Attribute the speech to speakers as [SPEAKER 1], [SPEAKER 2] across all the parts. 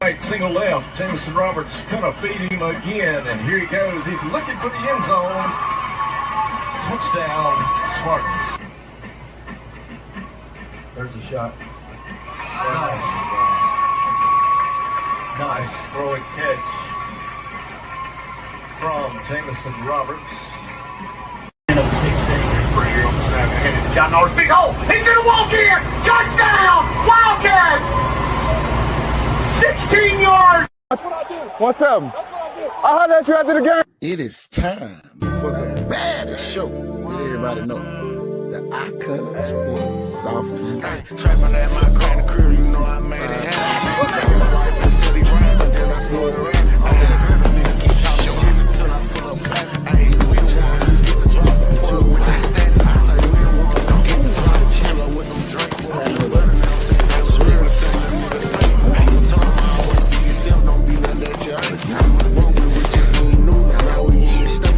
[SPEAKER 1] Right, single left. Jameson Roberts gonna feed him again, and here he goes. He's looking for the end zone. Touchdown, Spartans.
[SPEAKER 2] There's a shot.
[SPEAKER 1] Nice. Nice throw and catch from Jameson Roberts.
[SPEAKER 3] Of 16. Right here on the snap. Headed to John Norris. Big hole. He's going to walk in. Touchdown. Wildcats. 16 yards.
[SPEAKER 4] That's what I do. 1-7. That's what I do. I'll holler at you after the game.
[SPEAKER 5] It is time for the baddest show that everybody know. The Icon Sports Southeast.
[SPEAKER 6] Trapping at my granny crew, you know I made it happen. My wife until he ran, but then I slowed her in. I heard a nigga keep talking shit until I pull up back. I hate we the ones who get the drop and pull up with that stand. I say we the ones who get the drop and chill up with them drinks. But now say that's real, the thing them niggas fake. I'm talking my always be yourself, don't be nothing that you ain't. What we with you ain't new, now we ain't stay.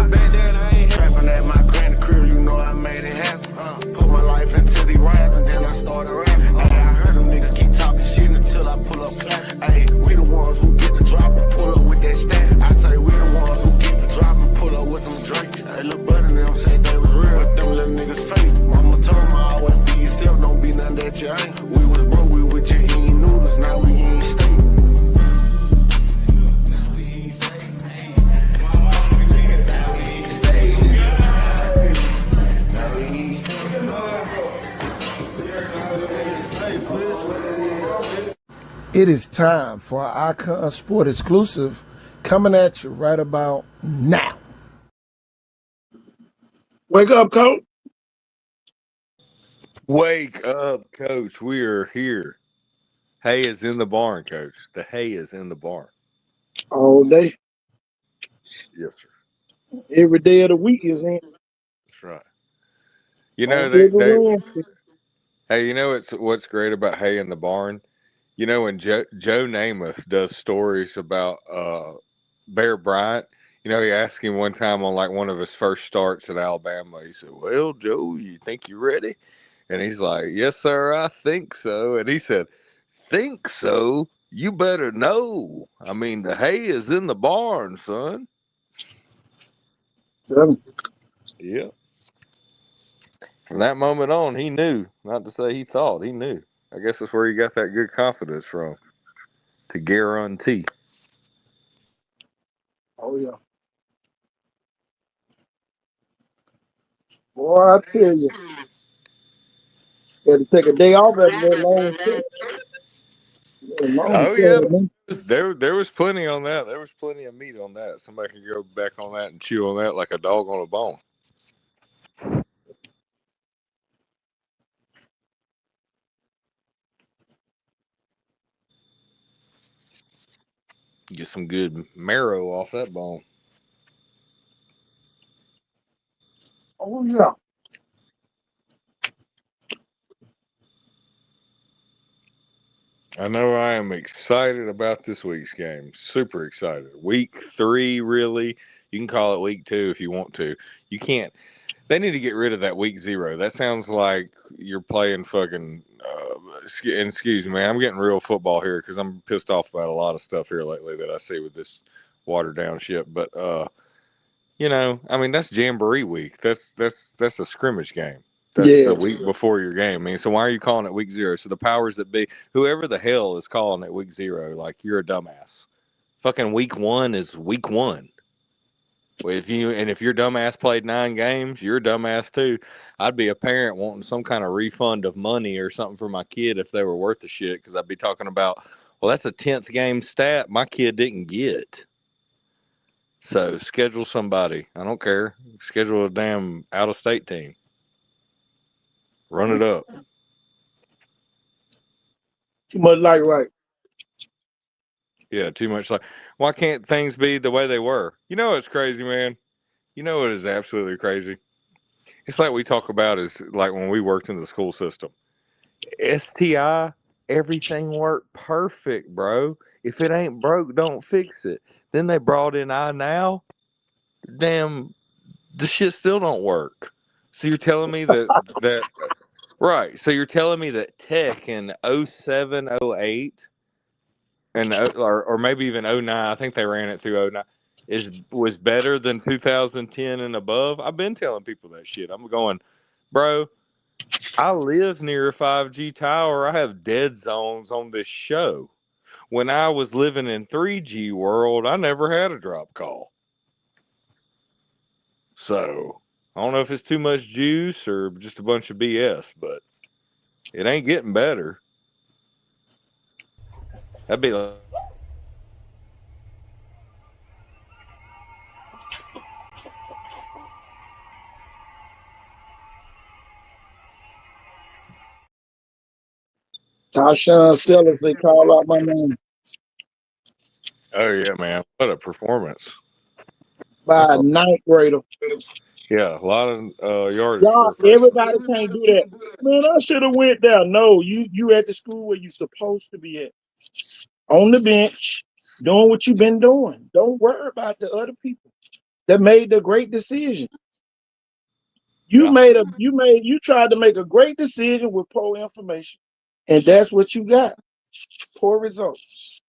[SPEAKER 6] Back then I ain't trapping at my granny crew, you know I made it happen. Put my life into the rhymes and then I started rapping. I heard them niggas keep talking shit until I pull up clapping. Ay, we the ones who get the drop and pull up with that stat. I say we the ones who get the drop and pull up with them drinks. Hey, little buddy, them say they was real, but them little niggas fake. Mama told me always be yourself, don't be nothing that you ain't. We was broke, we with your eating noodles, now we ain't steak.
[SPEAKER 5] It is time for our Icon Sport exclusive coming at you right about now.
[SPEAKER 2] Wake up, coach.
[SPEAKER 7] Wake up, Coach. We are here. Hay is in the barn, Coach. The hay is in the barn.
[SPEAKER 2] All day.
[SPEAKER 7] Yes, sir.
[SPEAKER 2] Every day of the week is in.
[SPEAKER 7] That's right. You know,
[SPEAKER 2] All day of the week.
[SPEAKER 7] hey, you know what's great about hay in the barn? You know, when Joe Namath does stories about Bear Bryant, you know, he asked him one time on like one of his first starts at Alabama. He said, "Well, Joe, you think you're ready?" And he's like, "Yes, sir, I think so." And he said, "Think so? You better know. I mean, the hay is in the barn, son." Yeah. From that moment on, he knew. Not to say he thought, he knew. I guess that's where he got that good confidence from. To guarantee.
[SPEAKER 2] Oh, yeah. Boy, I tell you. Had to take a day off after that long set.
[SPEAKER 7] Oh, yeah. There was plenty on that. There was plenty of meat on that. Somebody can go back on that and chew on that like a dog on a bone. Get some good marrow off that bone.
[SPEAKER 2] Oh, yeah.
[SPEAKER 7] I know I am excited about this week's game. Super excited. Week 3, really. You can call it week 2 if you want to. You can't. They need to get rid of that week 0. That sounds like you're playing fucking. Excuse me, I'm getting real football here because I'm pissed off about a lot of stuff here lately that I see with this watered down shit. But you know, I mean, that's Jamboree week. That's a scrimmage game. That's the week before your game. I mean, so why are you calling it week 0? So the powers that be, whoever the hell is calling it week 0, like you're a dumbass. Fucking week 1 is week 1. If your dumbass played 9 games, you're a dumbass too. I'd be a parent wanting some kind of refund of money or something for my kid if they were worth the shit, because I'd be talking about, well, that's a 10th game stat my kid didn't get. So schedule somebody. I don't care. Schedule a damn out-of-state team. Run it up.
[SPEAKER 2] Too much like right.
[SPEAKER 7] Yeah, too much like. Why can't things be the way they were? You know what's crazy, man? You know what is absolutely crazy? It's like we talk about is like when we worked in the school system. STI, everything worked perfect, bro. If it ain't broke, don't fix it. Then they brought in iNow. Damn, the shit still don't work. So you're telling me that right. So you're telling me that tech in 07, 08 and or maybe even 09. I think they ran it through 09. Was better than 2010 and above. I've been telling people that shit. I'm going, bro. I live near a 5G tower. I have dead zones on this show. When I was living in 3G world, I never had a drop call. So I don't know if it's too much juice or just a bunch of BS, but it ain't getting better. That'd be like.
[SPEAKER 2] Tashawn Sellers, they call out my name
[SPEAKER 7] Oh yeah, man! What a performance!
[SPEAKER 2] by a ninth grader.
[SPEAKER 7] Yeah, a lot of yards.
[SPEAKER 2] Y'all, everybody can't do that. Man, I should have went there. No, you at the school where you supposed to be at, on the bench, doing what you've been doing. Don't worry about the other people that made the great decision. You tried to make a great decision with poor information, and that's what you got. Poor results.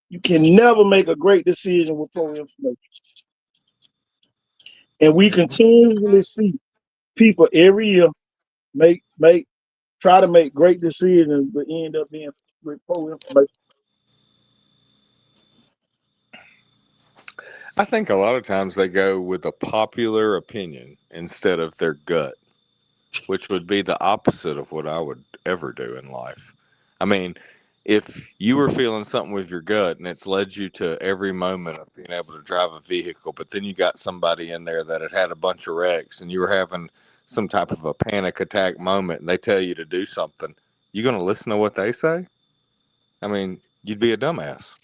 [SPEAKER 2] You can never make a great decision with poor information. And we continually see people every year try to make great decisions, but end up being with poor information.
[SPEAKER 7] I think a lot of times they go with a popular opinion instead of their gut, which would be the opposite of what I would ever do in life. I mean, if you were feeling something with your gut and it's led you to every moment of being able to drive a vehicle, but then you got somebody in there that had a bunch of wrecks and you were having some type of a panic attack moment and they tell you to do something, you going to listen to what they say? I mean, you'd be a dumbass.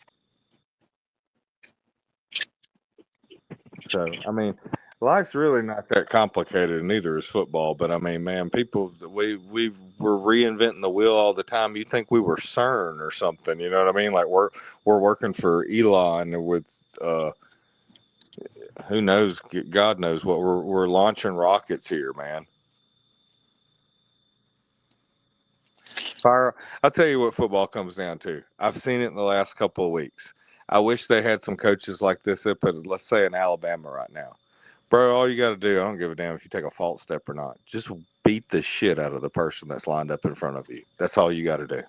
[SPEAKER 7] So, I mean, life's really not that complicated, and neither is football. But I mean, man, we were reinventing the wheel all the time. You think we were CERN or something? You know what I mean? Like we're working for Elon with who knows? God knows what we're launching rockets here, man. I'll tell you what football comes down to. I've seen it in the last couple of weeks. I wish they had some coaches like this up at, let's say, in Alabama right now. Bro, all you got to do, I don't give a damn if you take a false step or not. Just beat the shit out of the person that's lined up in front of you. That's all you got to do.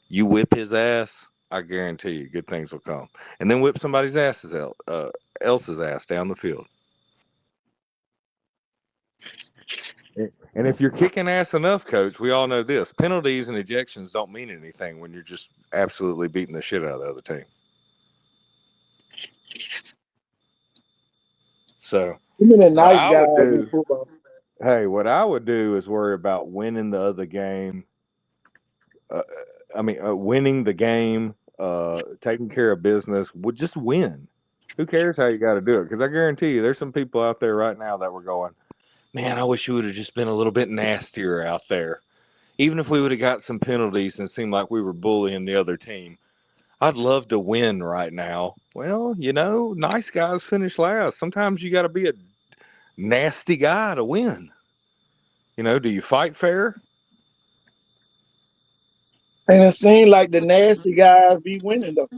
[SPEAKER 7] You whip his ass, I guarantee you good things will come. And then whip somebody's else's ass down the field. And if you're kicking ass enough, coach, we all know this. Penalties and ejections don't mean anything when you're just absolutely beating the shit out of the other team. So,
[SPEAKER 2] You've been a nice guy in football.
[SPEAKER 7] Hey, what I would do is worry about winning the other game. Winning the game, taking care of business. Would just win. Who cares how you got to do it? Because I guarantee you, there's some people out there right now that were going, man, I wish you would have just been a little bit nastier out there. Even if we would have got some penalties and seemed like we were bullying the other team, I'd love to win right now. Well, nice guys finish last. Sometimes you got to be a nasty guy to win. Do you fight fair?
[SPEAKER 2] And it seems like the nasty guys be winning, though.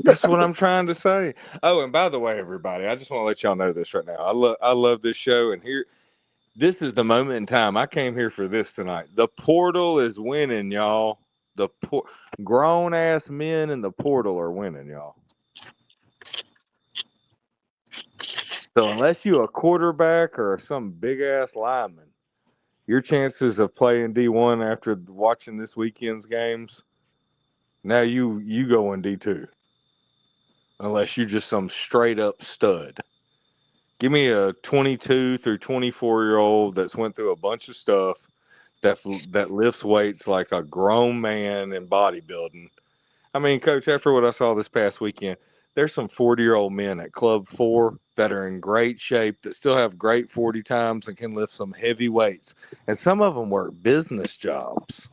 [SPEAKER 7] That's what I'm trying to say. Oh, and by the way, everybody, I just want to let y'all know this right now. I love this show, and this is the moment in time. I came here for this tonight. The portal is winning, y'all. The grown ass men in the portal are winning, y'all. So unless you're a quarterback or some big ass lineman, your chances of playing D1 after watching this weekend's games, now you go in D2. Unless you're just some straight up stud. Give me a 22 through 24-year-old that's went through a bunch of stuff, that lifts weights like a grown man in bodybuilding. I mean, Coach, after what I saw this past weekend, there's some 40-year-old men at Club 4 that are in great shape, that still have great 40 times and can lift some heavy weights. And some of them work business jobs.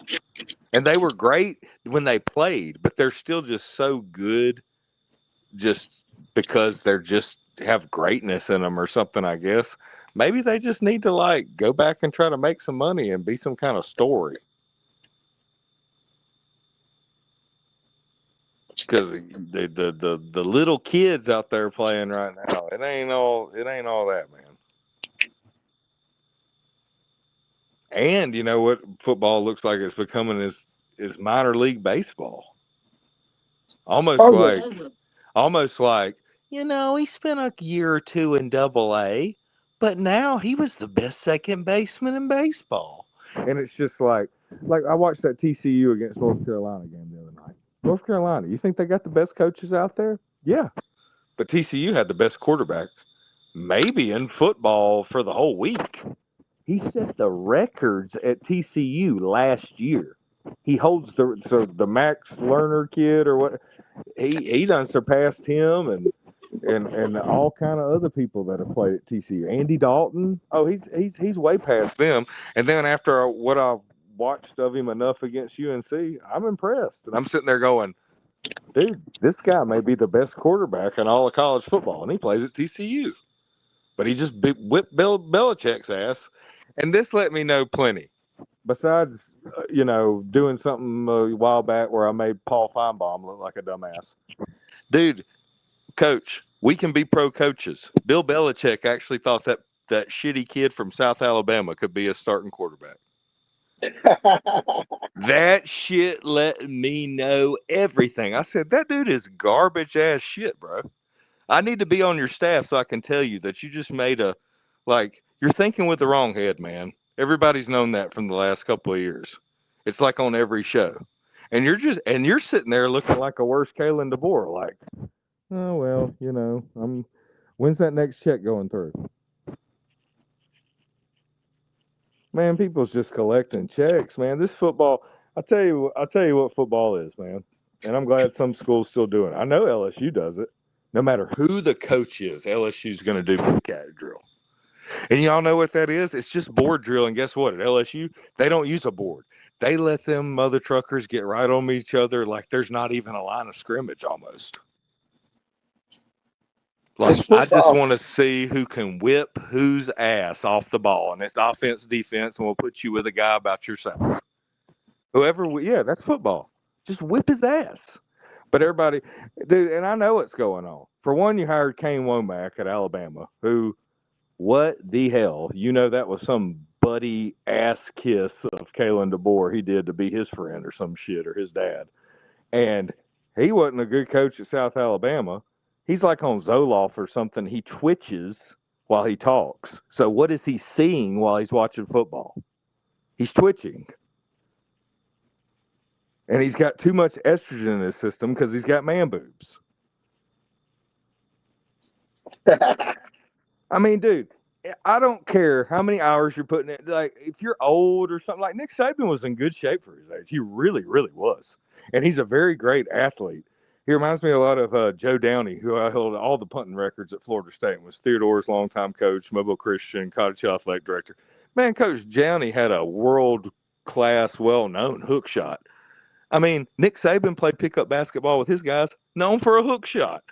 [SPEAKER 7] And they were great when they played, but they're still just so good just because they're just have greatness in them or something, I guess. Maybe they just need to go back and try to make some money and be some kind of story. because the little kids out there playing right now, it ain't all that, man. And you know what football looks like it's becoming is minor league baseball. Almost like, you know, he spent a year or two in Double-A, but now he was the best second baseman in baseball. And it's just like I watched that TCU against North Carolina game the other night. North Carolina, you think they got the best coaches out there? Yeah. But TCU had the best quarterback, maybe in football for the whole week. He set the records at TCU last year. He holds the Max Lerner kid or what he done surpassed him and all kind of other people that have played at TCU. Andy Dalton, oh he's way past them. And then after what I watched of him enough against UNC, I'm impressed. And I'm sitting there going, dude, this guy may be the best quarterback in all of college football, and he plays at TCU. But he just whipped Bill Belichick's ass. And this let me know plenty. Besides, doing something a while back where I made Paul Feinbaum look like a dumbass. Dude, coach, we can be pro coaches. Bill Belichick actually thought that shitty kid from South Alabama could be a starting quarterback. That shit let me know everything. I said, that dude is garbage ass shit, bro. I need to be on your staff so I can tell you that you just made you're thinking with the wrong head, man. Everybody's known that from the last couple of years. It's like on every show. And you're sitting there looking like a worse Kalen DeBoer, like, oh, well, when's that next check going through? Man, people's just collecting checks, man. This football, I'll tell you what football is, man. And I'm glad some schools still doing it. I know LSU does it. No matter who the coach is, LSU's going to do boot cat drill. And y'all know what that is? It's just board drill. And guess what? At LSU, they don't use a board. They let them mother truckers get right on each other like there's not even a line of scrimmage almost. Like, I just want to see who can whip whose ass off the ball. And it's offense, defense, and we'll put you with a guy about your size. That's football. Just whip his ass. But everybody, dude, and I know what's going on. For one, you hired Kane Womack at Alabama, who, what the hell? That was some buddy ass kiss of Kalen DeBoer he did to be his friend or some shit, or his dad. And he wasn't a good coach at South Alabama. He's like on Zoloft or something. He twitches while he talks. So what is he seeing while he's watching football? He's twitching. And he's got too much estrogen in his system because he's got man boobs. I mean, dude, I don't care how many hours you're putting in. Like, if you're old or something, like Nick Saban was in good shape for his age. He really, really was. And he's a very great athlete. He reminds me a lot of Joe Downey, who I held all the punting records at Florida State and was Theodore's longtime coach, Mobile Christian, Cottage Hill athletic director. Man, Coach Downey had a world-class, well-known hook shot. I mean, Nick Saban played pickup basketball with his guys, known for a hook shot.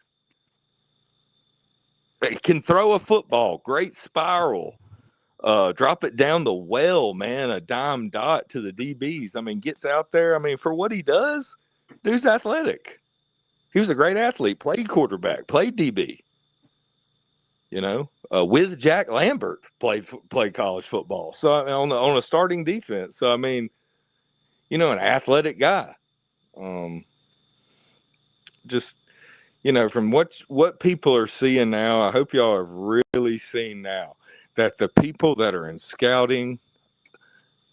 [SPEAKER 7] He can throw a football, great spiral, drop it down the well, man, a dime dot to the DBs. I mean, gets out there. I mean, for what he does, dude's athletic. He was a great athlete, played quarterback, played DB. With Jack Lambert, played college football. So I mean, on a starting defense. So I mean, an athletic guy. From what people are seeing now, I hope y'all have really seen now that the people that are in scouting,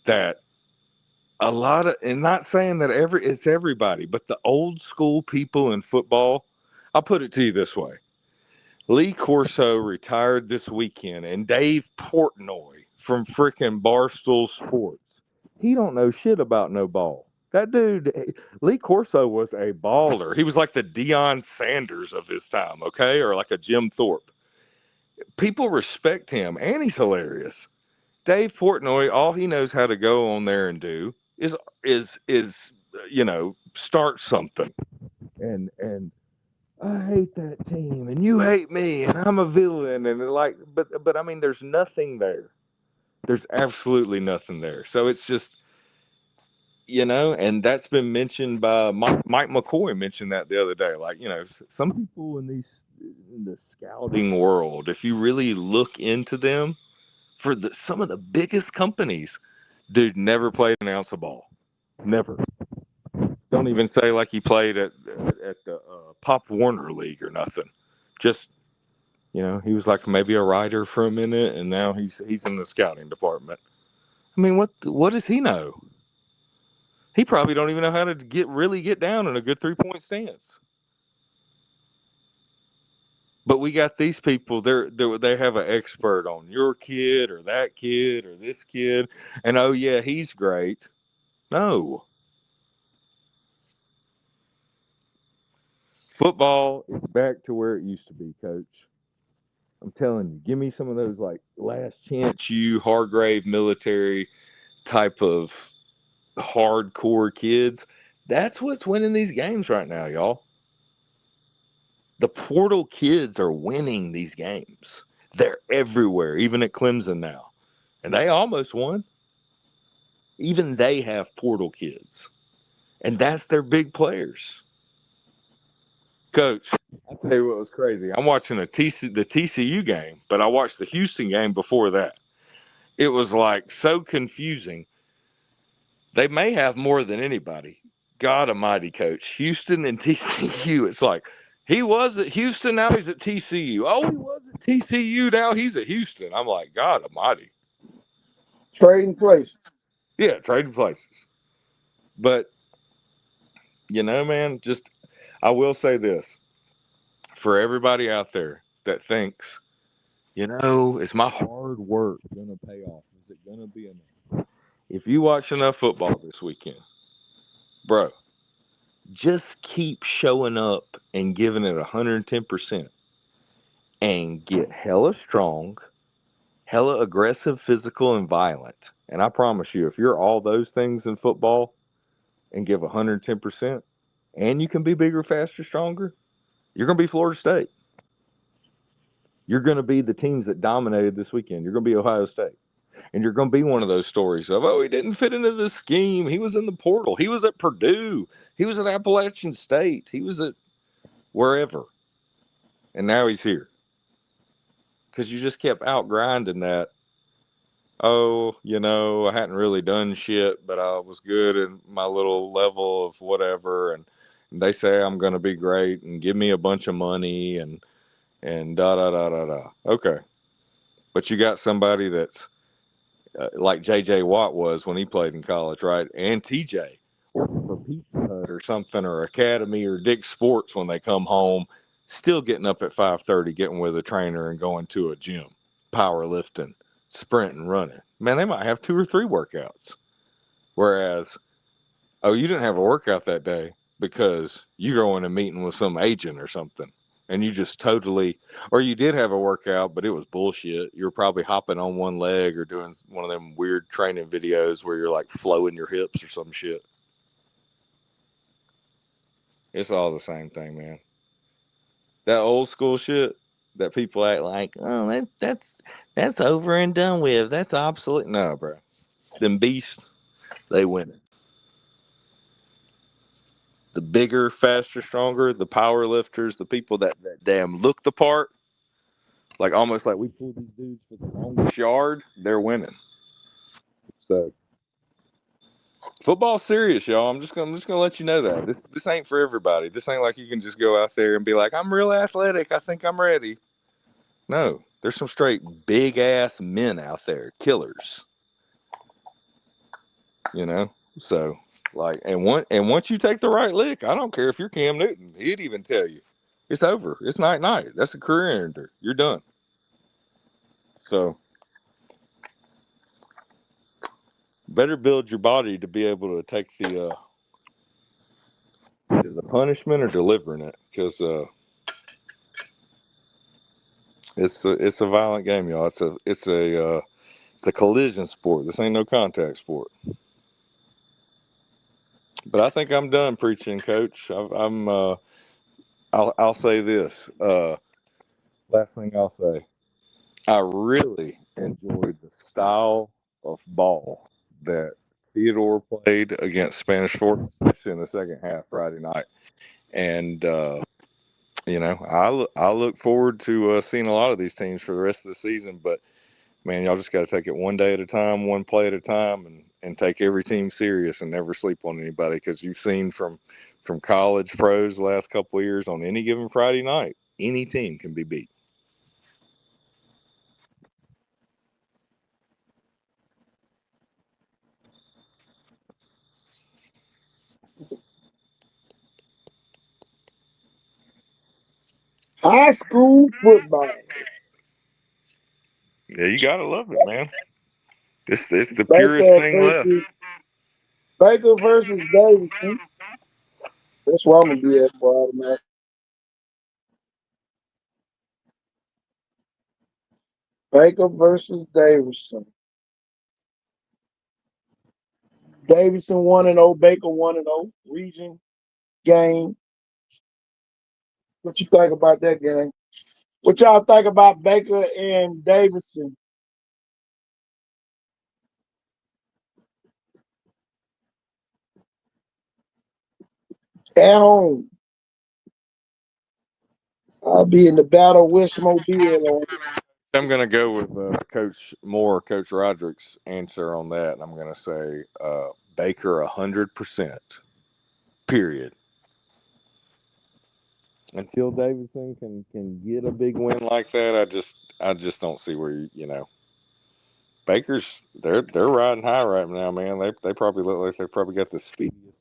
[SPEAKER 7] that a lot of, and not saying that it's everybody, but the old school people in football, I'll put it to you this way. Lee Corso retired this weekend, and Dave Portnoy from freaking Barstool Sports, he don't know shit about no ball. That dude, Lee Corso, was a baller. He was like the Deion Sanders of his time, okay? Or like a Jim Thorpe. People respect him, and he's hilarious. Dave Portnoy, all he knows how to go on there and do is start something. And I hate that team, and you hate me, and I'm a villain, and but I mean, there's nothing there. There's absolutely nothing there. So it's just, and that's been mentioned by Mike McCoy mentioned that the other day. Like, some people in the scouting world, if you really look into them, for some of the biggest companies, dude never played an ounce of ball, never. Don't even say like he played at the Pop Warner League or nothing. Just he was like maybe a writer for a minute, and now he's in the scouting department. I mean, what does he know? He probably don't even know how to get down in a good 3-point stance. But we got these people. They have an expert on your kid or that kid or this kid, and oh yeah, he's great. No. Football is back to where it used to be, Coach. I'm telling you, give me some of those like Last Chance U, Hargrave military type of hardcore kids. That's what's winning these games right now, y'all. The portal kids are winning these games. They're everywhere, even at Clemson now. And they almost won. Even they have portal kids. And that's their big players. Coach, I'll tell you what was crazy. I'm watching the TCU game, but I watched the Houston game before that. It was like so confusing. They may have more than anybody. God almighty, Coach. Houston and TCU, it's like, he was at Houston, now he's at TCU. Oh, he was at TCU, now he's at Houston. I'm like, God almighty.
[SPEAKER 2] Trading places.
[SPEAKER 7] Yeah, trading places. But, man, I will say this. For everybody out there that thinks, is my hard work going to pay off? Is it going to be enough? If you watch enough football this weekend, bro, just keep showing up and giving it 110% and get hella strong, hella aggressive, physical, and violent. And I promise you, if you're all those things in football and give 110%, and you can be bigger, faster, stronger, you're going to be Florida State. You're going to be the teams that dominated this weekend. You're going to be Ohio State. And you're going to be one of those stories of, he didn't fit into the scheme. He was in the portal. He was at Purdue. He was at Appalachian State. He was at wherever. And now he's here. Because you just kept out-grinding that. I hadn't really done shit, but I was good in my little level of whatever. And they say I'm going to be great and give me a bunch of money and da-da-da-da-da. Okay. But you got somebody that's like J.J. Watt was when he played in college, right? And TJ, or for Pizza Hut or something, or Academy or Dick's Sports when they come home, still getting up at 5:30, getting with a trainer and going to a gym, powerlifting, sprinting, running. Man, they might have 2 or 3 workouts. Whereas, you didn't have a workout that day because you're going and meeting with some agent or something. And you just totally, or you did have a workout, but it was bullshit. You were probably hopping on one leg or doing one of them weird training videos where you're like flowing your hips or some shit. It's all the same thing, man. That old school shit that people act like, that's over and done with. That's obsolete. No, bro. Them beasts, they win it. The bigger, faster, stronger, the power lifters, the people that damn look the part, like almost like we pulled these dudes for the longest yard, they're winning. So football's serious, y'all. I'm just gonna let you know that. This ain't for everybody. This ain't like you can just go out there and be like, I'm real athletic, I think I'm ready. No, there's some straight big ass men out there, killers. So and once you take the right lick, I don't care if you're Cam Newton, he'd even tell you it's over. It's night. That's a career ender. You're done. So better build your body to be able to take the punishment or delivering it, because it's a violent game, y'all. It's a collision sport. This ain't no contact sport. But I think I'm done preaching, Coach. I'll say this. Last thing I'll say, I really enjoyed the style of ball that Theodore played against Spanish Fort, especially in the second half Friday night. And, I look forward to seeing a lot of these teams for the rest of the season. But, man, y'all just got to take it one day at a time, one play at a time, and take every team serious and never sleep on anybody, because you've seen from college pros the last couple of years, on any given Friday night, any team can be beat.
[SPEAKER 2] High school football.
[SPEAKER 7] Yeah, you got to love it, man. It's the purest
[SPEAKER 2] Baker
[SPEAKER 7] thing left.
[SPEAKER 2] versus Davidson. That's where I'm gonna be at for automatic. Baker versus Davidson. Davidson 1-0, Baker 1-0. Region game. What you think about that game? What y'all think about Baker and Davidson? At home. I'll be in the Battle Westmobile.
[SPEAKER 7] I'm going to go with Coach Roderick's answer on that. And I'm going to say Baker 100%, period. Until Davidson can get a big win like that, I just don't see where Baker's they're riding high right now, man. They probably look like they probably got the speediest.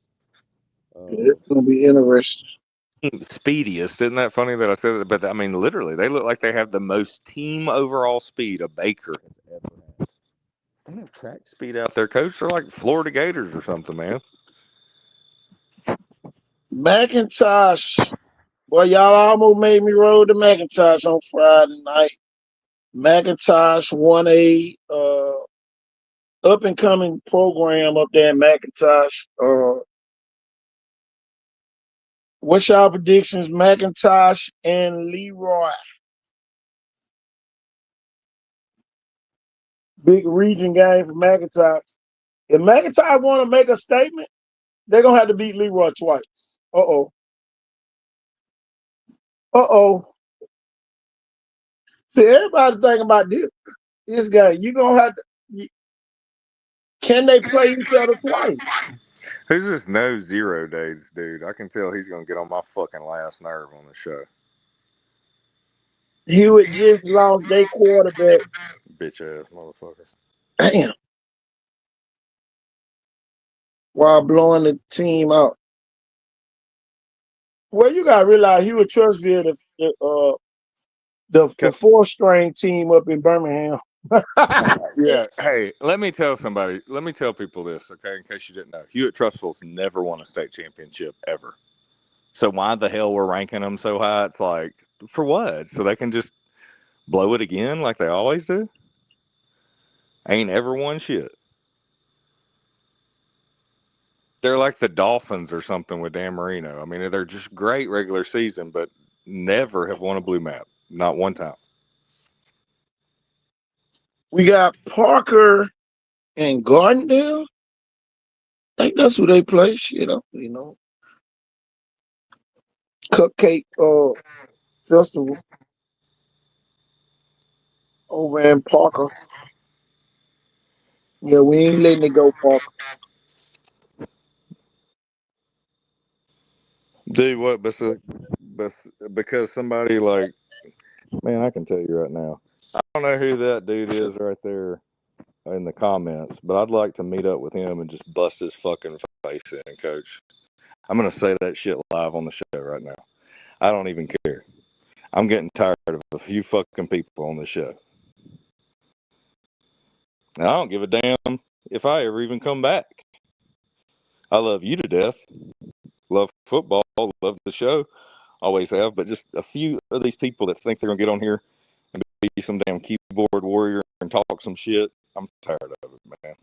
[SPEAKER 2] It's gonna be interesting.
[SPEAKER 7] Speediest, isn't that funny that I said that? But I mean, literally, they look like they have the most team overall speed a Baker has ever had. They have track speed out there, coach. They're like Florida Gators or something, man.
[SPEAKER 2] McIntosh. Boy, y'all almost made me roll the McIntosh on Friday night. McIntosh won a up and coming program up there in McIntosh. What's y'all predictions? McIntosh and Leroy. Big region game for McIntosh. If McIntosh want to make a statement, they're gonna have to beat Leroy twice. See, everybody's thinking about this guy. You gonna have to. Can they play each other twice?
[SPEAKER 7] Who's this No Zero Days dude? I can tell he's gonna get on my fucking last nerve on the show.
[SPEAKER 2] Hewitt just lost their quarterback.
[SPEAKER 7] Bitch ass motherfucker.
[SPEAKER 2] Damn. While blowing the team out. Well, you gotta realize Hewitt Trustville, the fourth string team up in Birmingham.
[SPEAKER 7] Yeah. Hey, let me tell people this, okay, in case you didn't know. Hewitt Trustville's never won a state championship ever. So why the hell we're ranking them so high? It's like, for what? So they can just blow it again like they always do? Ain't ever won shit. They're like the Dolphins or something with Dan Marino. I mean, they're just great regular season, but never have won a blue map. Not one time.
[SPEAKER 2] We got Parker and Gardendale. I think that's who they play. Cupcake Festival over in Parker. Yeah, we ain't letting it go, Parker.
[SPEAKER 7] Dude, what? But because somebody like, man, I can tell you right now. I don't know who that dude is right there in the comments, but I'd like to meet up with him and just bust his fucking face in, coach. I'm going to say that shit live on the show right now. I don't even care. I'm getting tired of a few fucking people on the show. And I don't give a damn if I ever even come back. I love you to death. Love football. Love the show. Always have. But just a few of these people that think they're going to get on here and be some damn keyboard warrior and talk some shit. I'm tired of it, man.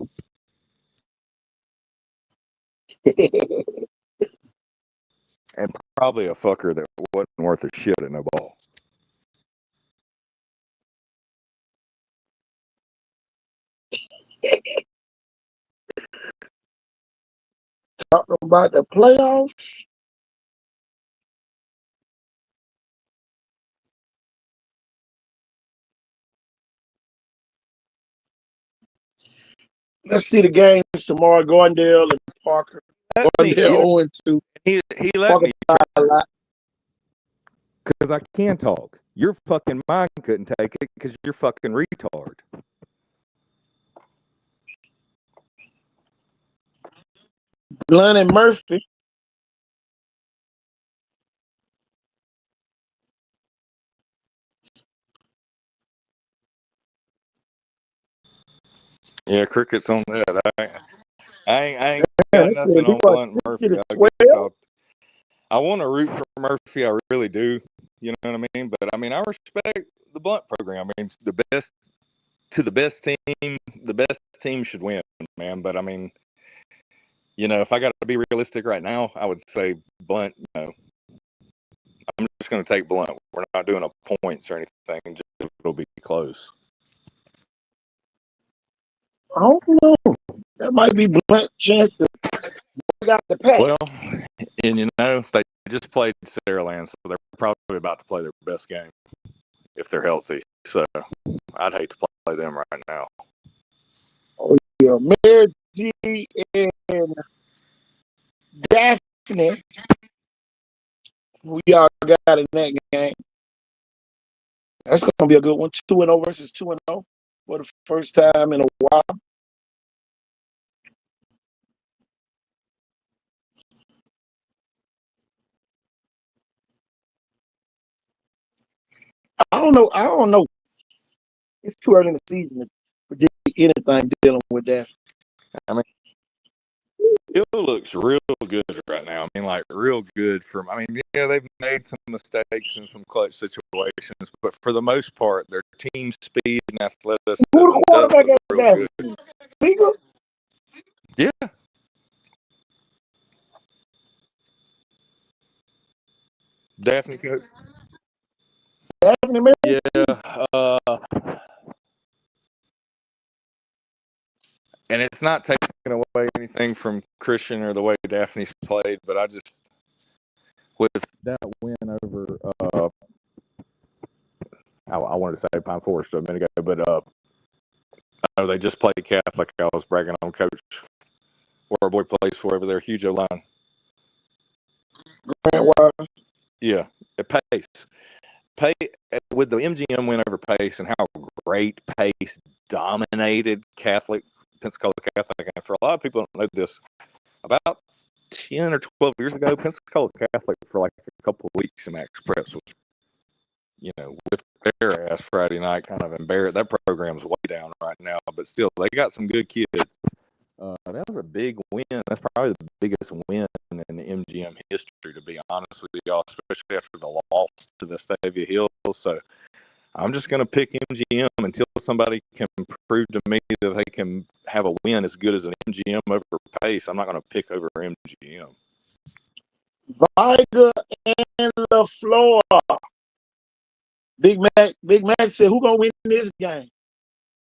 [SPEAKER 7] And probably a fucker that wasn't worth a shit at no ball.
[SPEAKER 2] Talking about the playoffs. Let's see the games tomorrow. Gardendale and Parker. Gardendale 0-2.
[SPEAKER 7] He let
[SPEAKER 2] Parker
[SPEAKER 7] me
[SPEAKER 2] a lot.
[SPEAKER 7] because I can talk. Your fucking mind couldn't take it because you're fucking retard.
[SPEAKER 2] Blunt and Murphy.
[SPEAKER 7] Yeah, crickets on that. I ain't
[SPEAKER 2] Yeah,
[SPEAKER 7] got nothing on Blunt and Murphy. I want to root for Murphy. I really do. You know what I mean? But I mean, I respect the Blunt program. I mean, the best team should win, man. But I mean, you know, if I got to be realistic right now, I would say Blunt. You know, I'm just going to take Blunt. We're not doing a points or anything. Just, it'll be close.
[SPEAKER 2] I don't know. That might be Blunt's chance to got the pack.
[SPEAKER 7] Well, and you know, they just played Saraland, so they're probably about to play their best game if they're healthy. So I'd hate to play them right now.
[SPEAKER 2] Oh yeah, Mary G and Daphne. We all got in that game. That's gonna be a good one. 2-0 versus 2-0 for the first time in a while. I don't know. It's too early in the season to predict anything dealing with that.
[SPEAKER 7] I mean, it looks real good right now. I mean, like real good from. I mean, yeah, they've made some mistakes in some clutch situations, but for the most part, their team speed and athleticism
[SPEAKER 2] Who the quarterback
[SPEAKER 7] does
[SPEAKER 2] at
[SPEAKER 7] look real good.
[SPEAKER 2] Seager?
[SPEAKER 7] Yeah. Daphne coach.
[SPEAKER 2] Daphne Mary?
[SPEAKER 7] Yeah. And it's not taking away anything from Christian or the way Daphne's played, but I just with that win over I wanted to say Pine Forest a minute ago, but I know they just played Catholic. I was bragging on Coach where our boy plays for over there, huge O-line. Yeah, at Pace. With the MGM win over Pace and how great Pace dominated Pensacola Catholic. And for a lot of people don't know this, about 10 or 12 years ago, Pensacola Catholic for like a couple of weeks in Max Preps was, you know, with their ass Friday night, kind of embarrassed. That program's way down right now, but still, they got some good kids. That was a big win. That's probably the biggest win in the MGM history, to be honest with y'all, especially after the loss to the Vestavia Hills. So I'm just going to pick MGM until somebody can prove to me that they can have a win as good as an MGM over Pace. I'm not going to pick over MGM.
[SPEAKER 2] Viger and LaFleur. Big Mac said, who going to win this game?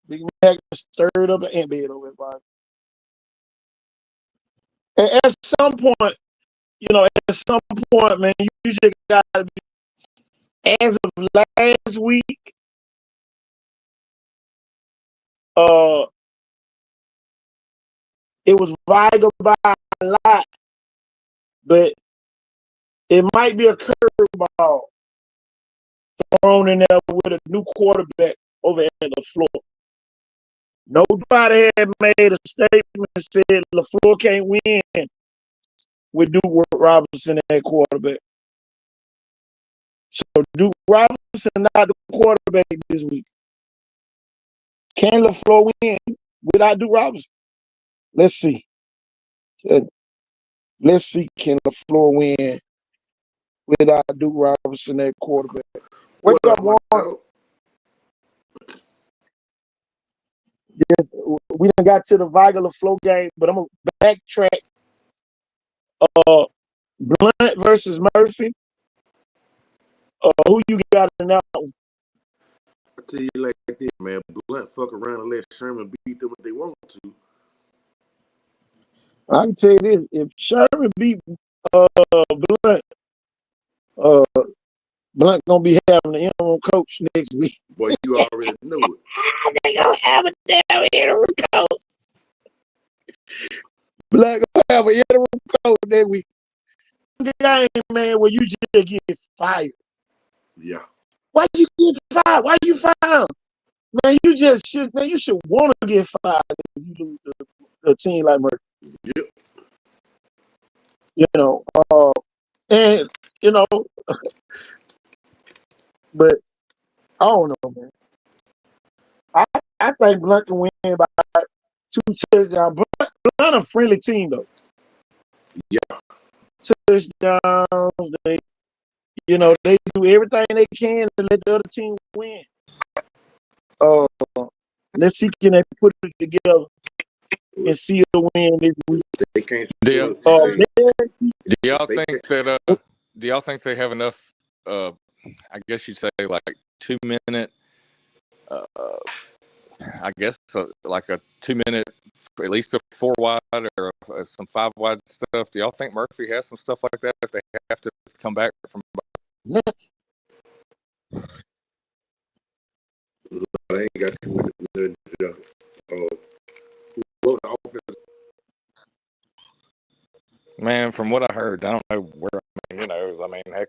[SPEAKER 2] Big Mac stirred up an ant bed over at And at some point, man, you just got to be, as of last week, it was Viger by a lot, but it might be a curveball thrown in there with a new quarterback over at LaFleur. Nobody had made a statement and said LaFleur can't win with Duke Robinson at quarterback. So Duke Robinson not the quarterback this week. Can LaFleur win without Duke Robinson? Let's see. Let's see, can LaFleur win without Duke Robinson at quarterback? Wake up, Warren. Yes, we done got to the Viger LaFleur game, but I'm going to backtrack. Blunt versus Murphy. Who you got in that one?
[SPEAKER 6] I tell you like this, man. Blunt fuck around and let Sherman beat them if they want to.
[SPEAKER 2] I can tell you this: if Sherman beat Blunt, uh, Blunt gonna be having the interim coach next week.
[SPEAKER 5] Boy, you already know it.
[SPEAKER 2] They gonna have a damn interim coach. Blunt gonna have an interim coach next week. Game, man, where you just get fired.
[SPEAKER 5] Yeah.
[SPEAKER 2] Why you get fired? Why you fired? Man, you just should. Man, you should want to get fired if you lose a team like Murphy.
[SPEAKER 5] Yep.
[SPEAKER 2] You know, and you know, but I don't know, man. I think Blunt can win by 2 touchdowns. Blunt a friendly team though.
[SPEAKER 5] Yeah.
[SPEAKER 2] Touchdowns. They do everything they can to let the other team win. Let's see, can they put it together and see a win this week?
[SPEAKER 5] They can't.
[SPEAKER 7] Do y'all
[SPEAKER 5] They
[SPEAKER 7] think that? Do y'all think they have enough? I guess you'd say like 2 minute. I guess like a 2 minute, at least a 4 wide or some 5 wide stuff. Do y'all think Murphy has some stuff like that if they have to come back from?
[SPEAKER 5] They ain't got too much. What offense?
[SPEAKER 7] Man, from what I heard, I don't know where. Heck,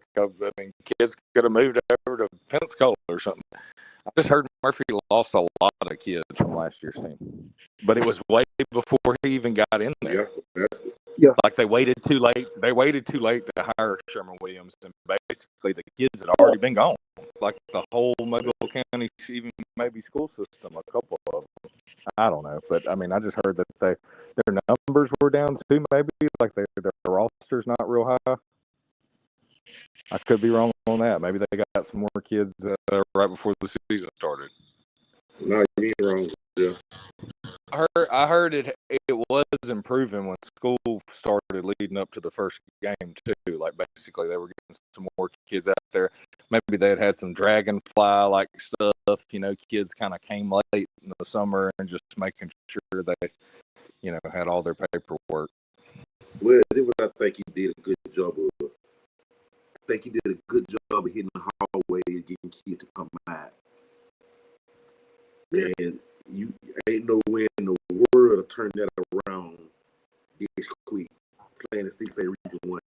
[SPEAKER 7] kids could have moved over to Pensacola or something. I just heard Murphy lost a lot of kids from last year's team, but it was way before he even got in there.
[SPEAKER 2] Yeah.
[SPEAKER 7] Like they waited too late. They waited too late to hire Sherman Williams, and basically the kids had already been gone. Like the whole Mobile County, even maybe school system, a couple of them. I don't know, but I mean, I just heard that their numbers were down too. Maybe like their roster's not real high. I could be wrong on that. Maybe they got some more kids right before the season started.
[SPEAKER 5] No, you ain't wrong. Yeah.
[SPEAKER 7] I heard it was improving when school started leading up to the first game too. Like basically they were getting some more kids out there. Maybe they had some dragonfly like stuff. Kids kind of came late in the summer and just making sure they, had all their paperwork.
[SPEAKER 5] Well, this what I think he did a good job of. I think he did a good job of hitting the hallway and getting kids to come out. Yeah. And you ain't no way in the world to turn that around this quick. Playing the 6A Region 1.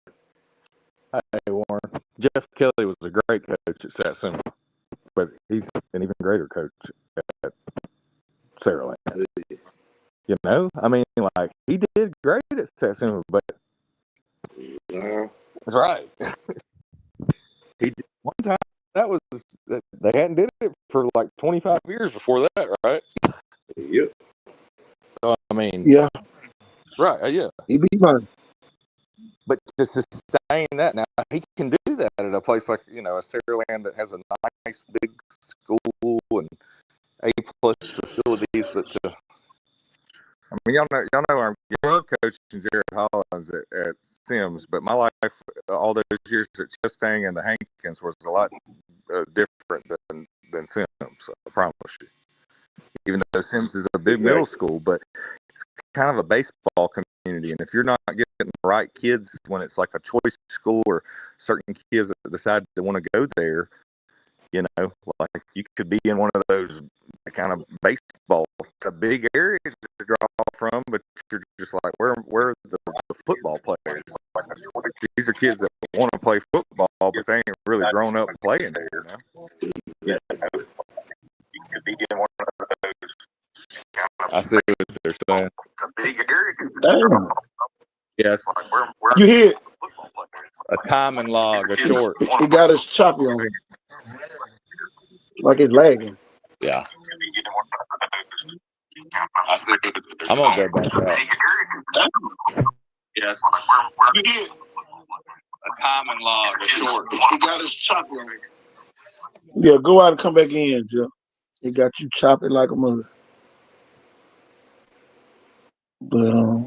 [SPEAKER 7] Hey, Warren. Jeff Kelly was a great coach at Satsuma, but he's an even greater coach at Saraland. He did great at Satsuma, but right. He did one time. They hadn't did it for like 25 years before that, right?
[SPEAKER 5] Yep.
[SPEAKER 7] So,
[SPEAKER 2] yeah.
[SPEAKER 7] Right, yeah.
[SPEAKER 2] He be fine. But
[SPEAKER 7] to sustain that now, he can do that at a place like, a Saraland that has a nice big school and A+ facilities. But y'all know I love coaching Jared Hollins at Sims, but my life all those years at Chestang and the Hankins was a lot different than Sims. I promise you. Even though Sims is a big middle school, but it's kind of a baseball community, and if you're not getting the right kids when it's like a choice school or certain kids that decide to want to go there, like you could be in one of those kind of baseball. It's a big area to draw from, but you're just like, where are the football players? These are kids that want to play football, but they ain't really grown up playing there now. You could be in one of those. I see what they're saying. It's a big area.
[SPEAKER 2] Damn.
[SPEAKER 7] Yes.
[SPEAKER 2] You hear
[SPEAKER 7] a timing log, a short.
[SPEAKER 2] He got his choppy on him. Like it's lagging.
[SPEAKER 7] Yeah. I'm gonna go back out. Yes. You hear a timing log, a short.
[SPEAKER 2] He got his choppy on him. Yeah, go out and come back in, Joe. He got you choppy like a mother. But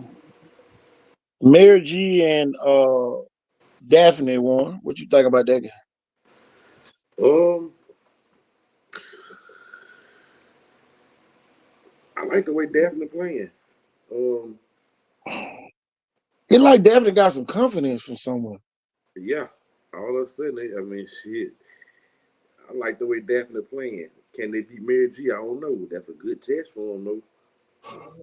[SPEAKER 2] Mary G and Daphne won. What you think about that guy?
[SPEAKER 5] I like the way Daphne playing.
[SPEAKER 2] It like definitely got some confidence from someone.
[SPEAKER 5] Yeah. All of a sudden, I mean, shit. I like the way Daphne playing. Can they beat Mary G? I don't know. That's a good test for them, though.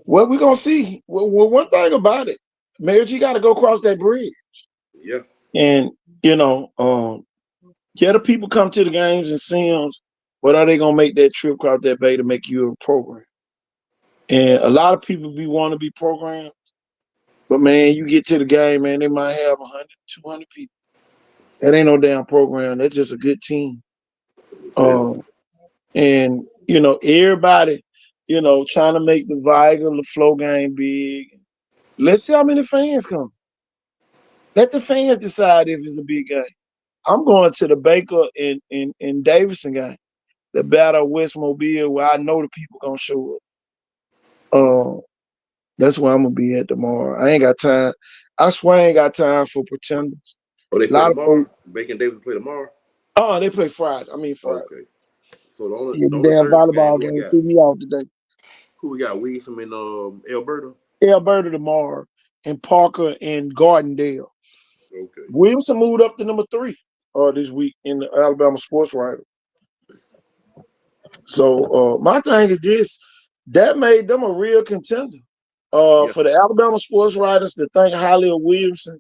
[SPEAKER 2] Well, we're gonna see. Well, one thing about it, Mary G got to go across that bridge,
[SPEAKER 5] Yeah.
[SPEAKER 2] and you know, yeah, the people come to the games and see them, but are they gonna make that trip across that bay to make you a program? And a lot of people want to be programmed, but man, you get to the game, man, they might have 100, 200 people. That ain't no damn program. That's just a good team. And you know, everybody, you know, trying to make the Viger, the flow game big. Let's see how many fans come. Let the fans decide if it's a big game. I'm going to the Baker and Davidson game, the Battle of West Mobile, where I know the people gonna show up. That's where I'm gonna be at tomorrow. I ain't got time. I swear I ain't got time for pretenders.
[SPEAKER 5] Oh, they
[SPEAKER 2] A
[SPEAKER 5] play
[SPEAKER 2] lot of
[SPEAKER 5] tomorrow?
[SPEAKER 2] folks,
[SPEAKER 5] Bacon Davis play tomorrow?
[SPEAKER 2] they play Friday. I mean Friday.
[SPEAKER 5] Okay. So the only
[SPEAKER 2] Yeah,
[SPEAKER 5] the
[SPEAKER 2] the
[SPEAKER 5] only
[SPEAKER 2] damn
[SPEAKER 5] Thursday game
[SPEAKER 2] volleyball
[SPEAKER 5] who we
[SPEAKER 2] game
[SPEAKER 5] got?
[SPEAKER 2] threw me off today.
[SPEAKER 5] Who we got? Wilson and Alberta?
[SPEAKER 2] Alberta tomorrow and Parker and Gardendale.
[SPEAKER 5] Okay.
[SPEAKER 2] Williamson moved up to number 3 this week in the Alabama Sports Writer. So my thing is this: that made them a real contender.
[SPEAKER 5] Yeah.
[SPEAKER 2] For the Alabama Sports Writers to think highly of Williamson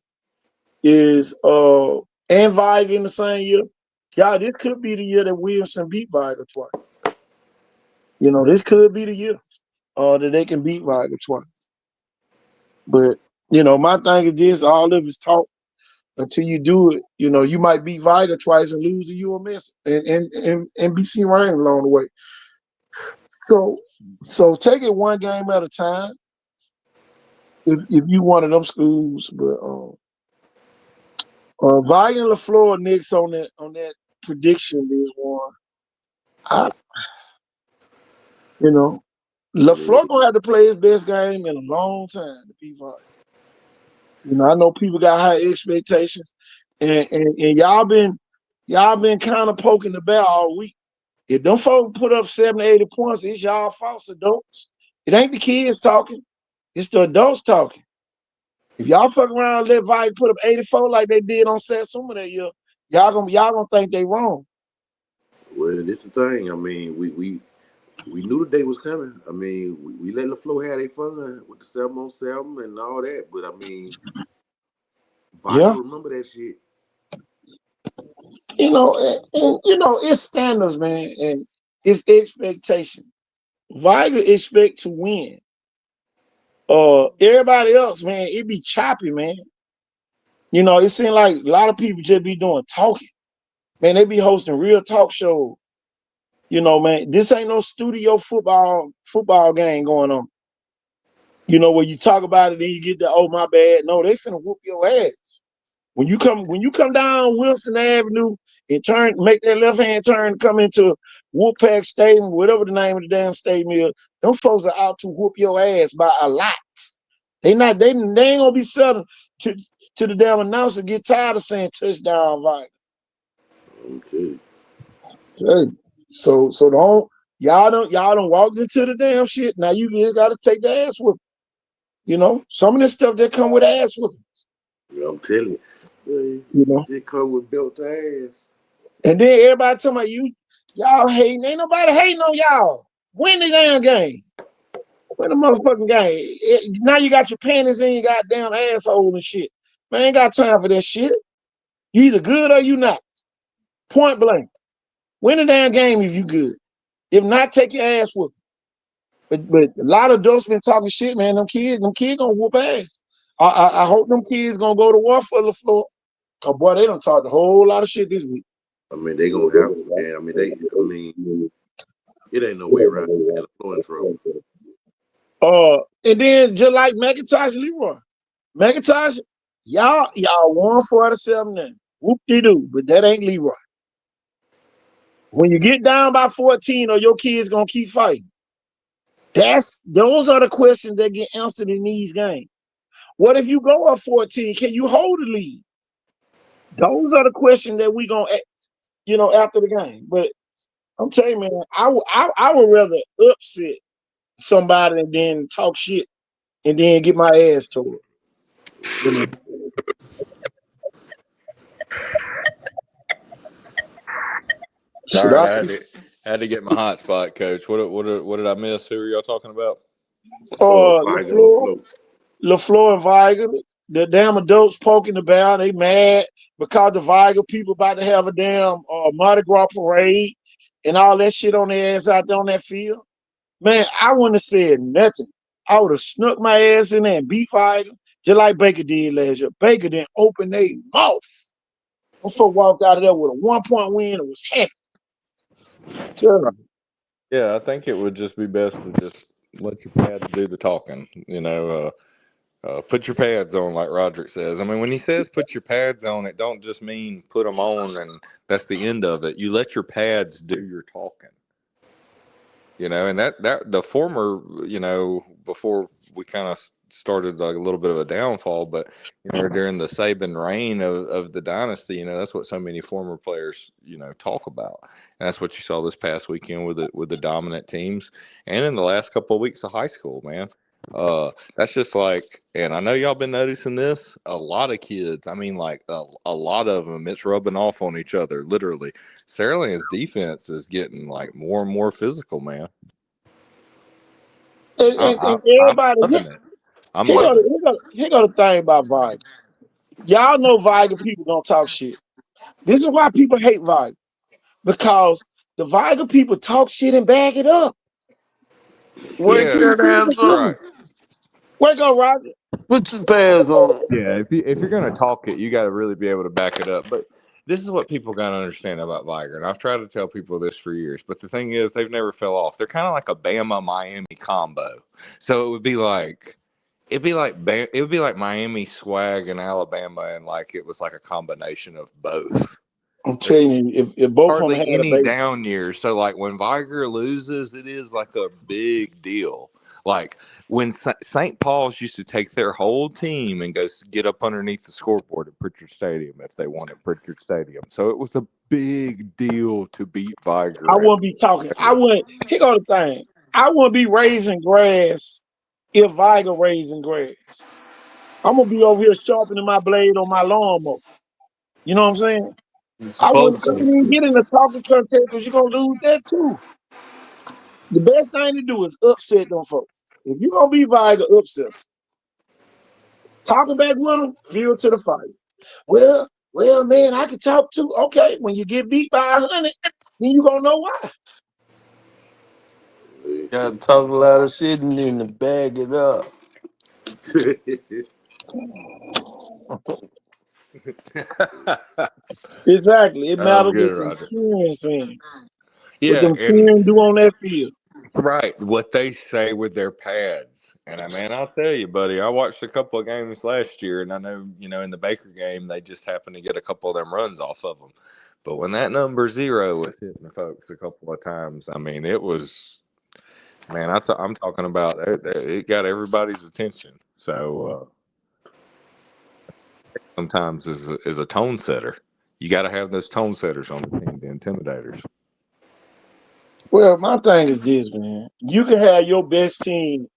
[SPEAKER 2] is and Viger in the same year. Y'all, this could be the year that Williamson beat Viger twice. You know, this could be the year that they can beat Viger twice. But you know, my thing is this: all of it's talk. Until you do it, you know, you might beat Viger twice and lose to UMS and BC Ryan along the way. So take it one game at a time. If you one of them schools, but Viger and LaFleur next on that prediction is one. You know, LaFleur gonna have to play his best game in a long time to beat Viger. You know, I know people got high expectations, and y'all been kind of poking the bear all week. If them folks put up 70, 80 points, it's y'all false adults. It ain't the kids talking, it's the adults talking. If y'all fuck around and let Viger put up 84 like they did on Satsuma that year, y'all gonna think they wrong.
[SPEAKER 5] Well, this is the thing. I mean, we knew the day was coming. I mean, we let LaFleur have their fun with the 7-on-7 and all that. But I mean, Viger remember that shit.
[SPEAKER 2] You know, and you know, it's standards, man, and it's expectation. Viger expect to win. Everybody else, man, it be choppy, man. You know, it seems like a lot of people just be doing talking. Man, they be hosting real talk shows. You know, man, this ain't no studio football game going on. You know, where you talk about it, then you get the oh my bad. No, they finna whoop your ass. When you come down Wilson Avenue and make that left hand turn, come into Wolfpack Stadium, whatever the name of the damn stadium is, them folks are out to whoop your ass by a lot. They ain't gonna be selling to the damn announcer get tired of saying touchdown Viger.
[SPEAKER 5] Okay.
[SPEAKER 2] So y'all don't walk into the damn shit. Now you just gotta take the ass with. You know, some of this stuff that come with ass with.
[SPEAKER 5] Yeah, I'm telling you.
[SPEAKER 2] You know,
[SPEAKER 5] they come with built ass.
[SPEAKER 2] and then everybody talking about y'all hating. Ain't nobody hating on y'all. Win the damn game. Win the motherfucking game. Now you got your panties in your goddamn asshole and shit. Man, ain't got time for that shit. You either good or you not. Point blank. Win the damn game if you good. If not, take your ass with. But a lot of adults been talking shit, man. Them kids gonna whoop ass. I hope them kids gonna go to war for LaFleur. Oh boy, they done talked a whole lot of shit this week.
[SPEAKER 5] I mean, they gonna have to, man. I mean, it ain't no way around LaFleur in trouble.
[SPEAKER 2] And then just like McIntosh Leroy. McIntosh, y'all 147 now. Whoop-de-doo, but that ain't Leroy. When you get down by 14 or your kids gonna keep fighting. Those are the questions that get answered in these games. What if you go up 14? Can you hold the lead? Those are the questions that we gonna after the game. But I'm telling you, man, I would rather upset somebody and then talk shit and then get my ass told. You know.
[SPEAKER 7] All
[SPEAKER 2] Shit,
[SPEAKER 7] right, I had to get my hot spot, Coach. What did I miss? Who are y'all talking about?
[SPEAKER 5] Viger on the float.
[SPEAKER 2] LaFleur and Viger, the damn adults poking the bear. They mad because the Viger people about to have a damn Mardi Gras parade and all that shit on their ass out there on that field. Man, I wouldn't have said nothing. I would have snuck my ass in there and beat Viger just like Baker did last year. Baker didn't open their mouth. Before walked out of there with a 1-point win and was happy. Terrible.
[SPEAKER 7] Yeah, I think it would just be best to just let your pads do the talking. Put your pads on, like Roderick says. I mean, when he says put your pads on, it don't just mean put them on and that's the end of it. You let your pads do your talking. And that the former, before we kind of started like a little bit of a downfall, but during the Saban reign of the dynasty, that's what so many former players, talk about. And that's what you saw this past weekend with the dominant teams and in the last couple of weeks of high school, man. That's just like, and I know y'all been noticing this, a lot of kids, I mean, like a lot of them, it's rubbing off on each other, literally. Saraland's defense is getting like more and more physical, man.
[SPEAKER 2] And everybody,
[SPEAKER 7] I'm loving it.
[SPEAKER 2] here go the thing about Viger. Y'all know Viger people don't talk shit. This is why people hate Viger. Because the Viger people talk shit and bag it up.
[SPEAKER 6] What's your ass
[SPEAKER 7] Right.
[SPEAKER 2] Where go, Roger?
[SPEAKER 6] Put your pads on.
[SPEAKER 7] Yeah, if you're gonna talk it, you got to really be able to back it up. But this is what people got to understand about Viger, and I've tried to tell people this for years. But the thing is, they've never fell off. They're kind of like a Bama Miami combo. So it would be like Miami swag and Alabama, and like it was like a combination of both.
[SPEAKER 2] I'm telling you, if both of them
[SPEAKER 7] Hardly
[SPEAKER 2] had
[SPEAKER 7] any
[SPEAKER 2] a baby,
[SPEAKER 7] down years. So like when Viger loses, it is like a big deal. Like when St. Paul's used to take their whole team and go get up underneath the scoreboard at Pritchard Stadium if they won at Pritchard Stadium. So it was a big deal to beat Viger.
[SPEAKER 2] I wouldn't be talking. Here go the thing. I wouldn't be raising grass if Viger raising grass. I'm gonna be over here sharpening my blade on my lawnmower. You know what I'm saying? I wouldn't even get in the talking contest because you're gonna lose that too. The best thing to do is upset them folks. If you're gonna be Viger, upset them. Talking back with them, fuel to the fire. Well, man, I can talk too. Okay, when you get beat by 100, then you gonna know why.
[SPEAKER 6] Gotta talk a lot of shit and then to bag it up.
[SPEAKER 2] Exactly. It matters
[SPEAKER 7] good,
[SPEAKER 2] what
[SPEAKER 7] Roger.
[SPEAKER 2] the cheering saying.
[SPEAKER 7] Yeah,
[SPEAKER 2] what them cheering do on that field.
[SPEAKER 7] Right, what they say with their pads. And I'll tell you, buddy, I watched a couple of games last year, and I know, in the Baker game, they just happened to get a couple of them runs off of them. But when that number 0 was hitting the folks a couple of times, I mean, it was, man, I'm talking about it got everybody's attention. So sometimes is a tone setter. You got to have those tone setters on the team, the intimidators.
[SPEAKER 2] Well, my thing is this, man. You can have your best team,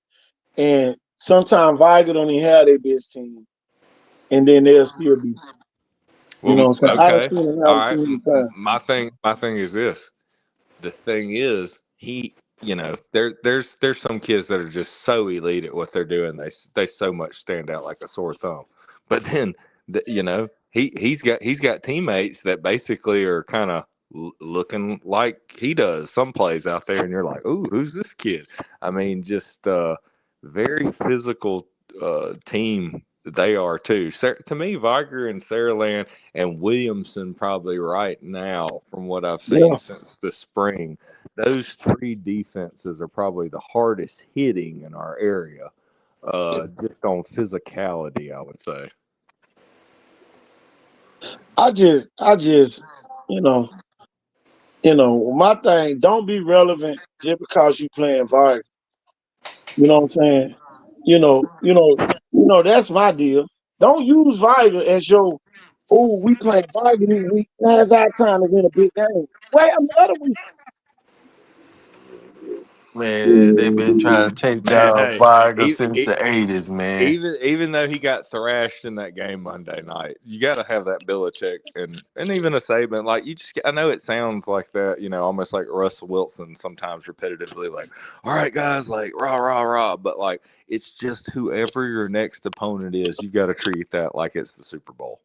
[SPEAKER 2] and sometimes Viger don't even have their best team, and then they'll still be. You know what I'm saying?
[SPEAKER 7] Okay.
[SPEAKER 2] I've seen it
[SPEAKER 7] All
[SPEAKER 2] happen too many times.
[SPEAKER 7] My thing is this. The thing is, there's some kids that are just so elite at what they're doing. They so much stand out like a sore thumb. But then, he's got teammates that basically are kind of looking like he does some plays out there, and you're like, ooh, who's this kid? I mean, just very physical team they are too. To me, Viger and Saraland and Williamson probably right now, from what I've seen since the spring, those three defenses are probably the hardest hitting in our area, just on physicality, I would say.
[SPEAKER 2] I just, my thing, don't be relevant just because you playing Viger. You know what I'm saying? That's my deal. Don't use Viger as your, we playing Viger this week. Now's our time to win a big game. Wait, I'm the other week.
[SPEAKER 8] Man, they've been trying to take
[SPEAKER 7] Man,
[SPEAKER 8] down
[SPEAKER 7] hey,
[SPEAKER 8] Vargas
[SPEAKER 7] he,
[SPEAKER 8] since
[SPEAKER 7] he,
[SPEAKER 8] the 80s, man.
[SPEAKER 7] even though he got thrashed in that game Monday night, you got to have that Belichick and even a Saban. Like you just, I know it sounds like that, almost like Russell Wilson sometimes repetitively, like, all right, guys, like rah rah rah, but like it's just whoever your next opponent is, you've got to treat that like it's the Super Bowl.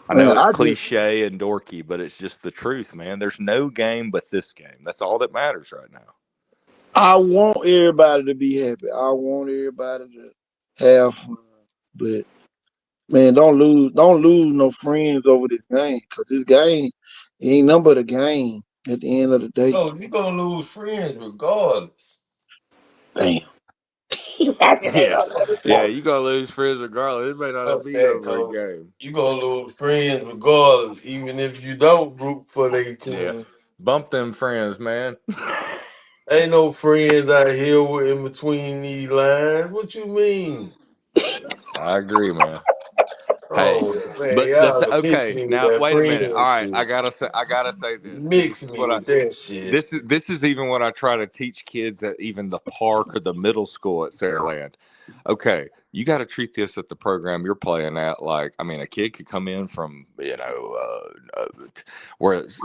[SPEAKER 7] I know
[SPEAKER 2] Man,
[SPEAKER 7] it's cliche and dorky, but it's just the truth, man. There's no game but this game. That's all that matters right now.
[SPEAKER 2] I want everybody to be happy. I want everybody to have fun. But man, don't lose no friends over this game. Cause this game ain't nothing but a game at the end of the day.
[SPEAKER 8] Oh, you're gonna lose friends regardless.
[SPEAKER 2] Damn.
[SPEAKER 7] Yeah, you gonna lose friends regardless. It may not
[SPEAKER 8] Fuck
[SPEAKER 7] be
[SPEAKER 8] that,
[SPEAKER 7] over a
[SPEAKER 8] Coach.
[SPEAKER 7] game.
[SPEAKER 8] You're gonna lose friends regardless, even if you don't root for their team.
[SPEAKER 7] Yeah. Bump them friends, man.
[SPEAKER 8] Ain't no friends out here in between these lines. What you mean?
[SPEAKER 7] I agree, man. Hey,
[SPEAKER 8] Oh man,
[SPEAKER 7] but
[SPEAKER 8] y'all mix
[SPEAKER 7] okay.
[SPEAKER 8] me with
[SPEAKER 7] Now
[SPEAKER 8] that
[SPEAKER 7] wait a minute. All
[SPEAKER 8] friend
[SPEAKER 7] right,
[SPEAKER 8] shit.
[SPEAKER 7] I gotta say this.
[SPEAKER 8] Mix me with that shit.
[SPEAKER 7] This is even what I try to teach kids at even the park or the middle school at Saraland. Okay, you got to treat this at the program you're playing at like, I mean, a kid could come in from where it's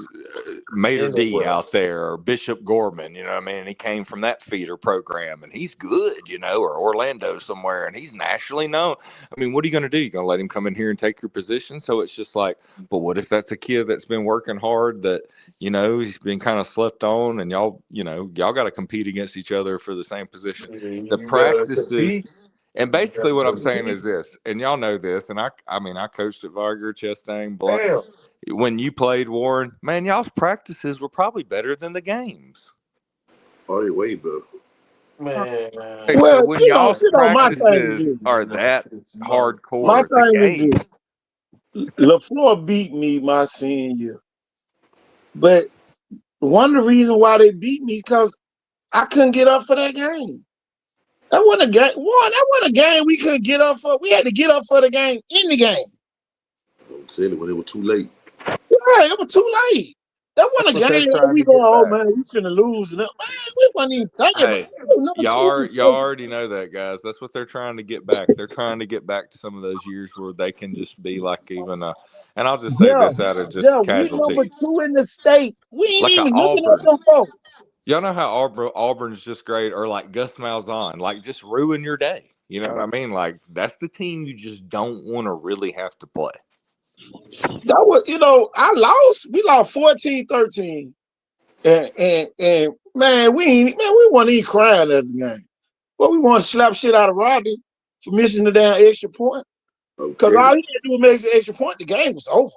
[SPEAKER 7] Mater D
[SPEAKER 8] Anywhere.
[SPEAKER 7] out there or Bishop Gorman, you know what I mean? And he came from that feeder program and he's good, or Orlando somewhere and he's nationally known. I mean, what are you going to do? You're going to let him come in here and take your position? So it's just like, but what if that's a kid that's been working hard that, he's been kind of slept on and y'all got to compete against each other for the same position. The practices. And basically what I'm saying is this, and y'all know this, and I coached at Vargas, Chastain, Blunt.
[SPEAKER 8] Damn.
[SPEAKER 7] When you played, Warren, man, y'all's practices were probably better than the games.
[SPEAKER 5] Oh, yeah, way better.
[SPEAKER 8] Man.
[SPEAKER 2] Well,
[SPEAKER 7] So when y'all's
[SPEAKER 2] my thing
[SPEAKER 7] practices
[SPEAKER 2] is this.
[SPEAKER 7] are that hardcore,
[SPEAKER 2] My
[SPEAKER 7] the
[SPEAKER 2] thing
[SPEAKER 7] game.
[SPEAKER 2] is this. LaFleur beat me my senior year. But one of the reasons why they beat me because I couldn't get up for that game. That wasn't a game. That wasn't a game we couldn't get up for. We had to get up for the game in the game.
[SPEAKER 5] I'm telling you, when it was too late.
[SPEAKER 2] Yeah, it was too late. That wasn't a game where we go, oh man, we finna lose. And man, we wasn't even thinking about it.
[SPEAKER 7] Y'all already know that, guys. That's what they're trying to get back. They're trying to get back to some of those years where they can just be like even a. And I'll just say this out of just casualty.
[SPEAKER 2] We number 2 in the state. We ain't
[SPEAKER 7] like
[SPEAKER 2] even looking at them folks.
[SPEAKER 7] Y'all know how Auburn's just great, or like Gus Malzahn, like just ruin your day. You know what I mean? Like that's the team you just don't want to really have to play.
[SPEAKER 2] That was, I lost. We lost 14-13. And man, we wasn't even crying at the game. But we want to slap shit out of Rodney for missing the damn extra point. Because all he had to do was make the extra point, the game was over.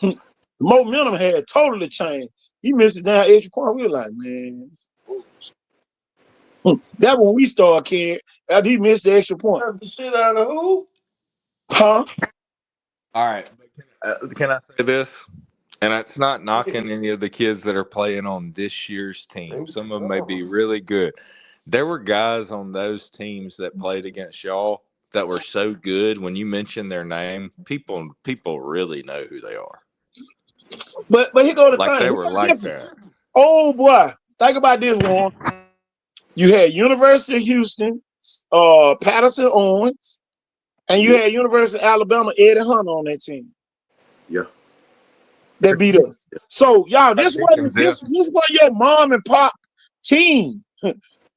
[SPEAKER 2] The momentum had totally changed. He missed the damn extra point. We were like, man. That when we started caring after he missed the extra point.
[SPEAKER 8] The shit out of who?
[SPEAKER 2] Huh?
[SPEAKER 7] All right. Can I say this? And it's not knocking any of the kids that are playing on this year's team. Some of them may be really good. There were guys on those teams that played against y'all that were so good. When you mention their name, people really know who they are.
[SPEAKER 2] But here go the thing.
[SPEAKER 7] They were like that.
[SPEAKER 2] Oh boy, think about this one. You had University of Houston, Patterson Owens, and you had University of Alabama, Eddie Hunter on that team.
[SPEAKER 5] Yeah.
[SPEAKER 2] That beat us. So y'all, this was your mom and pop team.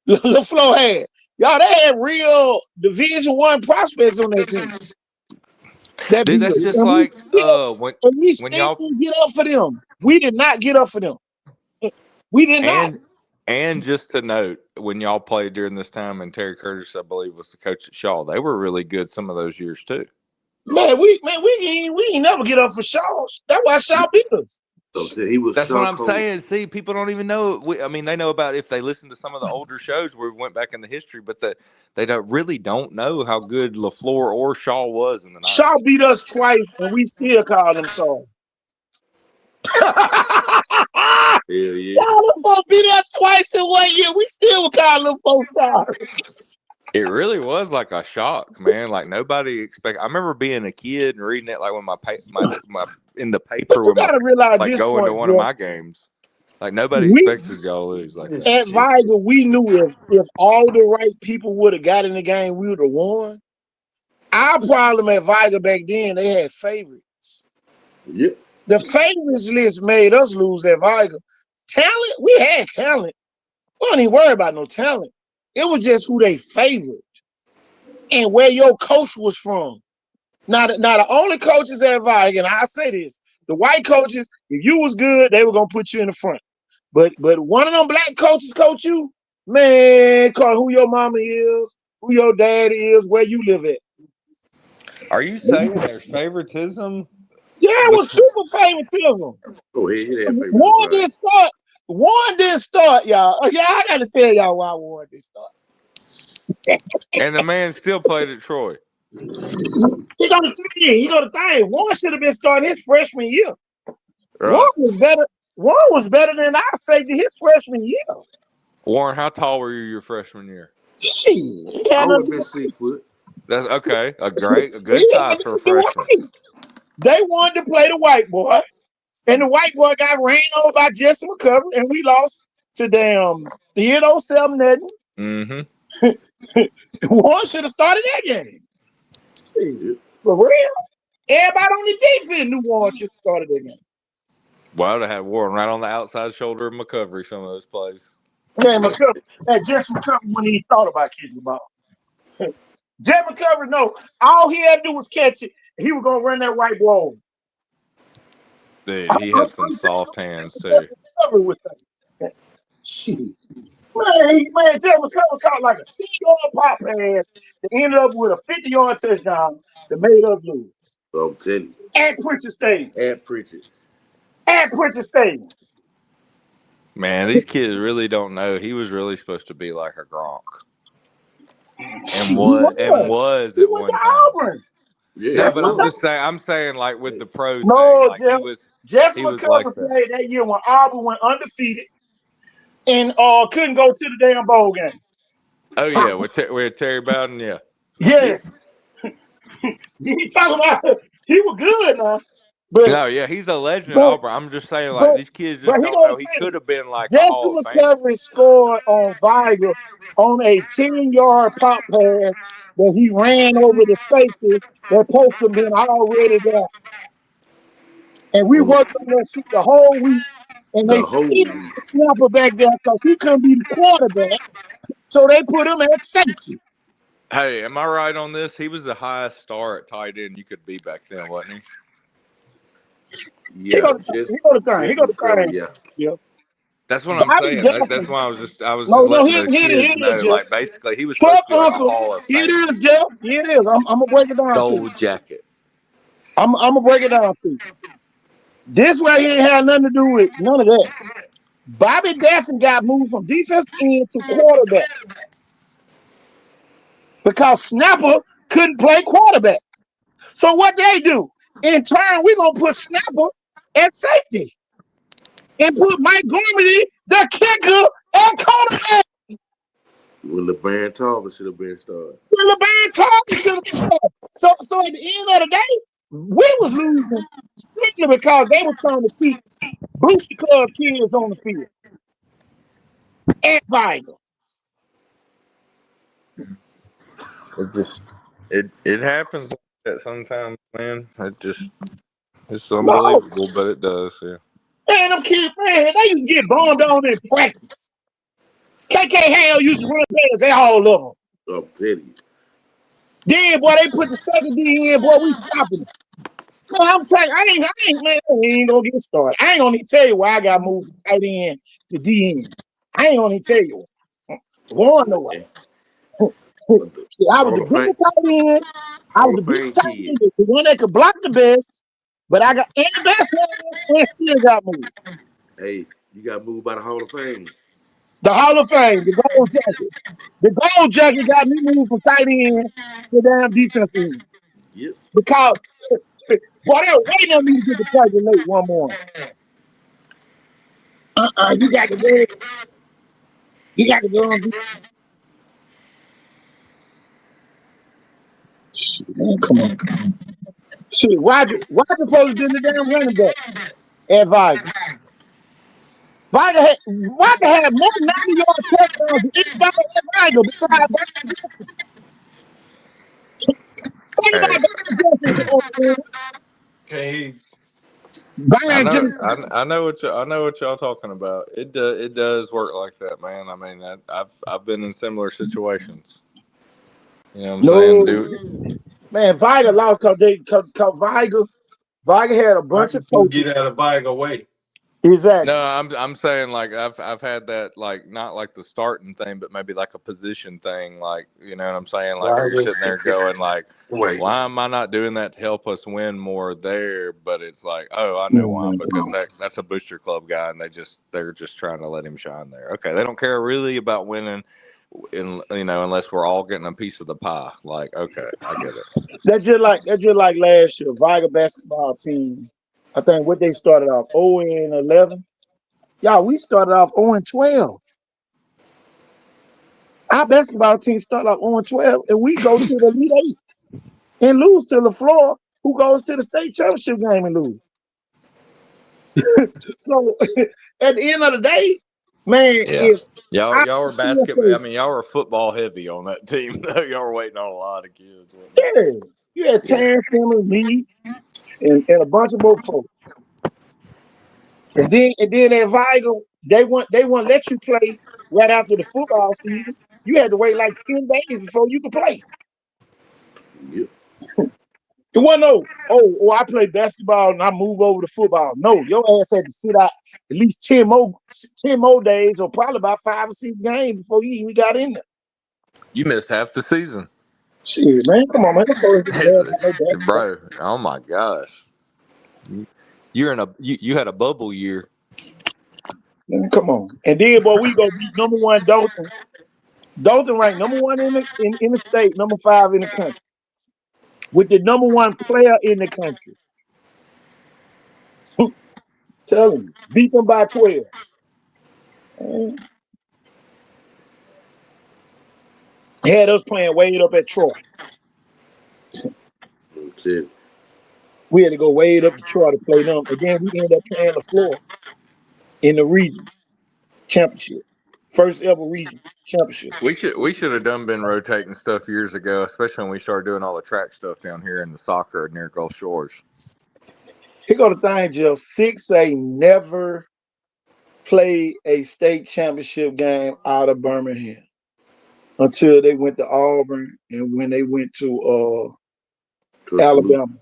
[SPEAKER 2] LaFleur had. Y'all, they had real Division I prospects on that team.
[SPEAKER 7] Dude, that's just like
[SPEAKER 2] when we still didn't get up for them. We did not get up for them. We did not.
[SPEAKER 7] And just to note, when y'all played during this time, and Terry Curtis, I believe, was the coach at Shaw, they were really good some of those years too.
[SPEAKER 2] Man, we ain't never get up for Shaw. That's why Shaw beat us.
[SPEAKER 7] That's what I'm saying. See, people don't even know. They know about if they listen to some of the older shows where we went back in the history, but they don't know how good LaFleur or Shaw was in the 90s.
[SPEAKER 2] Shaw beat us twice, and we still call them sorry.
[SPEAKER 5] Yeah.
[SPEAKER 2] Y'all folks beat us twice in 1 year. We still would call them folks sorry.
[SPEAKER 7] It really was like a shock, man. Like nobody expect. I remember being a kid and reading it like when my in the paper.
[SPEAKER 2] But you gotta realize
[SPEAKER 7] like
[SPEAKER 2] this
[SPEAKER 7] going
[SPEAKER 2] point,
[SPEAKER 7] to one of my games. Like nobody
[SPEAKER 2] We
[SPEAKER 7] expected y'all to lose like that.
[SPEAKER 2] at Viger, we knew if all the right people would have got in the game, we would have won. Our problem at Viger back then, they had favorites.
[SPEAKER 5] Yep.
[SPEAKER 2] The favorites list made us lose at Viger. Talent, we had talent. We don't even worry about no talent. It was just who they favored and where your coach was from. Now the only coaches at Viger, and I say this, the white coaches, if you was good, they were gonna put you in the front. But one of them black coaches coach you, man, call who your mama is, who your dad is, where you live at.
[SPEAKER 7] Are you saying there's favoritism?
[SPEAKER 2] Yeah, it was super favoritism.
[SPEAKER 5] Oh, he had favorite.
[SPEAKER 2] Warren didn't start. Warren didn't start, y'all. Oh, yeah, I gotta tell y'all why Warren didn't start.
[SPEAKER 7] And the man still played at Troy.
[SPEAKER 2] He got a thing. Warren should have been starting his freshman year.
[SPEAKER 7] Right.
[SPEAKER 2] Warren was better. Warren was better than our safety his freshman year.
[SPEAKER 7] Warren, how tall were you your freshman year?
[SPEAKER 2] Shit.
[SPEAKER 5] I would have been 6 foot.
[SPEAKER 7] That's okay. A good size for a freshman.
[SPEAKER 2] They wanted to play the white boy, and the white boy got ran over by Jesse McCover, and we lost to damn the 07 nothing.
[SPEAKER 7] Mm-hmm.
[SPEAKER 2] Warren should have started that game. Shit. For real. Everybody on the defense knew Warren should have started that game.
[SPEAKER 7] Well, I would have had Warren right on the outside shoulder of McCovery some of those plays.
[SPEAKER 2] Yeah, McCover. Jesse McCover when he thought about catching the ball. Jesse McCover, no, all he had to do was catch it. He was gonna run that white ball.
[SPEAKER 7] Dude, he had some soft hands too.
[SPEAKER 2] With that. Shit. Man, Jesse McCover caught like a 10-yard pop pass that ended up with a 50-yard touchdown that made us lose.
[SPEAKER 5] So I'm telling you.
[SPEAKER 2] At Pritchard Stadium.
[SPEAKER 5] At Pritchard.
[SPEAKER 2] At Pritchard Stadium.
[SPEAKER 7] Man, these kids really don't know. He was really supposed to be like a Gronk. And was at one time.
[SPEAKER 2] Auburn.
[SPEAKER 5] Yeah,
[SPEAKER 7] but I'm saying like with the pros
[SPEAKER 2] no,
[SPEAKER 7] thing, like
[SPEAKER 2] Jesse
[SPEAKER 7] he was
[SPEAKER 2] McCover
[SPEAKER 7] like
[SPEAKER 2] played that year when Auburn went undefeated and couldn't go to the damn bowl game.
[SPEAKER 7] Oh yeah, with Terry Bowden, yeah.
[SPEAKER 2] Yes. He talking about he was good now. But
[SPEAKER 7] no, yeah, he's a legend at Auburn. I'm just saying, like these kids just don't know. He could have been like
[SPEAKER 2] Jesse
[SPEAKER 7] a Hall of
[SPEAKER 2] McCover scored on Viger on a 10-yard pop pass that he ran over the safety that supposed to have been already there. And we worked on that shit the whole week. And they skipped the snapper back there because he couldn't be the quarterback. So they put him at safety.
[SPEAKER 7] Hey, am I right on this? He was the highest star at tight end you could be back then, wasn't he?
[SPEAKER 5] Yeah,
[SPEAKER 2] he go to time. Yeah.
[SPEAKER 7] That's what I'm saying. That's why I was just letting the kids know. Like basically, he was supposed to be like a Hall of Fame.
[SPEAKER 2] It is, Jeff. It is. I'm gonna break it down.
[SPEAKER 7] Gold jacket.
[SPEAKER 2] I'm gonna break it down to you. This way he ain't had nothing to do with none of that. Bobby Daffin got moved from defense end to quarterback because Snapper couldn't play quarterback. So what they do? In turn, we're gonna put Snapper at safety and put Mike Gormley, the kicker, at quarterback.
[SPEAKER 5] Well, LeBaron Tarver should have been started.
[SPEAKER 2] So at the end of the day, we was losing strictly because they were trying to keep Booster Club kids on the field at Viger.
[SPEAKER 7] It happens like that sometimes, man. It's unbelievable, but it does. Yeah.
[SPEAKER 2] Man, them kids, man, they used to get bombed on in practice. KK Hale used to run past, they all love them.
[SPEAKER 5] I'm telling you.
[SPEAKER 2] Then, boy, they put the second D in, boy, we stopping them. Man, I'm telling you, I ain't gonna get started. I ain't gonna even tell you why I got moved from tight end to D end. I ain't gonna even tell you. One no way. See, I was the bigger tight end. I was the bigger tight end, the one that could block the best, but I got any best and still got moved.
[SPEAKER 5] Hey, you got moved by the Hall of Fame.
[SPEAKER 2] The Hall of Fame, the gold jacket. The gold jacket got me moved from tight end to damn defensive end.
[SPEAKER 5] Yep.
[SPEAKER 2] Because boy, they were waiting on me to get the pressure late one morning. You got to go. You got to go on defense. Shit, man, come on. Shit, Roger supposed to be the damn running back at Viger. Viger had more 90-yard touchdowns than anybody at Viger besides Viger Justin. Think about
[SPEAKER 7] Hey,
[SPEAKER 2] Viger Justin.
[SPEAKER 8] Okay,
[SPEAKER 7] I
[SPEAKER 2] Viger
[SPEAKER 7] know,
[SPEAKER 2] Justin.
[SPEAKER 7] I know I know what y'all talking about. It does work like that, man. I mean, I've been in similar situations. You know what I'm saying?
[SPEAKER 2] No, man, Viger lost because Viger had a
[SPEAKER 8] I
[SPEAKER 2] bunch of
[SPEAKER 8] can
[SPEAKER 2] coaches.
[SPEAKER 8] get out of bike away.
[SPEAKER 7] No,
[SPEAKER 2] Exactly.
[SPEAKER 7] I'm saying like I've had that, like not like the starting thing, but maybe like a position thing, like, you know what I'm saying, like where you're sitting there going like,
[SPEAKER 8] Wait.
[SPEAKER 7] why am I not doing that to help us win more there? But it's like, oh, I know why,
[SPEAKER 2] Mm.
[SPEAKER 7] because that's a booster club guy, and they're just trying to let him shine there. Okay, they don't care really about winning, unless we're all getting a piece of the pie. Like, okay, I get it.
[SPEAKER 2] That's just like last year, Viger basketball team. I think what they started off 0-11. Y'all, we started off 0-12. Our basketball team started off 0-12, and we go to the Elite Eight and lose to LaFleur, who goes to the state championship game and lose. So at the end of the day, man,
[SPEAKER 7] Yeah,
[SPEAKER 2] if
[SPEAKER 7] y'all were
[SPEAKER 2] still
[SPEAKER 7] basketball. I
[SPEAKER 2] say,
[SPEAKER 7] mean, y'all were football heavy on that team, though. Y'all were waiting on a lot of kids.
[SPEAKER 2] yeah, you had
[SPEAKER 7] Yeah.
[SPEAKER 2] Terrence Simmons, me, and a bunch of more folks. And then at Viger, they won't let you play right after the football season. You had to wait like 10 days before you could play.
[SPEAKER 5] Yep.
[SPEAKER 2] It wasn't I play basketball and I move over to football. No, your ass had to sit out at least 10 more days, or probably about 5 or 6 games before you even got in there.
[SPEAKER 7] You missed half the season.
[SPEAKER 2] Shit, man, come on, man. Don't throw this bad about no basketball.
[SPEAKER 7] Bro, oh my gosh. You had a bubble year.
[SPEAKER 2] Man, come on. And then, boy, we go beat number 1 Dalton. Dalton ranked number 1 in the state, number 5 in the country, with the number 1 player in the country. Tell him, beat them by 12. Had us playing way up at Troy.
[SPEAKER 5] That's it.
[SPEAKER 2] We had to go way up to Troy to play them. And then we ended up playing LaFleur in the region championship. First ever region championship.
[SPEAKER 7] We should have been rotating stuff years ago, especially when we started doing all the track stuff down here in the soccer near Gulf Shores.
[SPEAKER 2] Here go the thing, Jeff. 6A never played a state championship game out of Birmingham until they went to Auburn and when they went to Alabama.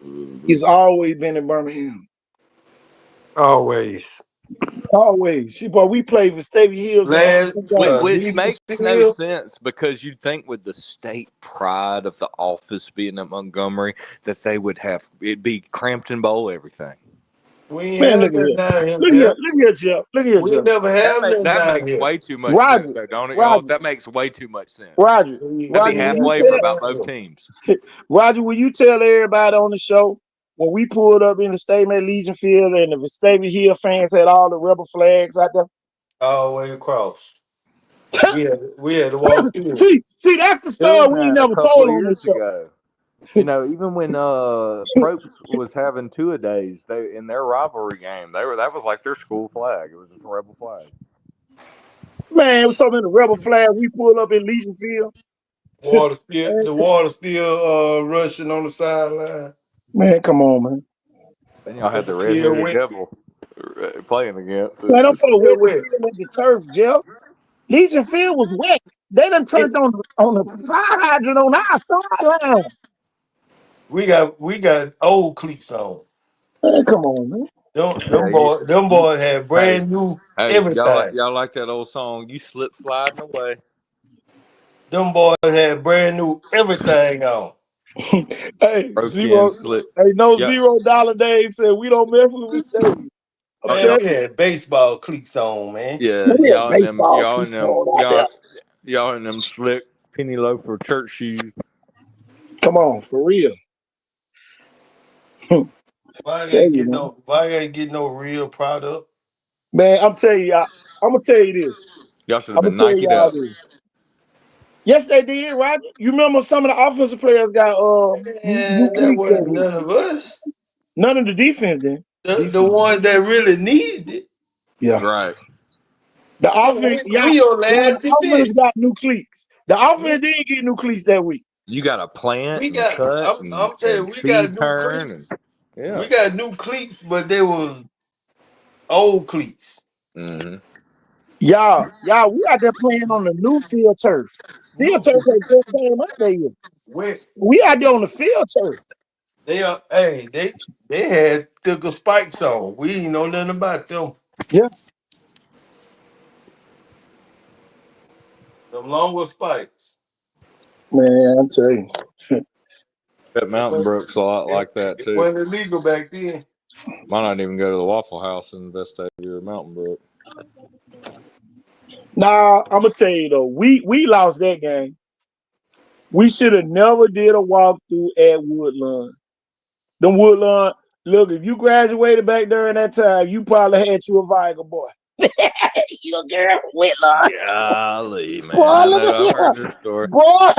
[SPEAKER 5] Mm-hmm.
[SPEAKER 2] It's always been in Birmingham.
[SPEAKER 8] Always.
[SPEAKER 2] Always. But we played for Stavy Hills.
[SPEAKER 7] Which makes no sense, because you'd think with the state pride of the office being at Montgomery that they would have it'd be Crampton Bowl everything.
[SPEAKER 8] We
[SPEAKER 2] Man,
[SPEAKER 8] ain't
[SPEAKER 2] look
[SPEAKER 8] down here,
[SPEAKER 2] here, Jeff. Look here,
[SPEAKER 8] we
[SPEAKER 2] Jeff.
[SPEAKER 8] never have
[SPEAKER 7] That makes way too much sense, though, don't it, y'all? That makes way too much sense.
[SPEAKER 2] Roger,
[SPEAKER 7] That'd be halfway for about both teams.
[SPEAKER 2] Roger, will you tell everybody on the show when we pulled up in the Stadium Legion Field and the Vestavia Hill fans had all the rebel flags out there?
[SPEAKER 8] All the way across. we had to walk through.
[SPEAKER 2] See, that's the story we ain't never told on this show.
[SPEAKER 7] Ago. You know, even when Probst was having 2-a-days, they in their rivalry game, that was like their school flag. It was a rebel flag.
[SPEAKER 2] Man, it was so many rebel flags. We pulled up in Legion Field.
[SPEAKER 8] The water still rushing on the sideline.
[SPEAKER 2] Man, come on, man.
[SPEAKER 7] Then y'all had the red-headed devil playing against.
[SPEAKER 2] Man, don't put a wet field with the turf, Jeff. Legion Field was wet. They done turned on the fire hydrant on our sideline.
[SPEAKER 8] We got old cleats on.
[SPEAKER 2] Man, come on, man.
[SPEAKER 8] Them boys had brand new everything.
[SPEAKER 7] Y'all like that old song, "You Slip Sliding Away"?
[SPEAKER 8] Them boys had brand new everything on.
[SPEAKER 2] Hey, $0 days said we don't mess with Vestavia.
[SPEAKER 8] Man, we had baseball cleats on, man.
[SPEAKER 7] Yeah, y'all in them slick penny loafer church shoes.
[SPEAKER 2] Come on, for real.
[SPEAKER 8] Why I gotta get no real product?
[SPEAKER 2] Man, I'm gonna tell you this.
[SPEAKER 7] Y'all should have been Nike'd up.
[SPEAKER 2] Yes, they did, Roger. You remember some of the offensive players got
[SPEAKER 8] that wasn't none of us.
[SPEAKER 2] None of the defense then.
[SPEAKER 8] The ones that really needed it.
[SPEAKER 2] Yeah.
[SPEAKER 7] Right.
[SPEAKER 2] The
[SPEAKER 8] We
[SPEAKER 2] offense, yeah.
[SPEAKER 8] on
[SPEAKER 2] The
[SPEAKER 8] nasty
[SPEAKER 2] offense got
[SPEAKER 8] fits.
[SPEAKER 2] new cleats. The offense did get new cleats that week.
[SPEAKER 7] You got to plant
[SPEAKER 8] We
[SPEAKER 7] and
[SPEAKER 8] got.
[SPEAKER 7] cut
[SPEAKER 8] I'm telling you,
[SPEAKER 7] and
[SPEAKER 8] we got
[SPEAKER 7] speed
[SPEAKER 8] new
[SPEAKER 7] turn and
[SPEAKER 8] cleats.
[SPEAKER 7] yeah.
[SPEAKER 8] We got new cleats, but they were old cleats.
[SPEAKER 7] Mm-hmm.
[SPEAKER 2] Y'all, we out there playing on the new field turf. Field turf ain't just came out there yet.
[SPEAKER 8] Where
[SPEAKER 2] We out there on the field turf.
[SPEAKER 8] they are? Hey, they had thicker spikes on. We ain't know nothing about them.
[SPEAKER 2] Yeah.
[SPEAKER 8] Them longer spikes.
[SPEAKER 2] Man, I'm telling you.
[SPEAKER 7] Bet Mountain Brook's a lot like that
[SPEAKER 8] It
[SPEAKER 7] too.
[SPEAKER 8] wasn't illegal back then.
[SPEAKER 7] Might not even go to the Waffle House in Vestavia or Mountain Brook.
[SPEAKER 2] Nah, I'm gonna tell you though, we lost that game. We should have never did a walkthrough at Woodlawn. The Woodlawn, look, if you graduated back during that time, you probably had you a Viger boy. You a girl from Woodlawn.
[SPEAKER 7] Golly, man.
[SPEAKER 2] Boy,
[SPEAKER 7] I
[SPEAKER 2] look
[SPEAKER 7] know
[SPEAKER 2] at
[SPEAKER 7] I've
[SPEAKER 2] here.
[SPEAKER 7] heard this story.
[SPEAKER 2] Boy,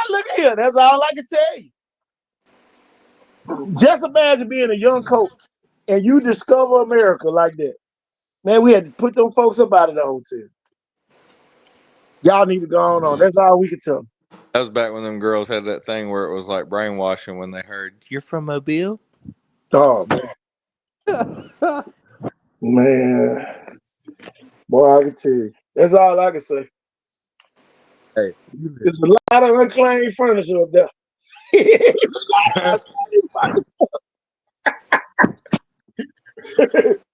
[SPEAKER 2] look at here. That's all I can tell you. Just imagine being a young coach and you discover America like that. Man, we had to put them folks up out of the hotel. Y'all need to go on. That's all we could tell them.
[SPEAKER 7] That was back when them girls had that thing where it was like brainwashing when they heard, "You're from Mobile?"
[SPEAKER 2] Oh, man. Boy, I can tell you. That's all I can say.
[SPEAKER 7] Hey.
[SPEAKER 2] There's a lot of unclaimed furniture up there.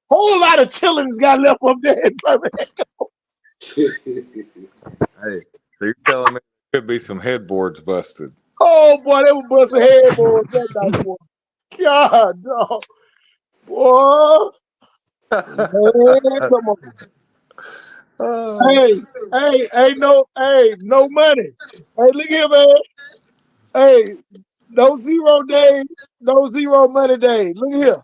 [SPEAKER 2] Whole lot of chillings got left up there in Birmingham.
[SPEAKER 7] Hey, so you're telling me there could be some headboards busted?
[SPEAKER 2] Oh, boy, they were busting headboards that night, boy. God, dog. Boy. Man, come on. Hey, no money. Hey, look here, man. Hey, no 0 days, no 0 money days. Look here.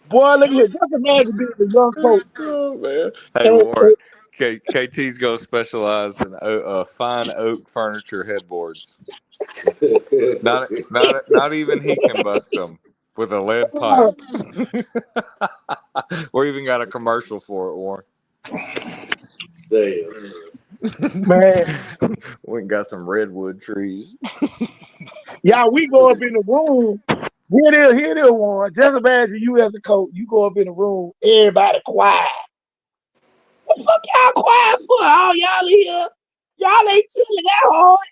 [SPEAKER 2] Boy, look here. Just imagine being a young coach.
[SPEAKER 7] Oh, man. Hey, Warren, KT's going to specialize in fine oak furniture headboards. Not even he can bust them with a lead pipe. We even got a commercial for it, Warren.
[SPEAKER 8] Damn.
[SPEAKER 2] Man.
[SPEAKER 7] We got some redwood trees.
[SPEAKER 2] Y'all, we go up in the room. Here it is, Warren. Just imagine you as a coach. You go up in the room, everybody quiet. The fuck y'all quiet for? Oh, y'all here. Y'all ain't chilling that hard.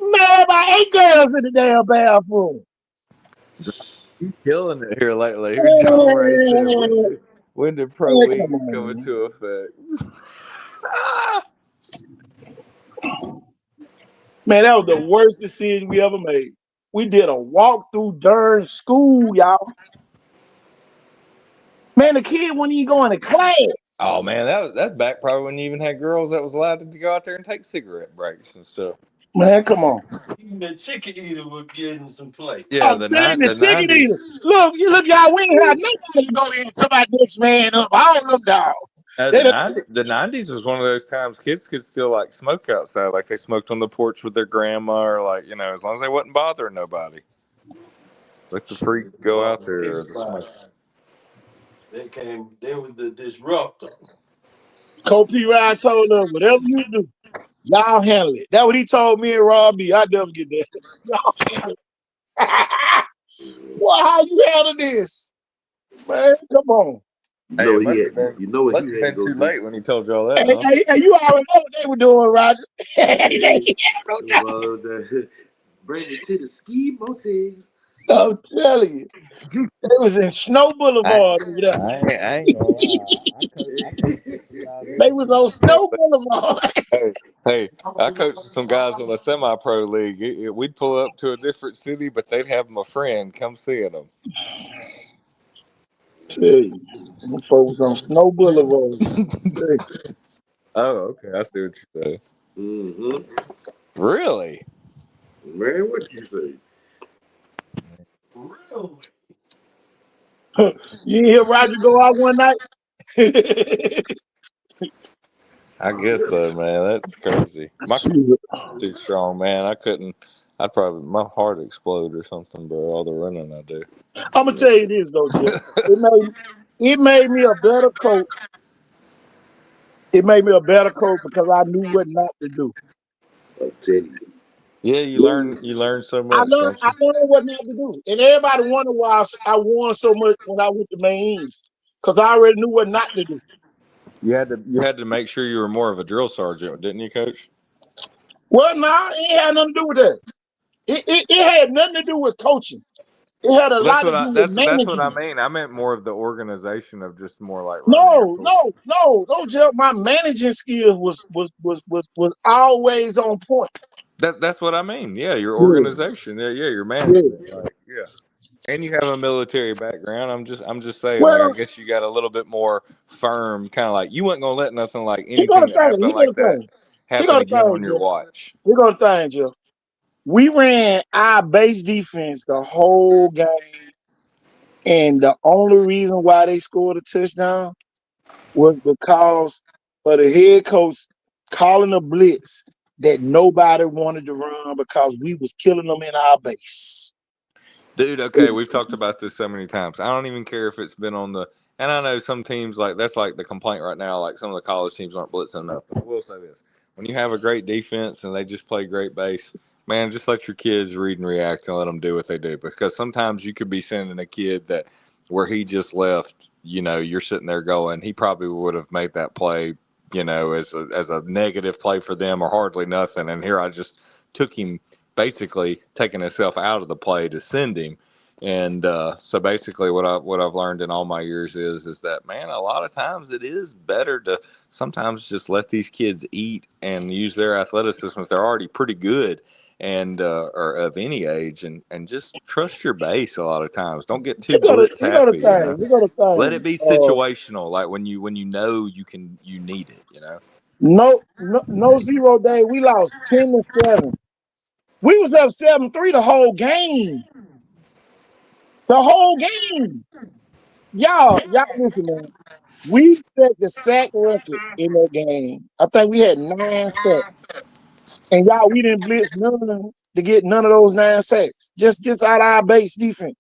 [SPEAKER 2] Man, about 8 girls in the damn bathroom.
[SPEAKER 7] You killing it here lately. Here, John Ray said, when did Pro League come into effect?
[SPEAKER 2] Man, that was the worst decision we ever made. We did a walkthrough during school, y'all. Man, the kid wasn't even going to class.
[SPEAKER 7] Oh man, that's back probably when you even had girls that was allowed to go out there and take cigarette breaks and stuff.
[SPEAKER 2] Man, come on.
[SPEAKER 8] Even the chicken eater was getting some play.
[SPEAKER 7] Yeah,
[SPEAKER 2] I'm saying the chicken eater. Look, y'all, we ain't have nobody go in to my next man up. All them dogs.
[SPEAKER 7] The 90s was one of those times kids could still like smoke outside, like they smoked on the porch with their grandma, or like, you know, as long as they wasn't bothering nobody. Let the freak go out there or the smoke.
[SPEAKER 8] They was the disruptor.
[SPEAKER 2] Coach P. Ryan told them, whatever you do, y'all handle it. That's what he told me and Robbie. I never get that. Y'all handle it. Well, how you handle this? Man, come on.
[SPEAKER 7] You know what he had too late when he told y'all that.
[SPEAKER 2] Hey, you already know what they were doing, Roger.
[SPEAKER 5] Bring it to the ski motel.
[SPEAKER 2] I'm telling you. It was in Snow Boulevard over there.
[SPEAKER 7] I ain't gonna lie.
[SPEAKER 2] They was on Snow Boulevard.
[SPEAKER 7] Hey, I coached some guys in a semi-pro league. We'd pull up to a different city, but they'd have a friend come seeing them.
[SPEAKER 2] See, them folks on Snow Boulevard.
[SPEAKER 7] Oh, okay. I see what you're saying.
[SPEAKER 5] Mm-hmm.
[SPEAKER 7] Really?
[SPEAKER 5] Man, what you say?
[SPEAKER 8] Really?
[SPEAKER 2] You hear Roger go out one night?
[SPEAKER 7] I guess so, man. That's crazy. My car too strong, man. I couldn't. I'd probably my heart explode or something, bro. All the running I do.
[SPEAKER 2] I'm gonna tell you this though, Jeff. it made me a better coach. It made me a better coach because I knew what not to do.
[SPEAKER 5] I'll tell you.
[SPEAKER 7] Yeah, you learn so
[SPEAKER 2] I
[SPEAKER 7] much,
[SPEAKER 2] learned
[SPEAKER 7] don't
[SPEAKER 2] I
[SPEAKER 7] you?
[SPEAKER 2] learned what not to do. And everybody wonder why I won so much when I went to Maine East. Because I already knew what not to do.
[SPEAKER 7] You had to make sure you were more of a drill sergeant, didn't you, Coach?
[SPEAKER 2] Well, nah, it ain't had nothing to do with that. It had nothing to do with coaching. It had a
[SPEAKER 7] That's
[SPEAKER 2] lot to
[SPEAKER 7] what
[SPEAKER 2] do
[SPEAKER 7] I
[SPEAKER 2] with
[SPEAKER 7] that's what I
[SPEAKER 2] managing.
[SPEAKER 7] mean. I meant more of the organization of just more like running your
[SPEAKER 2] No,
[SPEAKER 7] course.
[SPEAKER 2] no, no. Those just my managing skills was always on point.
[SPEAKER 7] That's what I mean. Yeah, your
[SPEAKER 2] Yeah,
[SPEAKER 7] organization. Yeah, your
[SPEAKER 2] yeah.
[SPEAKER 7] management. Like, yeah. And you have a military background. I'm just saying, like, I
[SPEAKER 2] Well,
[SPEAKER 7] guess you got a little bit more firm, kind of like you weren't gonna let nothing like
[SPEAKER 2] he got
[SPEAKER 7] anything
[SPEAKER 2] a
[SPEAKER 7] that
[SPEAKER 2] thing.
[SPEAKER 7] happened
[SPEAKER 2] He got
[SPEAKER 7] like
[SPEAKER 2] a
[SPEAKER 7] that
[SPEAKER 2] thing. He
[SPEAKER 7] happen
[SPEAKER 2] got a
[SPEAKER 7] again
[SPEAKER 2] thing,
[SPEAKER 7] on your
[SPEAKER 2] Jeff.
[SPEAKER 7] watch.
[SPEAKER 2] He got a thing, Jeff. We ran our base defense the whole game, and the only reason why they scored a touchdown was because of the head coach calling a blitz that nobody wanted to run because we was killing them in our base.
[SPEAKER 7] Dude, okay, we've talked about this so many times. I don't even care if it's been on the. And I know some teams like that's like the complaint right now. Like some of the college teams aren't blitzing enough. But I will say this: when you have a great defense and they just play great base, man, just let your kids read and react and let them do what they do. Because sometimes you could be sending a kid that where he just left. You're sitting there going, he probably would have made that play. As a negative play for them or hardly nothing. And here I just took him basically taking himself out of the play to send him. And so basically, what I've learned in all my years is that, man, a lot of times it is better to sometimes just let these kids eat and use their athleticism if they're already pretty good and or of any age, and just trust your base. A lot of times, don't get too blitz
[SPEAKER 2] He got a
[SPEAKER 7] happy.
[SPEAKER 2] thing. He got a
[SPEAKER 7] Let it
[SPEAKER 2] thing.
[SPEAKER 7] be situational, like when you know you need it.
[SPEAKER 2] No 0 day. We lost 10-7. We was up 7-3 the whole game. The whole game. Y'all listen, man. We set the sack record in that game. I think we had 9 sacks. And y'all, we didn't blitz none to get none of those 9 sacks. Just out of our base defense.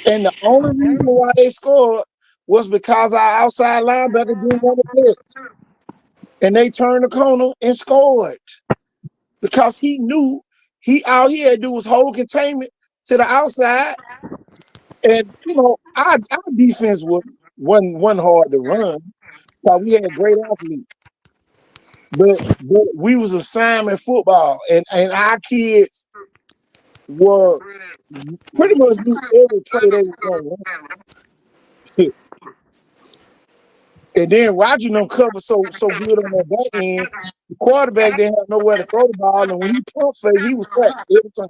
[SPEAKER 2] And the only reason why they scored was because our outside linebacker didn't want to blitz. And they turned the corner and scored. Because he knew all he had to do was hold containment to the outside. And our defense wasn't hard to run. Because we had great athletes. But we was assignment football, and our kids were pretty much knew every play they was going to run. And then Roger them covered so good on that back end, the quarterback didn't have nowhere to throw the ball, and when he pump fake, he was sacked every time.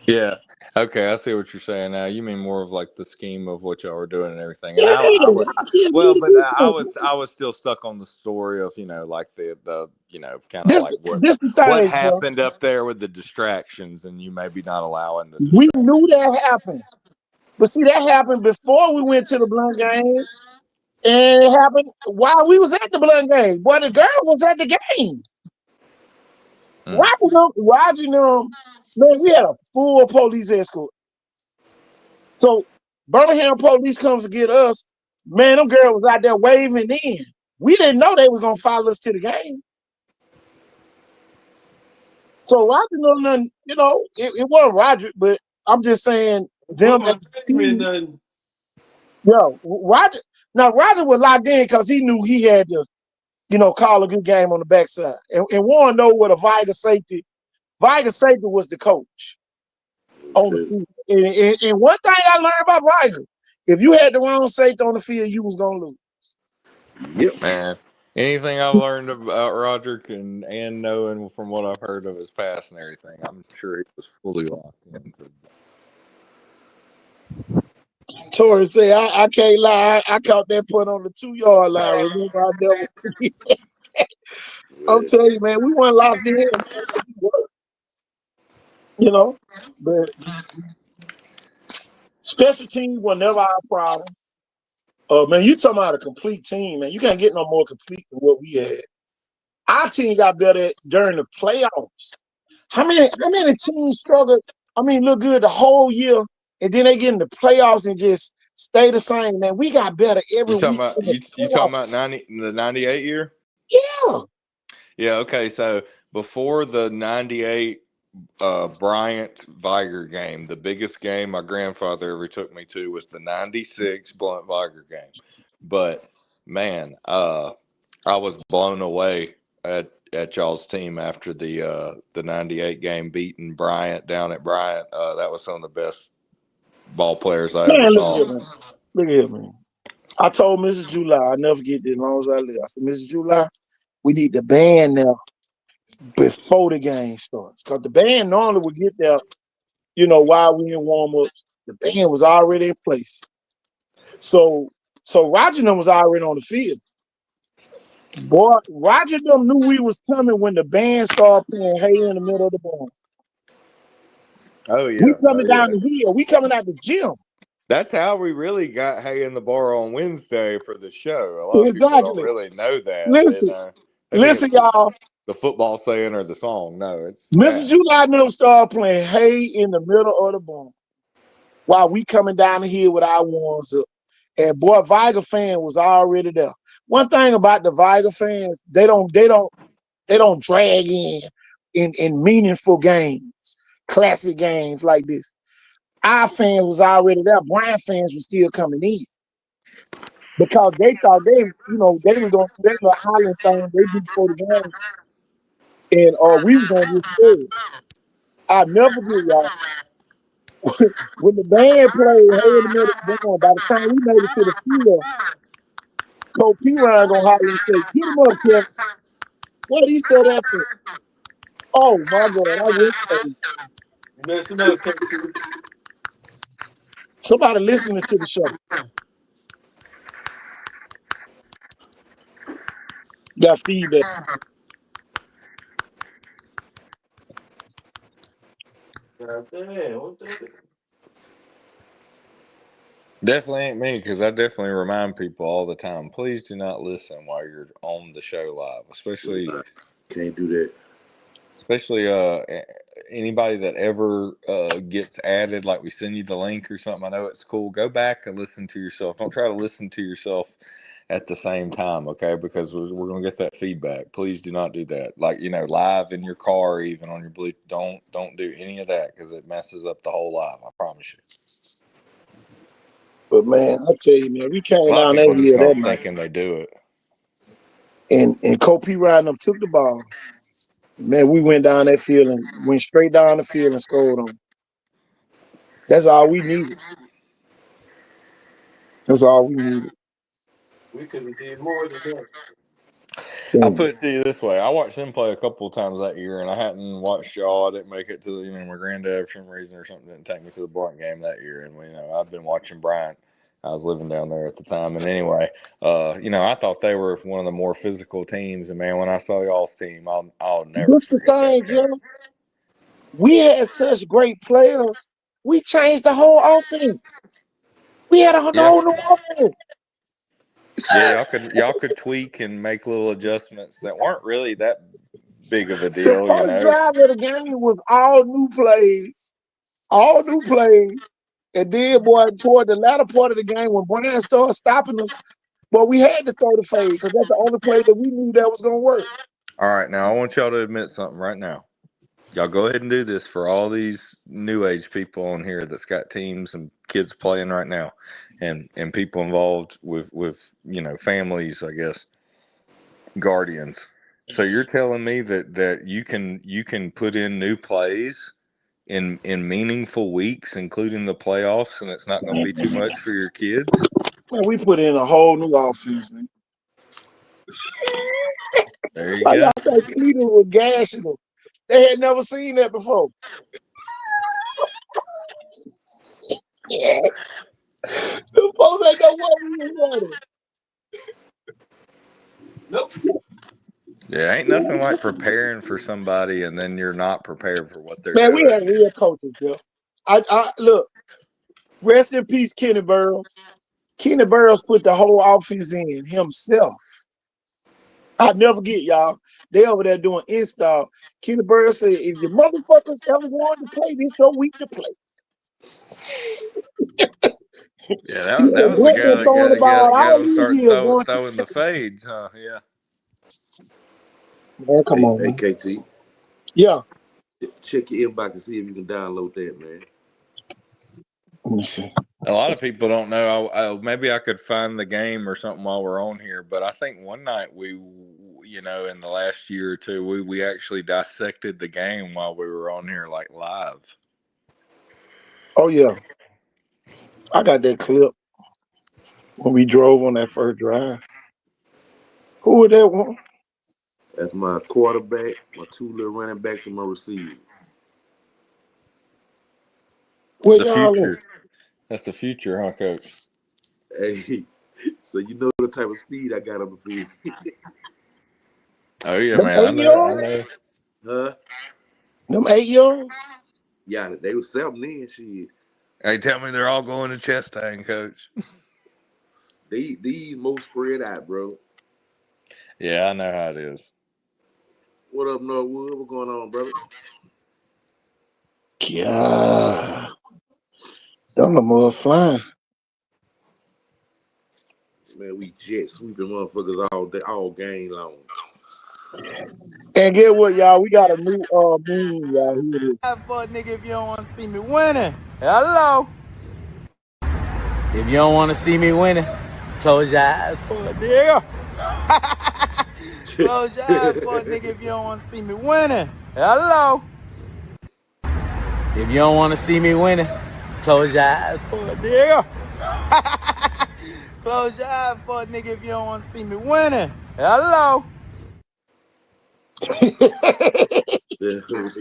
[SPEAKER 7] Yeah. Okay, I see what you're saying now. You mean more of like the scheme of what y'all were doing and everything. And
[SPEAKER 2] Yeah,
[SPEAKER 7] I would,
[SPEAKER 2] our kids knew
[SPEAKER 7] well,
[SPEAKER 2] the
[SPEAKER 7] but I
[SPEAKER 2] defense.
[SPEAKER 7] was I was still stuck on the story of like the kind of
[SPEAKER 2] This
[SPEAKER 7] like
[SPEAKER 2] this the
[SPEAKER 7] what
[SPEAKER 2] thing, bro.
[SPEAKER 7] happened up there with the distractions and you maybe not allowing the
[SPEAKER 2] We knew
[SPEAKER 7] distractions.
[SPEAKER 2] that happened, but see that happened before we went to the blunt game, and it happened while we was at the blunt game. Boy, the girl was at the game.
[SPEAKER 7] Mm.
[SPEAKER 2] Roger them, man, we had a full police escort. So Birmingham police comes to get us. Man, them girls was out there waving in. We didn't know they was gonna follow us to the game. So Roger know nothing, it wasn't Roger, but I'm just saying
[SPEAKER 8] What
[SPEAKER 2] them as
[SPEAKER 8] gonna
[SPEAKER 2] a
[SPEAKER 8] take me
[SPEAKER 2] team.
[SPEAKER 8] nothing?
[SPEAKER 2] Roger was locked in because he knew he had to, call a good game on the backside. And Warren know what a Viger safety was the coach on the field. And one thing I learned about Viger, if you had the wrong safety on the field, you was gonna lose.
[SPEAKER 5] Yep.
[SPEAKER 7] Man, anything I've learned about Roger and knowing from what I've heard of his past and everything, I'm sure he was fully locked into.
[SPEAKER 2] Torrey say, I can't lie. I caught that punt on the 2-yard line. Remember, I never forget. I'm
[SPEAKER 5] Yeah.
[SPEAKER 2] telling you, man, we weren't locked in, man. We were, but special teams were never our problem. Man, you talking about a complete team, man. You can't get no more complete than what we had. Our team got better during the playoffs. How many teams struggle? I mean, look good the whole year, and then they get in the playoffs and just stay the same. Man, we got better every
[SPEAKER 7] You talking
[SPEAKER 2] week
[SPEAKER 7] about
[SPEAKER 2] in the
[SPEAKER 7] you
[SPEAKER 2] playoffs.
[SPEAKER 7] talking about the 98 year?
[SPEAKER 2] Yeah.
[SPEAKER 7] Yeah, okay. So before the 98 Bryant Viger game, the biggest game my grandfather ever took me to was the 96 Blunt Viger game. But man, I was blown away at y'all's team after the 98 game beating Bryant down at Bryant. That was some of the best ball players I ever
[SPEAKER 2] Man, look
[SPEAKER 7] saw.
[SPEAKER 2] here, man. Look here, man. I told Mrs. July, I'll never forget this as long as I live. I said, Mrs. July, we need the band now before the game starts. Because the band normally would get there, while we in warm-ups. The band was already in place. So Roger them was already on the field. Boy, Roger them knew we was coming when the band started playing Hey in the middle of the barn.
[SPEAKER 7] Oh
[SPEAKER 2] We
[SPEAKER 7] yeah,
[SPEAKER 2] coming down the hill. We coming out the gym.
[SPEAKER 7] That's how we really got Hay in the Bar on Wednesday for the show. A lot of people don't
[SPEAKER 2] Exactly.
[SPEAKER 7] really know that.
[SPEAKER 2] Listen,
[SPEAKER 7] They think
[SPEAKER 2] listen,
[SPEAKER 7] it's
[SPEAKER 2] y'all.
[SPEAKER 7] the football saying or the song. No, it's
[SPEAKER 2] Mr.
[SPEAKER 7] that.
[SPEAKER 2] July never started playing Hey in the middle of the barn while we coming down the hill with our ones up. And boy, Viger fan was already there. One thing about the Viger fans, they don't drag in meaningful games, classic games like this. Our fans was already there. Brian fans were still coming in because they thought they was gonna do their little hollering thing they do before the game, and we was gonna get scared. I never forget, y'all. When the band played Hey in the Middle of the Barn, by the time we made it to the field, Coach P. Ryan gonna holler and say, "Get him up, Kevin." What he said that for? Oh my God, I went crazy.
[SPEAKER 8] Messing up, KT.
[SPEAKER 2] Somebody listening to the show. Got feedback.
[SPEAKER 8] God damn, what the?
[SPEAKER 7] Definitely ain't me because I definitely remind people all the time. Please do not listen while you're on the show live, especially
[SPEAKER 5] Can't do that.
[SPEAKER 7] anybody that ever gets added. Like we send you the link or something. I know it's cool. Go back and listen to yourself. Don't try to listen to yourself at the same time, okay? Because we're gonna get that feedback. Please do not do that. Like live in your car, even on your Bluetooth. Don't do any of that because it messes up the whole live. I promise you.
[SPEAKER 2] But man, I tell you, man, we
[SPEAKER 7] A
[SPEAKER 2] came
[SPEAKER 7] lot of
[SPEAKER 2] down that
[SPEAKER 7] people just
[SPEAKER 2] hill that
[SPEAKER 7] don't
[SPEAKER 2] night,
[SPEAKER 7] thinking they do it.
[SPEAKER 2] and Coach P. Ryan them took the ball. Man, we went down that field and went straight down the field and scored on. That's all we needed. That's all we needed.
[SPEAKER 8] We could have did more than that.
[SPEAKER 7] I'll put it to you this way. I watched them play a couple of times that year, and I hadn't watched y'all. I didn't make it to my granddad for some reason or something didn't take me to the Bryant game that year. And, I've been watching Bryant. I was living down there at the time. And anyway, I thought they were one of the more physical teams. And, man, when I saw y'all's team, I'll never
[SPEAKER 2] This the
[SPEAKER 7] forget
[SPEAKER 2] thing,
[SPEAKER 7] that game.
[SPEAKER 2] Joe. We had such great players. We changed the whole offense. We had a whole new offense.
[SPEAKER 7] Yeah, y'all could tweak and make little adjustments that weren't really that big of a
[SPEAKER 2] The
[SPEAKER 7] deal,
[SPEAKER 2] first drive of the game was all new plays. And then, boy, toward the latter part of the game, when Brian started stopping us, but we had to throw the fade because that's the only play that we knew that was going to work.
[SPEAKER 7] All right, now I want y'all to admit something right now. Y'all go ahead and do this for all these new age people on here that's got teams and kids playing right now, and people involved with families, I guess, guardians. So you're telling me that you can put in new plays in meaningful weeks, including the playoffs, and it's not going to be too much for your kids?
[SPEAKER 2] Man, we put in a whole new offense, man.
[SPEAKER 7] There you
[SPEAKER 2] Like
[SPEAKER 7] go.
[SPEAKER 2] y'all think Cleveland was gashing them. They had never seen that before. Yeah. The folks ain't know what we were running.
[SPEAKER 8] Nope.
[SPEAKER 7] Yeah, ain't nothing like preparing for somebody and then you're not prepared for what they're
[SPEAKER 2] Man, we
[SPEAKER 7] doing.
[SPEAKER 2] had real coaches, Bill. I look, rest in peace, Kenny Burrows. Kenny Burns put the whole offense in himself. I never get y'all. They over there doing install. Kenny Burns said, if you motherfuckers ever want to play, this your week to play.
[SPEAKER 7] Yeah,
[SPEAKER 2] He
[SPEAKER 7] that
[SPEAKER 2] said,
[SPEAKER 7] was the
[SPEAKER 2] Glenn
[SPEAKER 7] guy
[SPEAKER 2] been
[SPEAKER 7] that
[SPEAKER 2] throwing the ball
[SPEAKER 7] got
[SPEAKER 2] all
[SPEAKER 7] to
[SPEAKER 2] these
[SPEAKER 7] start
[SPEAKER 2] years going through
[SPEAKER 7] throwing the
[SPEAKER 2] the Texas.
[SPEAKER 7] fades, huh? Yeah.
[SPEAKER 2] Man, come
[SPEAKER 5] Hey,
[SPEAKER 2] on,
[SPEAKER 5] hey,
[SPEAKER 2] man.
[SPEAKER 5] KT,
[SPEAKER 2] Yeah.
[SPEAKER 5] check your inbox and see if you can download that, man.
[SPEAKER 2] Let me see.
[SPEAKER 7] A lot of people don't know. Maybe I could find the game or something while we're on here, but I think one night we, in the last year or two, we actually dissected the game while we were on here, like live.
[SPEAKER 2] Oh, yeah. I got that clip when we drove on that first drive. Who was that one?
[SPEAKER 5] That's my quarterback, my two little running backs, and my receiver.
[SPEAKER 2] Where
[SPEAKER 7] The
[SPEAKER 2] y'all
[SPEAKER 7] future.
[SPEAKER 2] at?
[SPEAKER 7] That's the future, huh, Coach?
[SPEAKER 5] Hey, so you know the type of speed I got on the field.
[SPEAKER 7] Oh yeah,
[SPEAKER 2] Them
[SPEAKER 7] man. I
[SPEAKER 2] 8-year-olds?
[SPEAKER 7] know.
[SPEAKER 5] Huh?
[SPEAKER 2] Them 8-year-olds?
[SPEAKER 5] Yeah, they was 7 in, shit.
[SPEAKER 7] Hey, tell me they're all going to Chastain, Coach.
[SPEAKER 5] These most spread out, bro.
[SPEAKER 7] Yeah, I know how it is.
[SPEAKER 5] What up, Norwood? What going on, brother?
[SPEAKER 2] Yeah. Them the mother flying.
[SPEAKER 5] Man, we jet sweeping motherfuckers all day, all game long.
[SPEAKER 2] And get what, y'all? We got a new meme, y'all. Here it is.
[SPEAKER 9] For a nigga if you don't want to see me winning. Hello. If you don't want to see me winning, close your eyes for a nigga. Close your eyes for a nigga if you don't want to see me winning. Hello. If you don't want to see me winning, close your eyes for a nigga. Close your eyes for a nigga if you don't want to see me winning. Hello.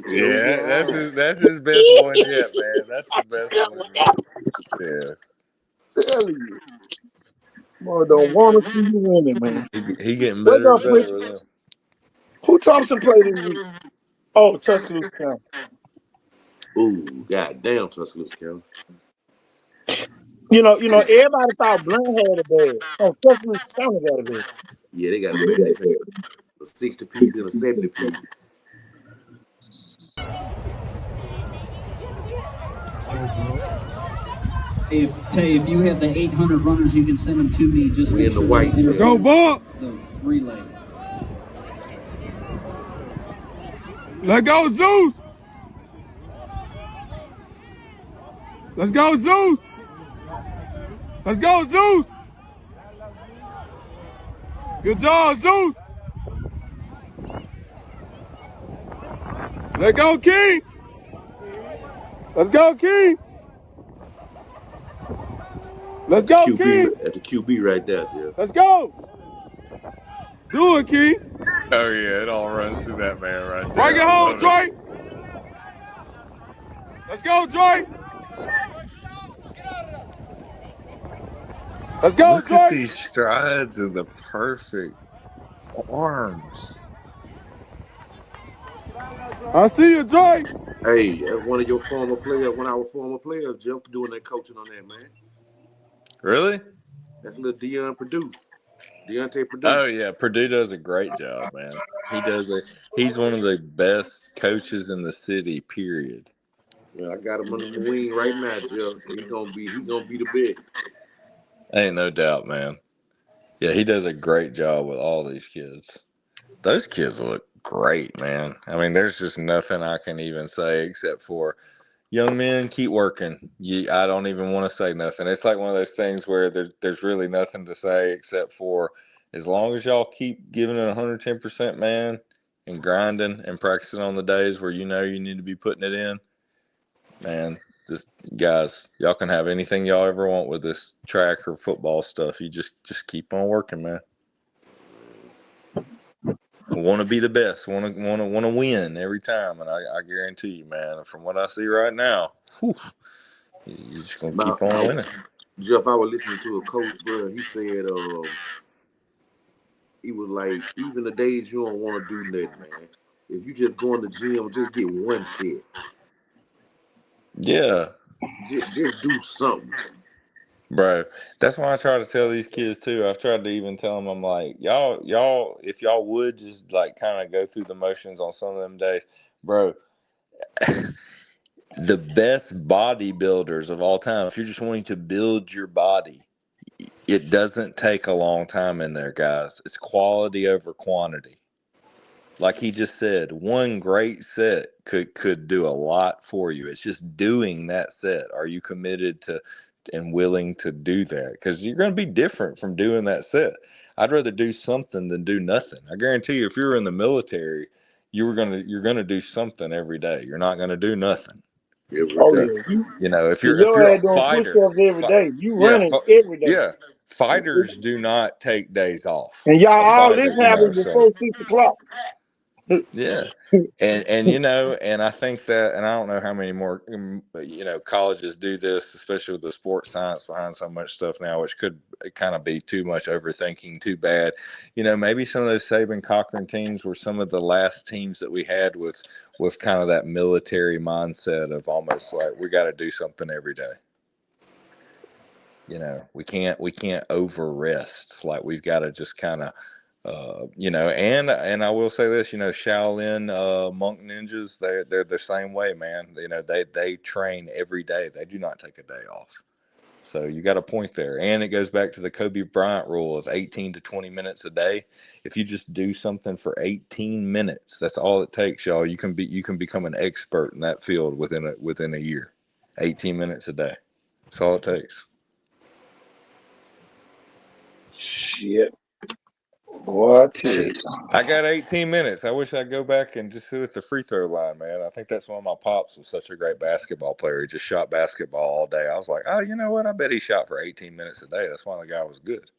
[SPEAKER 7] Yeah, that's his best one yet, man. That's the best one yet. Yeah.
[SPEAKER 2] Telling you. Boy, don't want to see you winning, man.
[SPEAKER 7] He getting
[SPEAKER 2] Wake
[SPEAKER 7] better
[SPEAKER 2] up,
[SPEAKER 7] and better
[SPEAKER 2] Pritchard.
[SPEAKER 7] with him.
[SPEAKER 2] Who Thompson played this week? Oh, Tuscaloosa County.
[SPEAKER 5] Ooh, goddamn, Tuscaloosa County.
[SPEAKER 2] You know, everybody thought Blunt had it bad. Oh, Tuscaloosa County got it bad.
[SPEAKER 5] Yeah, they got a bad. They finna a 60 piece and a 70 piece.
[SPEAKER 10] If you have the 800 runners, you can send them to me. Just
[SPEAKER 5] We in the white.
[SPEAKER 4] Go, Buck!
[SPEAKER 10] the relay.
[SPEAKER 4] Let go, Zeus! Let's go, Zeus! Let's go, Zeus! Good job, Zeus! Let go, King! Let's go, King! Let's go,
[SPEAKER 5] QB,
[SPEAKER 4] King!
[SPEAKER 5] at the QB right there, Jeff.
[SPEAKER 4] Let's go! Do it, King!
[SPEAKER 7] Oh yeah, it all runs through that man right there.
[SPEAKER 4] Bring it home, Troy! Let's go, Troy! Let's go,
[SPEAKER 7] Look at
[SPEAKER 4] Troy!
[SPEAKER 7] these strides and the perfect arms.
[SPEAKER 4] I see you, Troy!
[SPEAKER 5] Hey, that's one of your former players, one of our former players, Jeff, doing that coaching on that, man.
[SPEAKER 7] Really?
[SPEAKER 5] That's little Deontay Purdue.
[SPEAKER 7] Oh yeah, Purdue does a great job, man. He's one of the best coaches in the city, period.
[SPEAKER 5] Well, I got him under the wing right now, Jeff. He gonna be the best.
[SPEAKER 7] Ain't no doubt, man. Yeah, he does a great job with all these kids. Those kids look great, man. I mean, there's just nothing I can even say except for young men, keep working. I don't even want to say nothing. It's like one of those things where there's really nothing to say except for as long as y'all keep giving it 110%, man, and grinding and practicing on the days where you know you need to be putting it in, man, just guys, y'all can have anything y'all ever want with this track or football stuff. You just keep on working, man. Want to be the best, want to win every time, and I guarantee you, man. From what I see right now, you're just gonna keep on winning.
[SPEAKER 5] Jeff, I was listening to a coach, bro. He said, he was like, even the days you don't want to do nothing, man. If you just go in the gym, just get one set.
[SPEAKER 7] Yeah,
[SPEAKER 5] Just do something.
[SPEAKER 7] Bro, that's why I try to tell these kids too. I've tried to even tell them, I'm like, y'all, if y'all would just like kind of go through the motions on some of them days, bro. The best bodybuilders of all time, if you're just wanting to build your body, it doesn't take a long time in there, guys. It's quality over quantity. Like he just said, one great set could do a lot for you. It's just doing that set. Are you committed to and willing to do that? Because you're going to be different from doing that set. I'd rather do something than do nothing. I guarantee you, if you were in the military, you're gonna do something every day. You're not gonna do nothing.
[SPEAKER 5] Every
[SPEAKER 2] Oh
[SPEAKER 5] day.
[SPEAKER 2] yeah, you
[SPEAKER 7] You know, if
[SPEAKER 2] see
[SPEAKER 7] you're
[SPEAKER 2] your
[SPEAKER 7] a
[SPEAKER 2] ass doing
[SPEAKER 7] fighter,
[SPEAKER 2] push-ups every day. You
[SPEAKER 7] yeah,
[SPEAKER 2] running every day,
[SPEAKER 7] yeah, fighters do not take days off.
[SPEAKER 2] and y'all
[SPEAKER 7] A
[SPEAKER 2] all
[SPEAKER 7] fighter,
[SPEAKER 2] this
[SPEAKER 7] you know,
[SPEAKER 2] happens
[SPEAKER 7] so
[SPEAKER 2] before 6 o'clock.
[SPEAKER 7] yeah. And you know, and I think that, and I don't know how many more colleges do this, especially with the sports science behind so much stuff now, which could kind of be too much overthinking, too bad. You know, maybe some of those Saban Cochran teams were some of the last teams that we had with kind of that military mindset of almost like we got to do something every day. You know, we can't over rest. Like we've got to just kind of and I will say this, Shaolin monk ninjas, they're the same way, man. You know, they train every day. They do not take a day off. So you got a point there. And it goes back to the Kobe Bryant rule of 18 to 20 minutes a day. If you just do something for 18 minutes, that's all it takes, y'all. You can become an expert in that field within a year. 18 minutes a day. That's all it takes.
[SPEAKER 2] Shit. Boy, I tell you.
[SPEAKER 7] I got 18 minutes. I wish I'd go back and just sit at the free throw line, man. I think that's why my pops was such a great basketball player. He just shot basketball all day. I was like, oh, you know what? I bet he shot for 18 minutes a day. That's why the guy was good.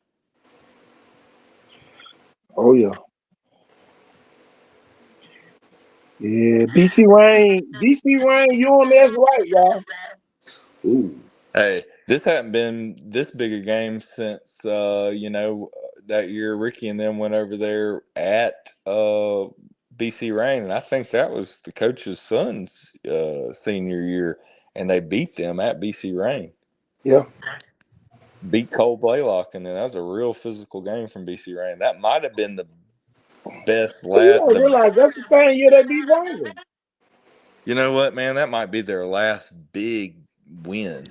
[SPEAKER 2] Oh yeah. Yeah, BC Wayne, UMS right, y'all.
[SPEAKER 5] Ooh.
[SPEAKER 7] Hey, this hadn't been this big a game since that year Ricky and them went over there at BC Rain, and I think that was the coach's son's senior year, and they beat them at BC Rain.
[SPEAKER 2] Yeah.
[SPEAKER 7] Beat Cole Blaylock, and then that was a real physical game from BC Rain. That might have been the best
[SPEAKER 2] that's the same year they beat Wayne.
[SPEAKER 7] You know what, man? That might be their last big win.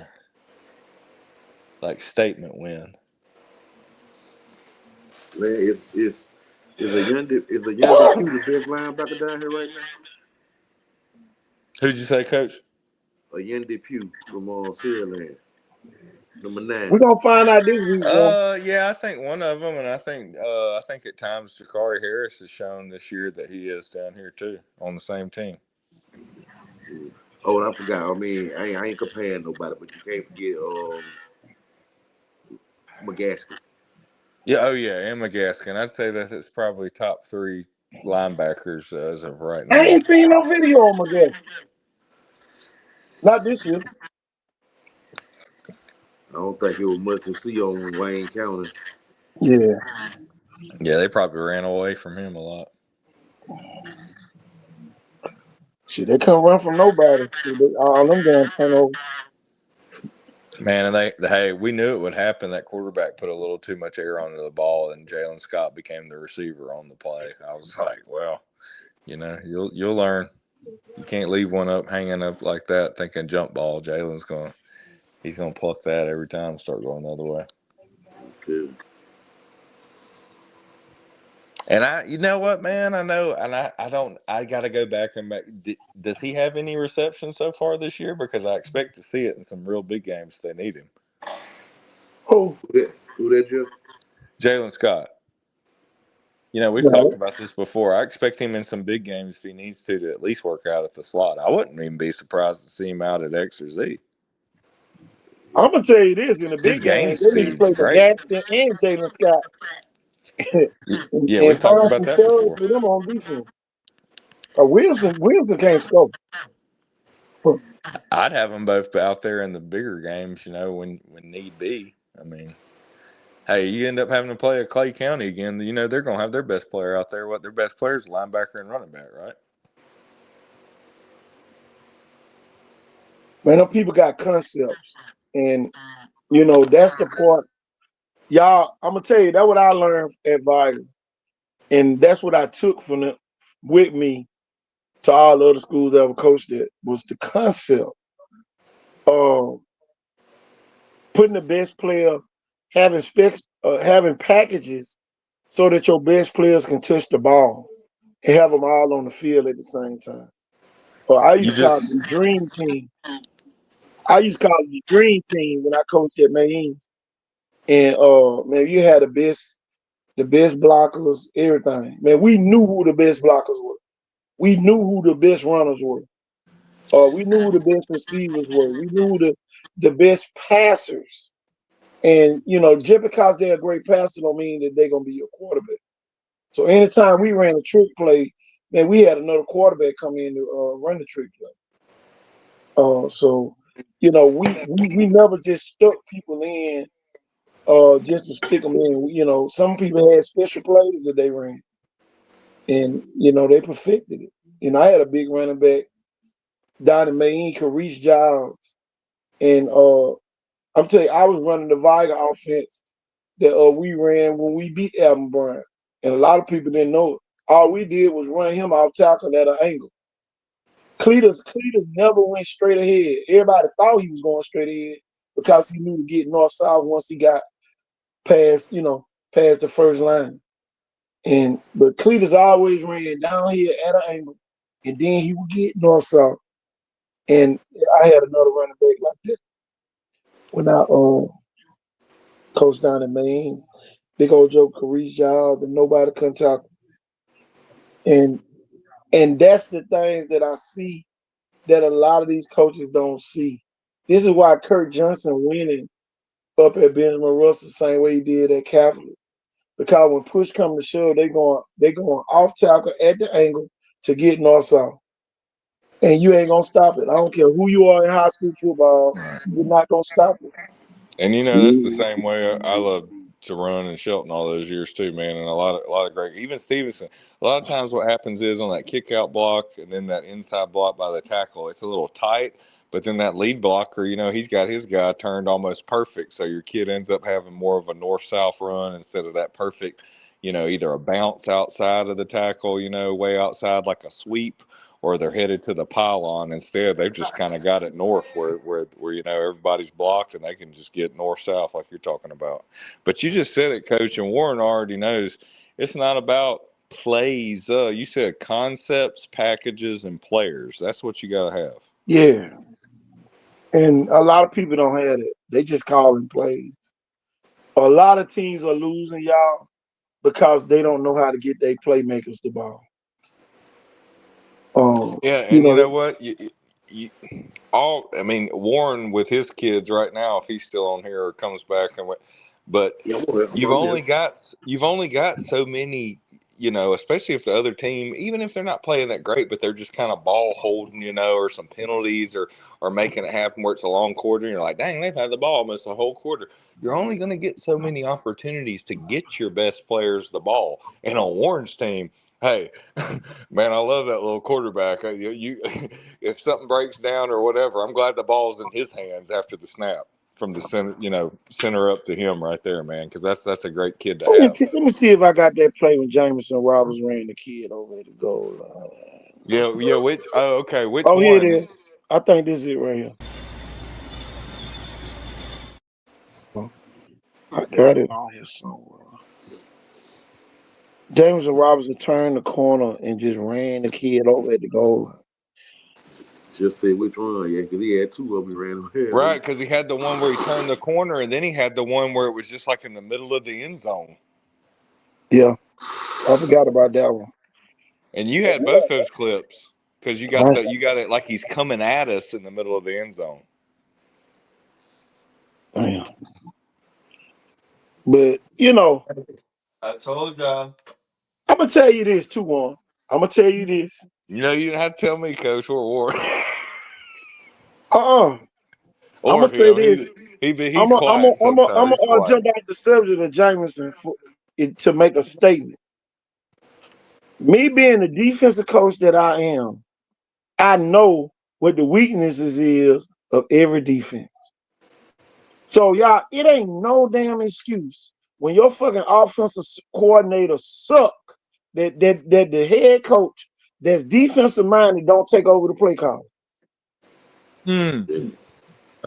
[SPEAKER 7] Like statement win.
[SPEAKER 5] Man, is a young DQ the best linebacker down here right now?
[SPEAKER 7] Who'd you say, Coach?
[SPEAKER 5] A young DQ from Sierra number 9.
[SPEAKER 2] We're gonna find out this week, bro.
[SPEAKER 7] Yeah, I think one of them, and I think at times Jakari Harris has shown this year that he is down here too on the same team.
[SPEAKER 5] Oh, and I forgot. I mean, I ain't comparing nobody, but you can't forget McGaskin.
[SPEAKER 7] Yeah, oh yeah, and McGaskin. I'd say that it's probably top 3 linebackers as of right now.
[SPEAKER 2] I ain't seen no video on McGaskin. Not this year.
[SPEAKER 5] I don't think it was much to see on Wayne County.
[SPEAKER 2] Yeah.
[SPEAKER 7] Yeah, they probably ran away from him a lot.
[SPEAKER 2] Shit, they couldn't run from nobody. All them damn turnovers.
[SPEAKER 7] Man, and we knew it would happen. That quarterback put a little too much air onto the ball, and Jalen Scott became the receiver on the play. I was like, well, you'll learn. You can't leave one up hanging up like that thinking jump ball. Jalen's he's gonna pluck that every time and start going the other way.
[SPEAKER 5] Okay.
[SPEAKER 7] And you know what, man? I know, and I got to go back and back. Does he have any receptions so far this year? Because I expect to see it in some real big games if they need him.
[SPEAKER 2] Who
[SPEAKER 5] that, Jeff?
[SPEAKER 7] Jalen Scott. We've talked about this before. I expect him in some big games if he needs to at least work out at the slot. I wouldn't even be surprised to see him out at X or Z.
[SPEAKER 2] I'm gonna tell you this: in the big game, they need to play McGaskin and Jalen Scott.
[SPEAKER 7] Yeah, we've talked about that before.
[SPEAKER 2] For them on defense. Wilson can't score.
[SPEAKER 7] I'd have them both out there in the bigger games, when need be. I mean, hey, you end up having to play a Clay County again. They're going to have their best player out there. What their best player is linebacker and running back, right?
[SPEAKER 2] Man, them people got concepts. And You know, that's the part. Y'all, I'm gonna tell you that's what I learned at Viger, and that's what I took from it with me to all the other schools I ever coached at was the concept of putting the best player, having having packages so that your best players can touch the ball and have them all on the field at the same time. Or I
[SPEAKER 7] You
[SPEAKER 2] used to call it
[SPEAKER 7] just
[SPEAKER 2] the dream team. I used to call it the dream team when I coached at Maynes. And man, you had the best blockers, everything. Man, we knew who the best blockers were. We knew who the best runners were. We knew who the best receivers were. We knew who the best passers. And you know, just because they're a great passer don't mean that they're gonna be your quarterback. So anytime we ran a trick play, man, we had another quarterback come in to run the trick play. So you know, we never just stuck people in just to stick them in. You know, some people had special plays that they ran, and you know they perfected it. You know, I had a big running back down in Maine, Carice Giles, and I'm telling you, I was running the Viger offense that we ran when we beat Alvin Bryant, and a lot of people didn't know it. All we did was run him off tackle at an angle. Cletus never went straight ahead. Everybody thought he was going straight ahead because he knew to get north south once he got past, you know, past the first line. But Cletus always ran down here at an angle, and then he would get north south. And I had another running back like that when I coached down in Maine. Big old Joe Carice Giles, and nobody couldn't tackle. And that's the things that I see that a lot of these coaches don't see. This is why Kirk Johnson winning up at Benjamin Russell the same way he did at Catholic. Because when push comes to shove, they going off tackle at the angle to get north south. And you ain't gonna stop it. I don't care who you are in high school football, you're not gonna stop it.
[SPEAKER 7] And you know that's the same way I love to run in Shelton all those years too, man. And a lot of great, even Stevenson. A lot of times what happens is on that kick out block and then that inside block by the tackle, it's a little tight. But then that lead blocker, you know, he's got his guy turned almost perfect. So your kid ends up having more of a north-south run instead of that perfect, you know, either a bounce outside of the tackle, you know, way outside like a sweep, or they're headed to the pylon. Instead, they've just kind of got it north where you know everybody's blocked and they can just get north south like you're talking about. But you just said it, Coach, and Warren already knows it's not about plays. You said concepts, packages, and players. That's what you got to have.
[SPEAKER 2] Yeah. And a lot of people don't have it. They just call them plays. A lot of teams are losing, y'all, because they don't know how to get their playmakers the ball.
[SPEAKER 7] Yeah,
[SPEAKER 2] You
[SPEAKER 7] and you
[SPEAKER 2] know,
[SPEAKER 7] know what? I mean, Warren with his kids right now, if he's still on here or comes back but
[SPEAKER 5] Yeah, I'm
[SPEAKER 7] you've
[SPEAKER 5] here.
[SPEAKER 7] only got so many, you know, especially if the other team, even if they're not playing that great, but they're just kind of ball holding, you know, or some penalties or making it happen where it's a long quarter, and you're like, dang, they've had the ball almost the whole quarter. You're only going to get so many opportunities to get your best players the ball. And on Warren's team, hey, man, I love that little quarterback. You if something breaks down or whatever, I'm glad the ball's in his hands after the snap from the center, you know, center up to him right there, man, because that's a great kid to have.
[SPEAKER 2] let me see if I got that play when Jameson Roberts ran the kid over at the goal line.
[SPEAKER 7] Yeah. Okay. Which
[SPEAKER 2] Oh, here it
[SPEAKER 7] one?
[SPEAKER 2] is. I think this is it right here. I got it on here somewhere. Jameson Robinson turned the corner and just ran the kid over at the goal line.
[SPEAKER 5] Just say which one, yeah, because he had two of them ran on here.
[SPEAKER 7] Right, because he had the one where he turned the corner, and then he had the one where it was just like in the middle of the end zone.
[SPEAKER 2] Yeah, I forgot about that one.
[SPEAKER 7] And you had both those clips because you got it like he's coming at us in the middle of the end zone.
[SPEAKER 2] Damn. But you know,
[SPEAKER 8] I told y'all.
[SPEAKER 2] I'm gonna tell you this too, Warren. I'm gonna tell you this.
[SPEAKER 7] You know, you didn't have to tell me, Coach, or Warren.
[SPEAKER 2] I'm gonna say
[SPEAKER 7] him.
[SPEAKER 2] this.
[SPEAKER 7] He's quiet sometimes.
[SPEAKER 2] I'm
[SPEAKER 7] He's
[SPEAKER 2] gonna
[SPEAKER 7] quiet.
[SPEAKER 2] jump off the subject of Jameson to make a statement. Me being the defensive coach that I am, I know what the weaknesses is of every defense. So y'all, it ain't no damn excuse when your fucking offensive coordinator suck that the head coach that's defensive minded don't take over the play call.
[SPEAKER 7] Hmm.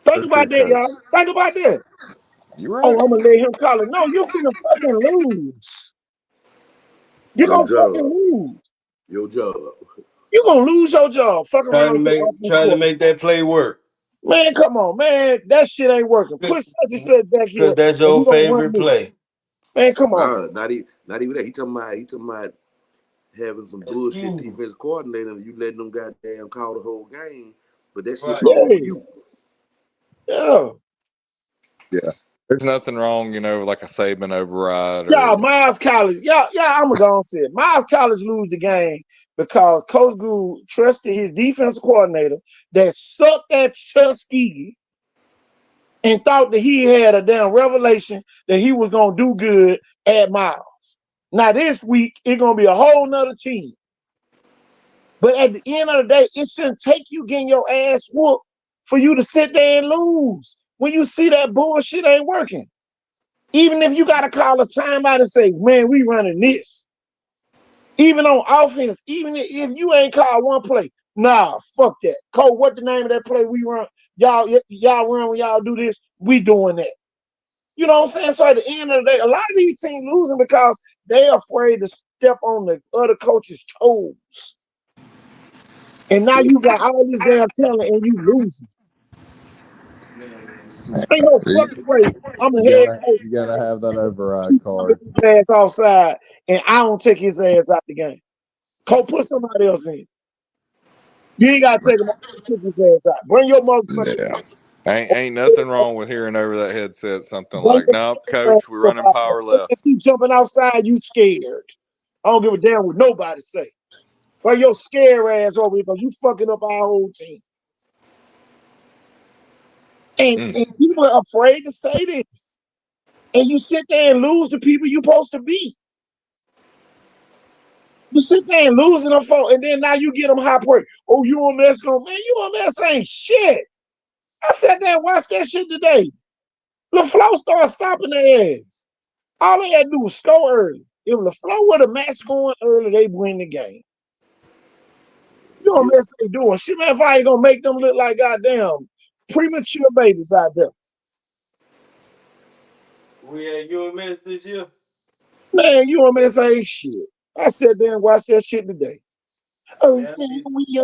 [SPEAKER 2] Think about that, y'all. Think about that.
[SPEAKER 7] You're
[SPEAKER 2] Oh,
[SPEAKER 7] right.
[SPEAKER 2] I'm gonna let him call it. No, you're finna fucking lose. You're
[SPEAKER 5] Your
[SPEAKER 2] gonna fucking
[SPEAKER 5] job.
[SPEAKER 2] lose.
[SPEAKER 5] Your job.
[SPEAKER 2] You're gonna lose your job. Fuck
[SPEAKER 8] Trying to
[SPEAKER 2] around with your
[SPEAKER 8] make
[SPEAKER 2] offensive
[SPEAKER 8] trying to
[SPEAKER 2] coordinator.
[SPEAKER 8] make that play work.
[SPEAKER 2] Man, come on, man. That shit ain't working. Put such and such back here,
[SPEAKER 8] Because that's
[SPEAKER 2] and
[SPEAKER 8] your
[SPEAKER 2] we gonna run
[SPEAKER 8] favorite
[SPEAKER 2] this.
[SPEAKER 8] play.
[SPEAKER 2] Man, come on.
[SPEAKER 5] Nah, not even that. He talking about having some bullshit
[SPEAKER 8] Excuse me.
[SPEAKER 5] defense coordinator. You letting them goddamn call the whole game, but that shit
[SPEAKER 8] Right.
[SPEAKER 5] fall
[SPEAKER 2] Yeah,
[SPEAKER 5] on you.
[SPEAKER 2] yeah.
[SPEAKER 7] Yeah. There's nothing wrong, like a Saban override
[SPEAKER 2] Y'all,
[SPEAKER 7] or
[SPEAKER 2] Miles College. I'm gonna go and say it. Miles College lose the game because Coach Gould trusted his defensive coordinator that sucked at Tuskegee and thought that he had a damn revelation that he was gonna do good at Miles. Now this week it's gonna be a whole nother team. But at the end of the day, it shouldn't take you getting your ass whooped for you to sit there and lose when you see that bullshit ain't working. Even if you gotta call a timeout and say, man, we running this. Even on offense, even if you ain't called one play, nah, fuck that. Cole, what the name of that play we run? Y'all run when y'all do this, we doing that. You know what I'm saying? So at the end of the day, a lot of these teams losing because they're afraid to step on the other coach's toes. And now you got all this damn talent and you losing. Ain't no
[SPEAKER 7] you,
[SPEAKER 2] fucking way I'm a
[SPEAKER 7] you
[SPEAKER 2] head
[SPEAKER 7] gotta
[SPEAKER 2] coach.
[SPEAKER 7] you gotta have that override
[SPEAKER 2] Keep jumping
[SPEAKER 7] card.
[SPEAKER 2] his ass outside and I don't take his ass out the game. Cole, put somebody else in. You ain't gotta take him out. Take his ass out. Bring your motherfucking
[SPEAKER 7] Yeah. Ain't nothing wrong with hearing over that headset something
[SPEAKER 2] bring
[SPEAKER 7] like,
[SPEAKER 2] your
[SPEAKER 7] "Nope,
[SPEAKER 2] ass
[SPEAKER 7] coach, we're running
[SPEAKER 2] somebody else.
[SPEAKER 7] power
[SPEAKER 2] If they
[SPEAKER 7] left."
[SPEAKER 2] keep jumping outside, you scared. I don't give a damn what nobody say. Bring your scare ass over here because you fucking up our whole team. And people are afraid to say this. And you sit there and lose the people you're supposed to be. You sit there and losing them folks, and then now you get them high praise. Oh, UMS going, man, UMS ain't shit. I sat there and watched that shit today. LaFleur started stopping their ass. All they had to do was score early. If LaFleur would have matched scoring early, they win the game. UMS ain't doing shit, man. If I ain't gonna make them look like goddamn premature babies out there.
[SPEAKER 8] We at UMS this year.
[SPEAKER 2] Man, UMS ain't shit. I sat there and watched that shit today. Oh,
[SPEAKER 8] Man,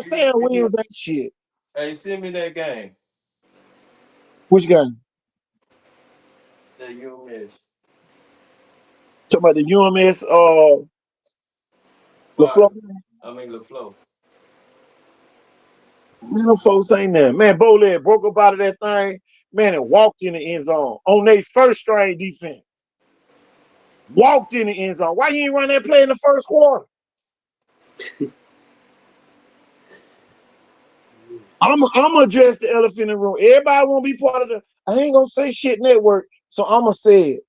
[SPEAKER 2] Sam Williams ain't shit.
[SPEAKER 8] hey, send me that game.
[SPEAKER 2] Which game?
[SPEAKER 8] That UMS.
[SPEAKER 2] Talking about the UMS LaFleur.
[SPEAKER 8] Right. I mean LaFleur.
[SPEAKER 2] Man, them folks ain't there. Man, Boled broke up out of that thing, man, and walked in the end zone on their first string defense. Walked in the end zone. Why you ain't run that play in the first quarter? I'm address the elephant in the room. Everybody won't be part of the. I ain't gonna say shit network, so I'm gonna say it.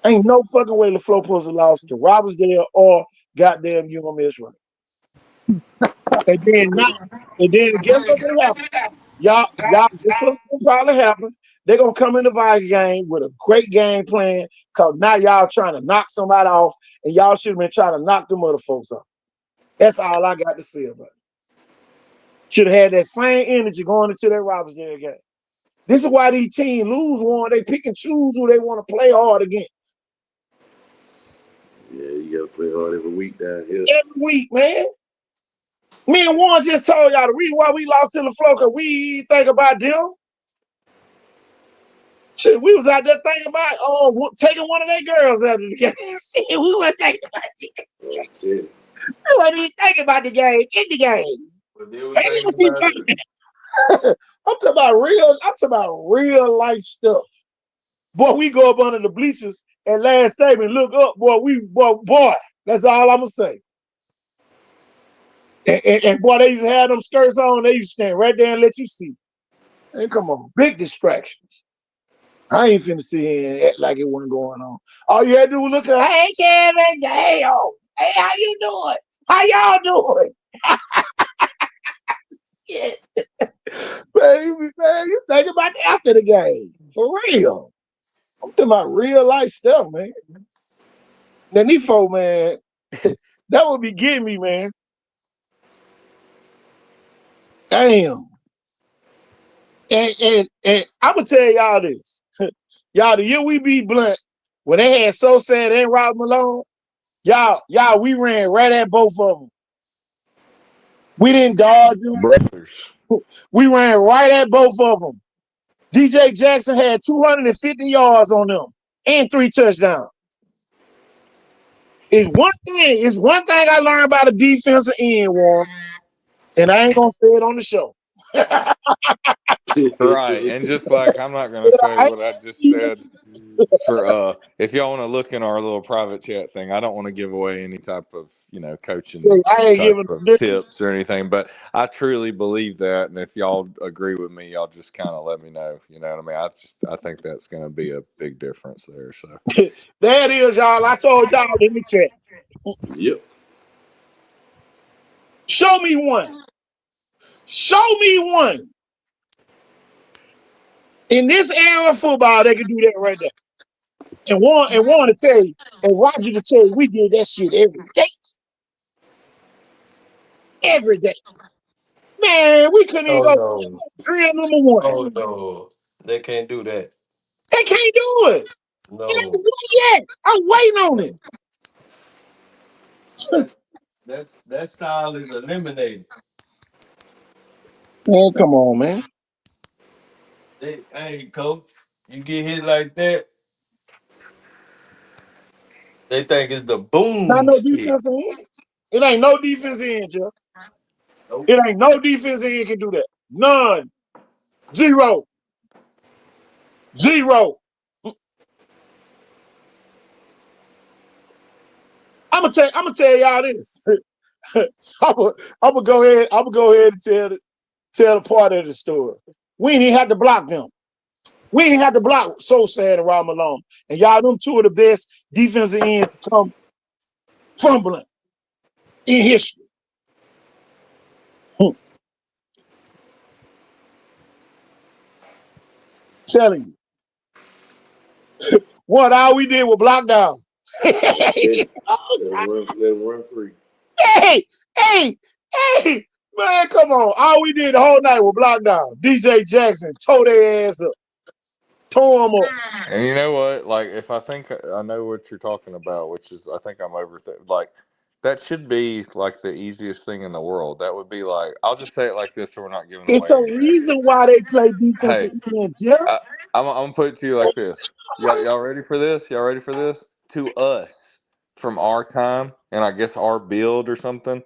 [SPEAKER 2] Ain't no fucking way LaFleur supposed to lost to Robertsdale or goddamn UMS right. And then now, and then guess what gonna happen? Y'all, this what's gonna probably happen. They're gonna come in the Viking game with a great game plan. Cause now y'all trying to knock somebody off, and y'all should have been trying to knock them other folks off. That's all I got to say about it. Should have had that same energy going into that Robertsdale game. This is why these teams lose one. They pick and choose who they want to play hard against.
[SPEAKER 5] Yeah, you gotta play hard every week down here.
[SPEAKER 2] Every week, man. Me and Warren just told y'all the reason why we lost to LaFleur because we think about them. Shit, we was out there thinking about taking one of their girls out of the game. Shit, we weren't thinking about it.
[SPEAKER 5] That's it.
[SPEAKER 2] We weren't even thinking about the game in the game.
[SPEAKER 8] But they were
[SPEAKER 2] Damn,
[SPEAKER 8] thinking
[SPEAKER 2] she
[SPEAKER 8] about it.
[SPEAKER 2] I'm talking about real life stuff. Boy, we go up under the bleachers and last statement, look up, boy, that's all I'm gonna say. And boy, they used to have them skirts on, they used to stand right there and let you see. Hey, come on, big distractions. I ain't finna sit here and act like it wasn't going on. All you had to do was look at, hey, Kevin, hey, how you doing? How y'all doing? shit. Man, you think about after the game. For real. I'm talking about real life stuff, man. Then these folk, man, that would be getting me, man. Damn. And I'm gonna tell y'all this. Y'all, the year we beat Blunt, when they had So Sad and Rob Malone, y'all, we ran right at both of them. We didn't dodge them.
[SPEAKER 7] Brothers.
[SPEAKER 2] We ran right at both of them. DJ Jackson had 250 yards on them and 3 touchdowns. It's one thing I learned about a defensive end, Warren, and I ain't gonna say it on the show.
[SPEAKER 7] Right, and just like I'm not gonna say what I just said for if y'all want to look in our little private chat thing, I don't want to give away any type of coaching
[SPEAKER 2] I ain't
[SPEAKER 7] type
[SPEAKER 2] giving
[SPEAKER 7] of tips or anything, but I truly believe that, and if y'all agree with me, y'all just kind of let me know. You know what I mean? I think that's gonna be a big difference there. So
[SPEAKER 2] there it is, y'all. I told y'all in the chat.
[SPEAKER 5] Yep.
[SPEAKER 2] Show me one. Show me one. In this era of football, they can do that right there. And want to tell you, and Roger to tell you, we did that shit every day. Every day. Man, we couldn't even go drill number 1.
[SPEAKER 8] Oh no. They can't do that.
[SPEAKER 2] They can't do it.
[SPEAKER 8] No.
[SPEAKER 2] It ain't done yet. I'm waiting on it.
[SPEAKER 8] That style is eliminated.
[SPEAKER 2] Man, come on, man.
[SPEAKER 8] Hey, coach, you get hit like that, they think it's the boom
[SPEAKER 2] Not no
[SPEAKER 8] stick.
[SPEAKER 2] defense in. It ain't no defense in, Jeff.
[SPEAKER 8] Nope.
[SPEAKER 2] It ain't no defense in can do that. None. Zero. I'm gonna tell y'all this. I'm gonna go ahead and tell the part of the story. We ain't even have to block them. We ain't have to block So Sad and Rob Malone. And y'all, them 2 of the best defensive ends to come from Blunt in history. Telling you. What all we did was block down.
[SPEAKER 5] Let him run free.
[SPEAKER 2] Hey, man, come on. All we did the whole night was block down. DJ Jackson tore their ass up. Tore them up.
[SPEAKER 7] and you know what? Like, if I think I know what you're talking about, which is I think I'm like. That should be like the easiest thing in the world. That would be like, I'll just say it like this so we're not giving
[SPEAKER 2] It's
[SPEAKER 7] away
[SPEAKER 2] a
[SPEAKER 7] anything.
[SPEAKER 2] reason why they play defensive end, Jeff.
[SPEAKER 7] I'm gonna put it to you like this. Y'all ready for this? Y'all ready for this? To us, from our time, and I guess our build or something,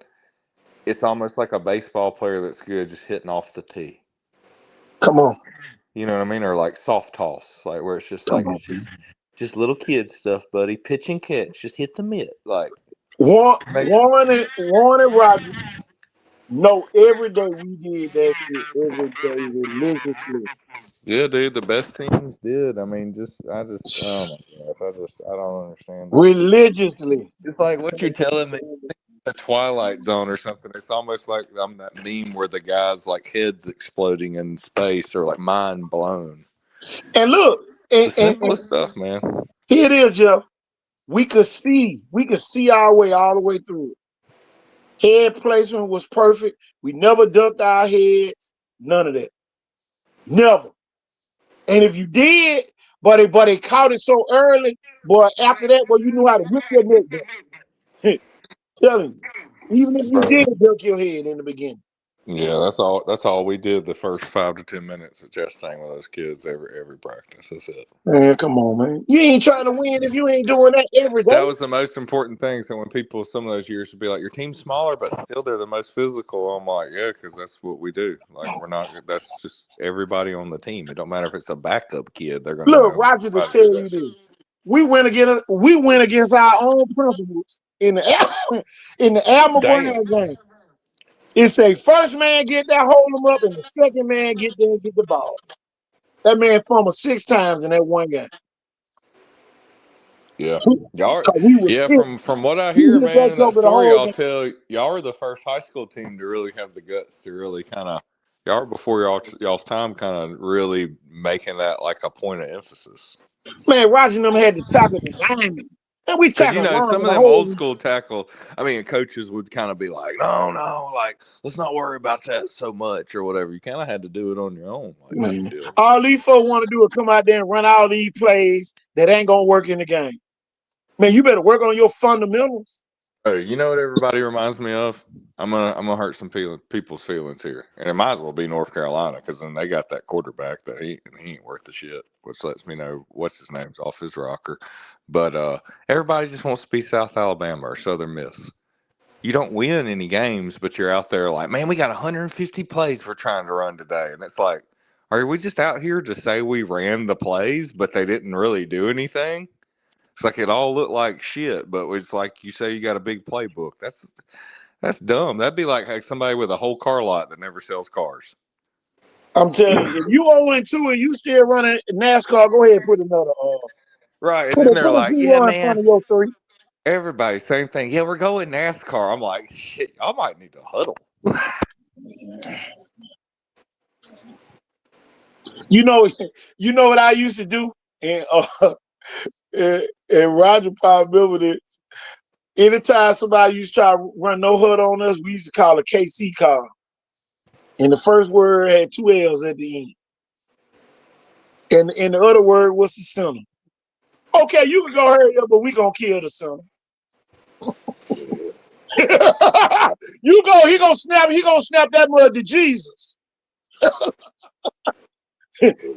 [SPEAKER 7] it's almost like a baseball player that's good just hitting off the tee.
[SPEAKER 2] Come on.
[SPEAKER 7] You know what I mean? Or like soft toss, like where it's just like it's just little kid stuff, buddy. Pitch and catch, just hit the mitt, like.
[SPEAKER 2] Warren and Roger know every day we did that shit every day religiously.
[SPEAKER 7] Yeah, dude, the best teams did. I mean, oh my gosh, I don't understand.
[SPEAKER 2] Religiously.
[SPEAKER 7] It's like what you're telling me. The Twilight Zone or something. It's almost like that meme where the guy's like heads exploding in space or like mind blown.
[SPEAKER 2] And look,
[SPEAKER 7] The simplest stuff, man.
[SPEAKER 2] Here it is, Jeff. We could see our way all the way through it. Head placement was perfect. We never ducked our heads. None of that. Never. And if you did, but they caught it so early, boy, after that, boy, you knew how to whip your neck back. Telling you. Even if you did duck your head in the beginning.
[SPEAKER 7] Yeah, that's all we did the first 5 to 10 minutes of Chastain with those kids every practice. That's it.
[SPEAKER 2] Man, come on, man. You ain't trying to win if you ain't doing that every day.
[SPEAKER 7] That was the most important thing. So when people some of those years would be like, your team's smaller, but still they're the most physical. I'm like, yeah, because that's what we do. Like that's just everybody on the team. It don't matter if it's a backup kid. They're gonna
[SPEAKER 2] look, Roger, to tell you this. We went against our own principles in the Alma Brown game. It's a first man get that, hold him up, and the second man get there and get the ball. That man fumbled 6 times in that one game.
[SPEAKER 7] Yeah, from what I
[SPEAKER 2] we
[SPEAKER 7] hear,
[SPEAKER 2] hit
[SPEAKER 7] man,
[SPEAKER 2] that
[SPEAKER 7] in that
[SPEAKER 2] joker the
[SPEAKER 7] story
[SPEAKER 2] whole
[SPEAKER 7] I'll
[SPEAKER 2] game.
[SPEAKER 7] tell y'all are the first high school team to really have the guts to really kind of Y'all are before y'all's time, kind of really making that like a point of emphasis.
[SPEAKER 2] Man, Roger and them had to tackle the linemen. And we
[SPEAKER 7] Because
[SPEAKER 2] tackle linemen
[SPEAKER 7] some of
[SPEAKER 2] the
[SPEAKER 7] them old
[SPEAKER 2] whole.
[SPEAKER 7] school coaches would kind of be like, no, like let's not worry about that so much or whatever. You kind of had to do it on your own. Like,
[SPEAKER 2] Man, all these folks want to do is come out there and run all these plays that ain't gonna work in the game. Man, you better work on your fundamentals.
[SPEAKER 7] Oh, you know what everybody reminds me of? I'm gonna hurt some people's feelings here, and it might as well be North Carolina because then they got that quarterback that he ain't worth the shit, which lets me know what's his name's off his rocker. But everybody just wants to be South Alabama or Southern Miss. You don't win any games, but you're out there like, man, we got 150 plays we're trying to run today, and it's like, are we just out here to say we ran the plays, but they didn't really do anything? It's like it all looked like shit, but it's like you say you got a big playbook. That's dumb. That'd be like somebody with a whole car lot that never sells cars.
[SPEAKER 2] I'm telling you, if you 0-2 and you still running NASCAR, go ahead and put another
[SPEAKER 7] right. And
[SPEAKER 2] put
[SPEAKER 7] then
[SPEAKER 2] a
[SPEAKER 7] they're like, yeah,
[SPEAKER 2] zero in front
[SPEAKER 7] man.
[SPEAKER 2] of your 3.
[SPEAKER 7] Everybody, same thing. Yeah, we're going NASCAR. I'm like, shit, y'all might need to huddle.
[SPEAKER 2] You know what I used to do? And and Roger probably remember this. Anytime somebody used to try to run no HUD on us, we used to call a KC car. And the first word had 2 L's at the end. And the other word was the center. Okay, you can go hurry up, but we gonna kill the center. He gonna snap that mud to Jesus.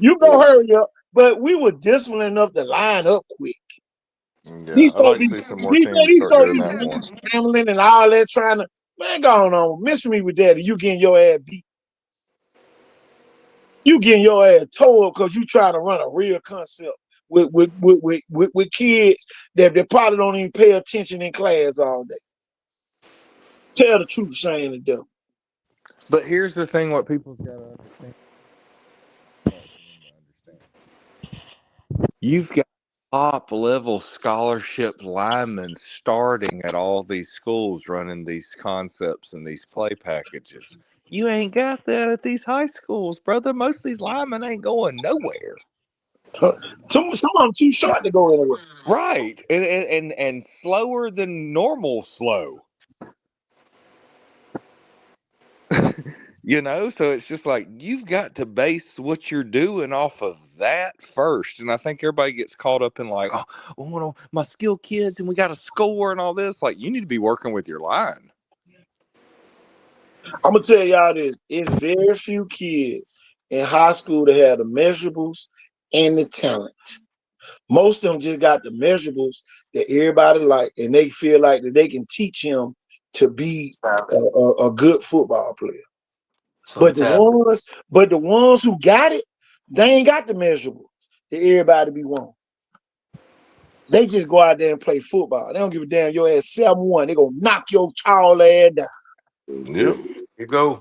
[SPEAKER 2] You go hurry up. But we were disciplined enough to line up quick.
[SPEAKER 7] Yeah, I'd like to see some more teams start doing that more.
[SPEAKER 2] Scrambling and all that trying to, man, go on. Miss me with that. You getting your ass beat. You getting your ass tore up because you trying to run a real concept with kids that probably don't even pay attention in class all day. Tell the truth, shame the devil.
[SPEAKER 7] But here's the thing: what people's got to understand. You've got top level scholarship linemen starting at all these schools running these concepts and these play packages. You ain't got that at these high schools, brother. Most of these linemen ain't going nowhere.
[SPEAKER 2] Some of them too short to go anywhere.
[SPEAKER 7] Right. And slower than normal slow. So it's just like you've got to base what you're doing off of that first. And I think everybody gets caught up in like, oh, my skilled kids and we got to score and all this. Like, you need to be working with your line.
[SPEAKER 2] I'm going to tell y'all this. It's very few kids in high school that have the measurables and the talent. Most of them just got the measurables that everybody like, and they feel like that they can teach him to be a good football player. But the ones who got it, they ain't got the measurables that everybody be wanting. They just go out there and play football. They don't give a damn. Your ass 7-1. They gonna knock your tall ass down.
[SPEAKER 7] Yep.
[SPEAKER 8] You go.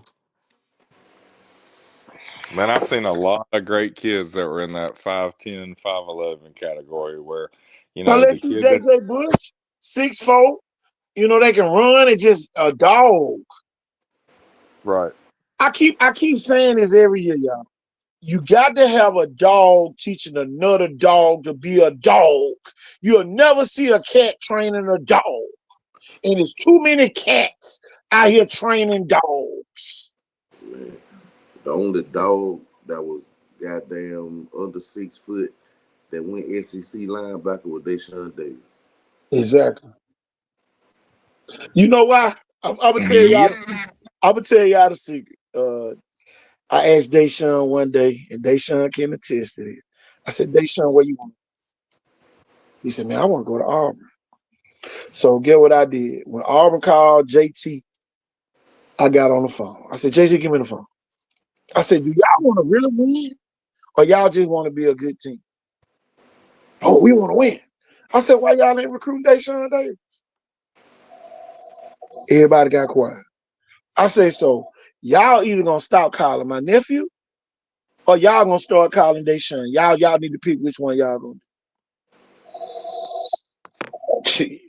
[SPEAKER 7] Man, I've seen a lot of great kids that were in that 5'10", 5'11" category where,
[SPEAKER 2] unless you JJ Bush, 6'4", they can run and just a dog.
[SPEAKER 7] Right.
[SPEAKER 2] I keep saying this every year, y'all. You got to have a dog teaching another dog to be a dog. You'll never see a cat training a dog. And there's too many cats out here training dogs.
[SPEAKER 5] Man, the only dog that was goddamn under 6 foot that went SEC linebacker was Deshaun Davis.
[SPEAKER 2] Exactly. You know why? I'm gonna tell y'all. I'm gonna tell y'all the secret. I asked Deshaun one day, and Deshaun can attest to it. I said, Deshaun, where you want? He said, man, I want to go to Auburn. So get what I did. When Auburn called JT, I got on the phone. I said, JT, give me the phone. I said, do y'all want to really win? Or y'all just want to be a good team? Oh, we want to win. I said, why y'all ain't recruiting Deshaun Davis? Everybody got quiet. I say, so y'all either gonna stop calling my nephew or y'all gonna start calling Deshaun. Y'all need to pick which one y'all gonna do.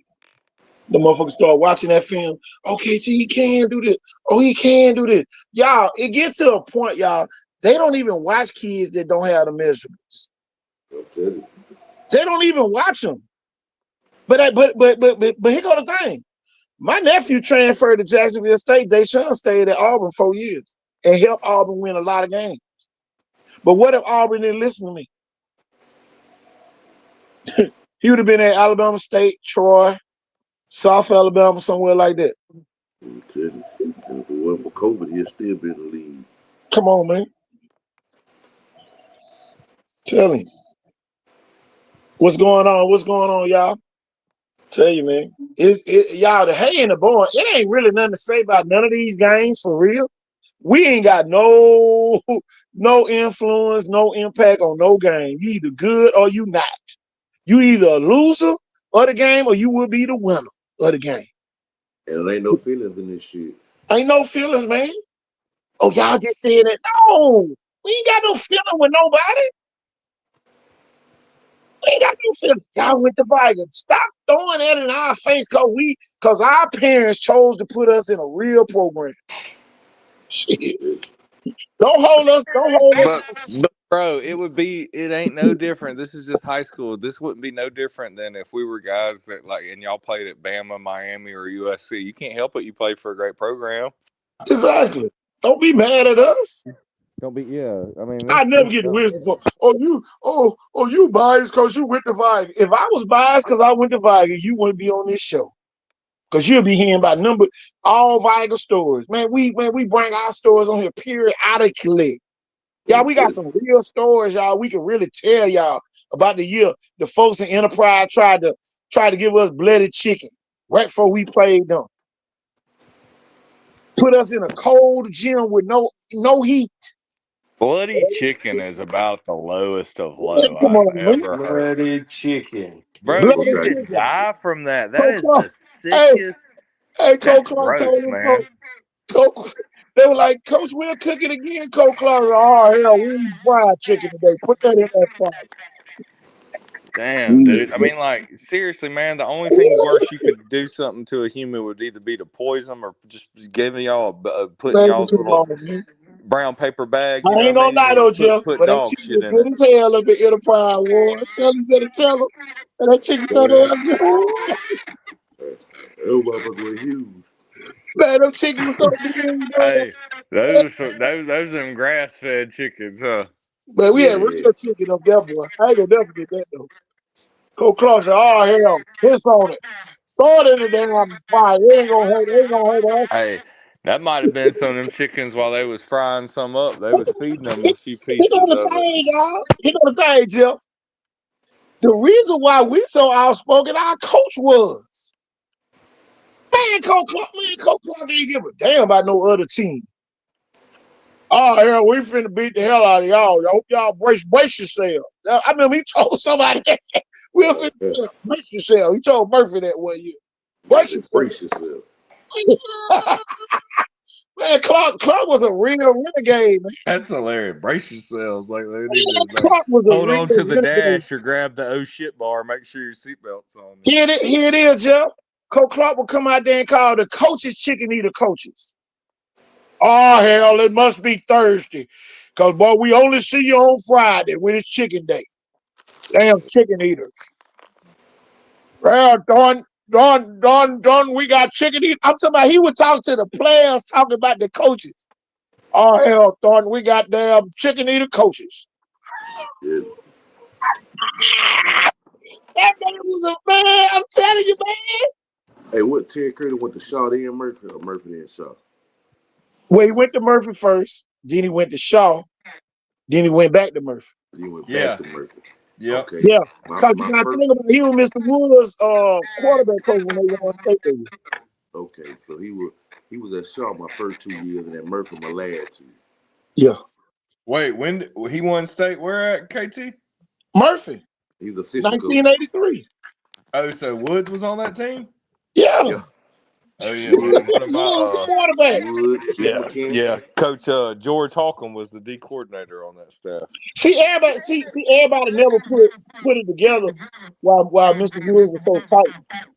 [SPEAKER 2] The motherfuckers start watching that film. Okay, gee, he can do this. Oh, he can do this. Y'all, it gets to a point, y'all. They don't even watch kids that don't have the measurements.
[SPEAKER 5] I'll tell you.
[SPEAKER 2] They don't even watch them. But here go the thing. My nephew transferred to Jacksonville State. Deshaun stayed at Auburn 4 years and helped Auburn win a lot of games. But what if Auburn didn't listen to me? He would have been at Alabama State, Troy, South Alabama, somewhere like that.
[SPEAKER 5] I'll tell you. And if it wasn't for COVID, he'd still be in the league.
[SPEAKER 2] Come on, man. Tell him. What's going on? What's going on, y'all? Tell you, man. Y'all, the hay in the barn, it ain't really nothing to say about none of these games for real. We ain't got no influence, no impact on no game. You either good or you not. You either a loser of the game or you will be the winner of the game.
[SPEAKER 5] And there ain't no feelings in this shit.
[SPEAKER 2] Ain't no feelings, man. Oh, y'all just saying that. No, we ain't got no feeling with nobody. We ain't got no feeling. Y'all with the Vikings. Stop throwing that in our face because our parents chose to put us in a real program. Shit. Don't hold us.
[SPEAKER 7] But bro, it ain't no different. This is just high school. This wouldn't be no different than if we were guys that and y'all played at Bama, Miami, or USC. You can't help it. You play for a great program.
[SPEAKER 2] Exactly. Don't be mad at us.
[SPEAKER 4] Don't be, yeah. I mean,
[SPEAKER 2] I never get the wisdom for, you biased because you went to Vikings. If I was biased because I went to Vikings, you wouldn't be on this show. Because you'll be hearing about all Viking stories. Man, we bring our stories on here periodically. Y'all, we got some real stories, y'all. We can really tell y'all about the year the folks in Enterprise tried to give us bloody chicken right before we played them. Put us in a cold gym with no heat.
[SPEAKER 7] Bloody chicken is about the lowest of low
[SPEAKER 2] Come on,
[SPEAKER 7] I've ever heard.
[SPEAKER 8] Bloody chicken.
[SPEAKER 7] Bro,
[SPEAKER 2] Bloody
[SPEAKER 7] you
[SPEAKER 2] chicken.
[SPEAKER 7] could die from that. That is
[SPEAKER 2] Clark,
[SPEAKER 7] the sickest.
[SPEAKER 2] Hey, Coach
[SPEAKER 7] That's
[SPEAKER 2] Clark
[SPEAKER 7] gross,
[SPEAKER 2] told him,
[SPEAKER 7] man.
[SPEAKER 2] they were like, Coach, we'll cook it again. Coach Clark, oh, hell, we need fried chicken today. Put that in that spot.
[SPEAKER 7] Damn, dude. I mean, like, seriously, man, the only thing worse you could do something to a human would either be to poison them or just giving y'all putting y'all's little brown paper bag. You
[SPEAKER 2] I
[SPEAKER 7] know
[SPEAKER 2] ain't
[SPEAKER 7] what I
[SPEAKER 2] gonna lie
[SPEAKER 7] mean?
[SPEAKER 2] though, Jeff,
[SPEAKER 7] Put
[SPEAKER 2] but that
[SPEAKER 7] dog
[SPEAKER 2] chicken
[SPEAKER 7] shit
[SPEAKER 2] was
[SPEAKER 7] in
[SPEAKER 2] good
[SPEAKER 7] it.
[SPEAKER 2] as hell up at Enterprise War. Tell him, And that chicken turned out,
[SPEAKER 5] Those motherfuckers were huge.
[SPEAKER 2] man, them chicken was so big, boy.
[SPEAKER 7] Hey, those are them grass fed chickens, huh?
[SPEAKER 2] Man, we had real chicken up there, boy. I ain't gonna never get that though. Coach Clark said, oh, hell, piss on it. Throw it in the damn fire. It ain't gonna hurt us.
[SPEAKER 7] Hey, that might have been some of them chickens while they was frying some up. They was feeding them a few
[SPEAKER 2] He
[SPEAKER 7] pieces
[SPEAKER 2] know the
[SPEAKER 7] of it.
[SPEAKER 2] thing, y'all. He know the thing, Jeff. The reason why we so outspoken, our coach was. Man, Coach Clark ain't give a damn about no other team. Oh, hell, we finna beat the hell out of y'all. I hope y'all brace yourself. I remember he told somebody that. We'll finna brace yourself. He told Murphy that one year. Brace yourself. Man, Clark was a real renegade, man.
[SPEAKER 7] That's hilarious. Brace yourselves. Like they need to
[SPEAKER 2] Clark was
[SPEAKER 7] hold on to the
[SPEAKER 2] renegade.
[SPEAKER 7] dash or grab the oh shit bar. Make sure your seatbelt's on.
[SPEAKER 2] Here it is, Jeff. Coach Clark will come out there and call the coaches chicken eater coaches. Oh, hell, it must be Thursday. Because, boy, we only see you on Friday when it's chicken day. Damn chicken eaters. Well, Don, we got chicken eaters. I'm talking about he would talk to the players, talking about the coaches. Oh, hell, Don, we got damn chicken eater coaches.
[SPEAKER 5] Yeah.
[SPEAKER 2] That man was a man. I'm telling you, man.
[SPEAKER 5] Hey, what Ted Curtis went to Shaw then Murphy or Murphy then Shaw?
[SPEAKER 2] Well, he went to Murphy first, then he went to Shaw, then he went back to Murphy.
[SPEAKER 5] He went back to Murphy.
[SPEAKER 7] Yep.
[SPEAKER 5] Okay.
[SPEAKER 2] Yeah. Because you got to think about it, he was Mr. Woods' quarterback coach when they won state that year.
[SPEAKER 5] Okay, so he was at Shaw my first 2 years and at Murphy my last 2.
[SPEAKER 2] Yeah.
[SPEAKER 7] Wait, when he won state? Where at KT?
[SPEAKER 2] Murphy.
[SPEAKER 5] He was assistant
[SPEAKER 2] 1983.
[SPEAKER 7] Oh, so Woods was on that team?
[SPEAKER 2] Yeah.
[SPEAKER 7] Oh yeah, man. One of
[SPEAKER 2] Who was the
[SPEAKER 7] my
[SPEAKER 2] quarterback?
[SPEAKER 5] Wood, Kent
[SPEAKER 7] yeah,
[SPEAKER 5] McCann.
[SPEAKER 7] yeah. Coach George Holcomb was the D coordinator on that staff.
[SPEAKER 2] See, everybody never put it together while Mr. Wood was so tight.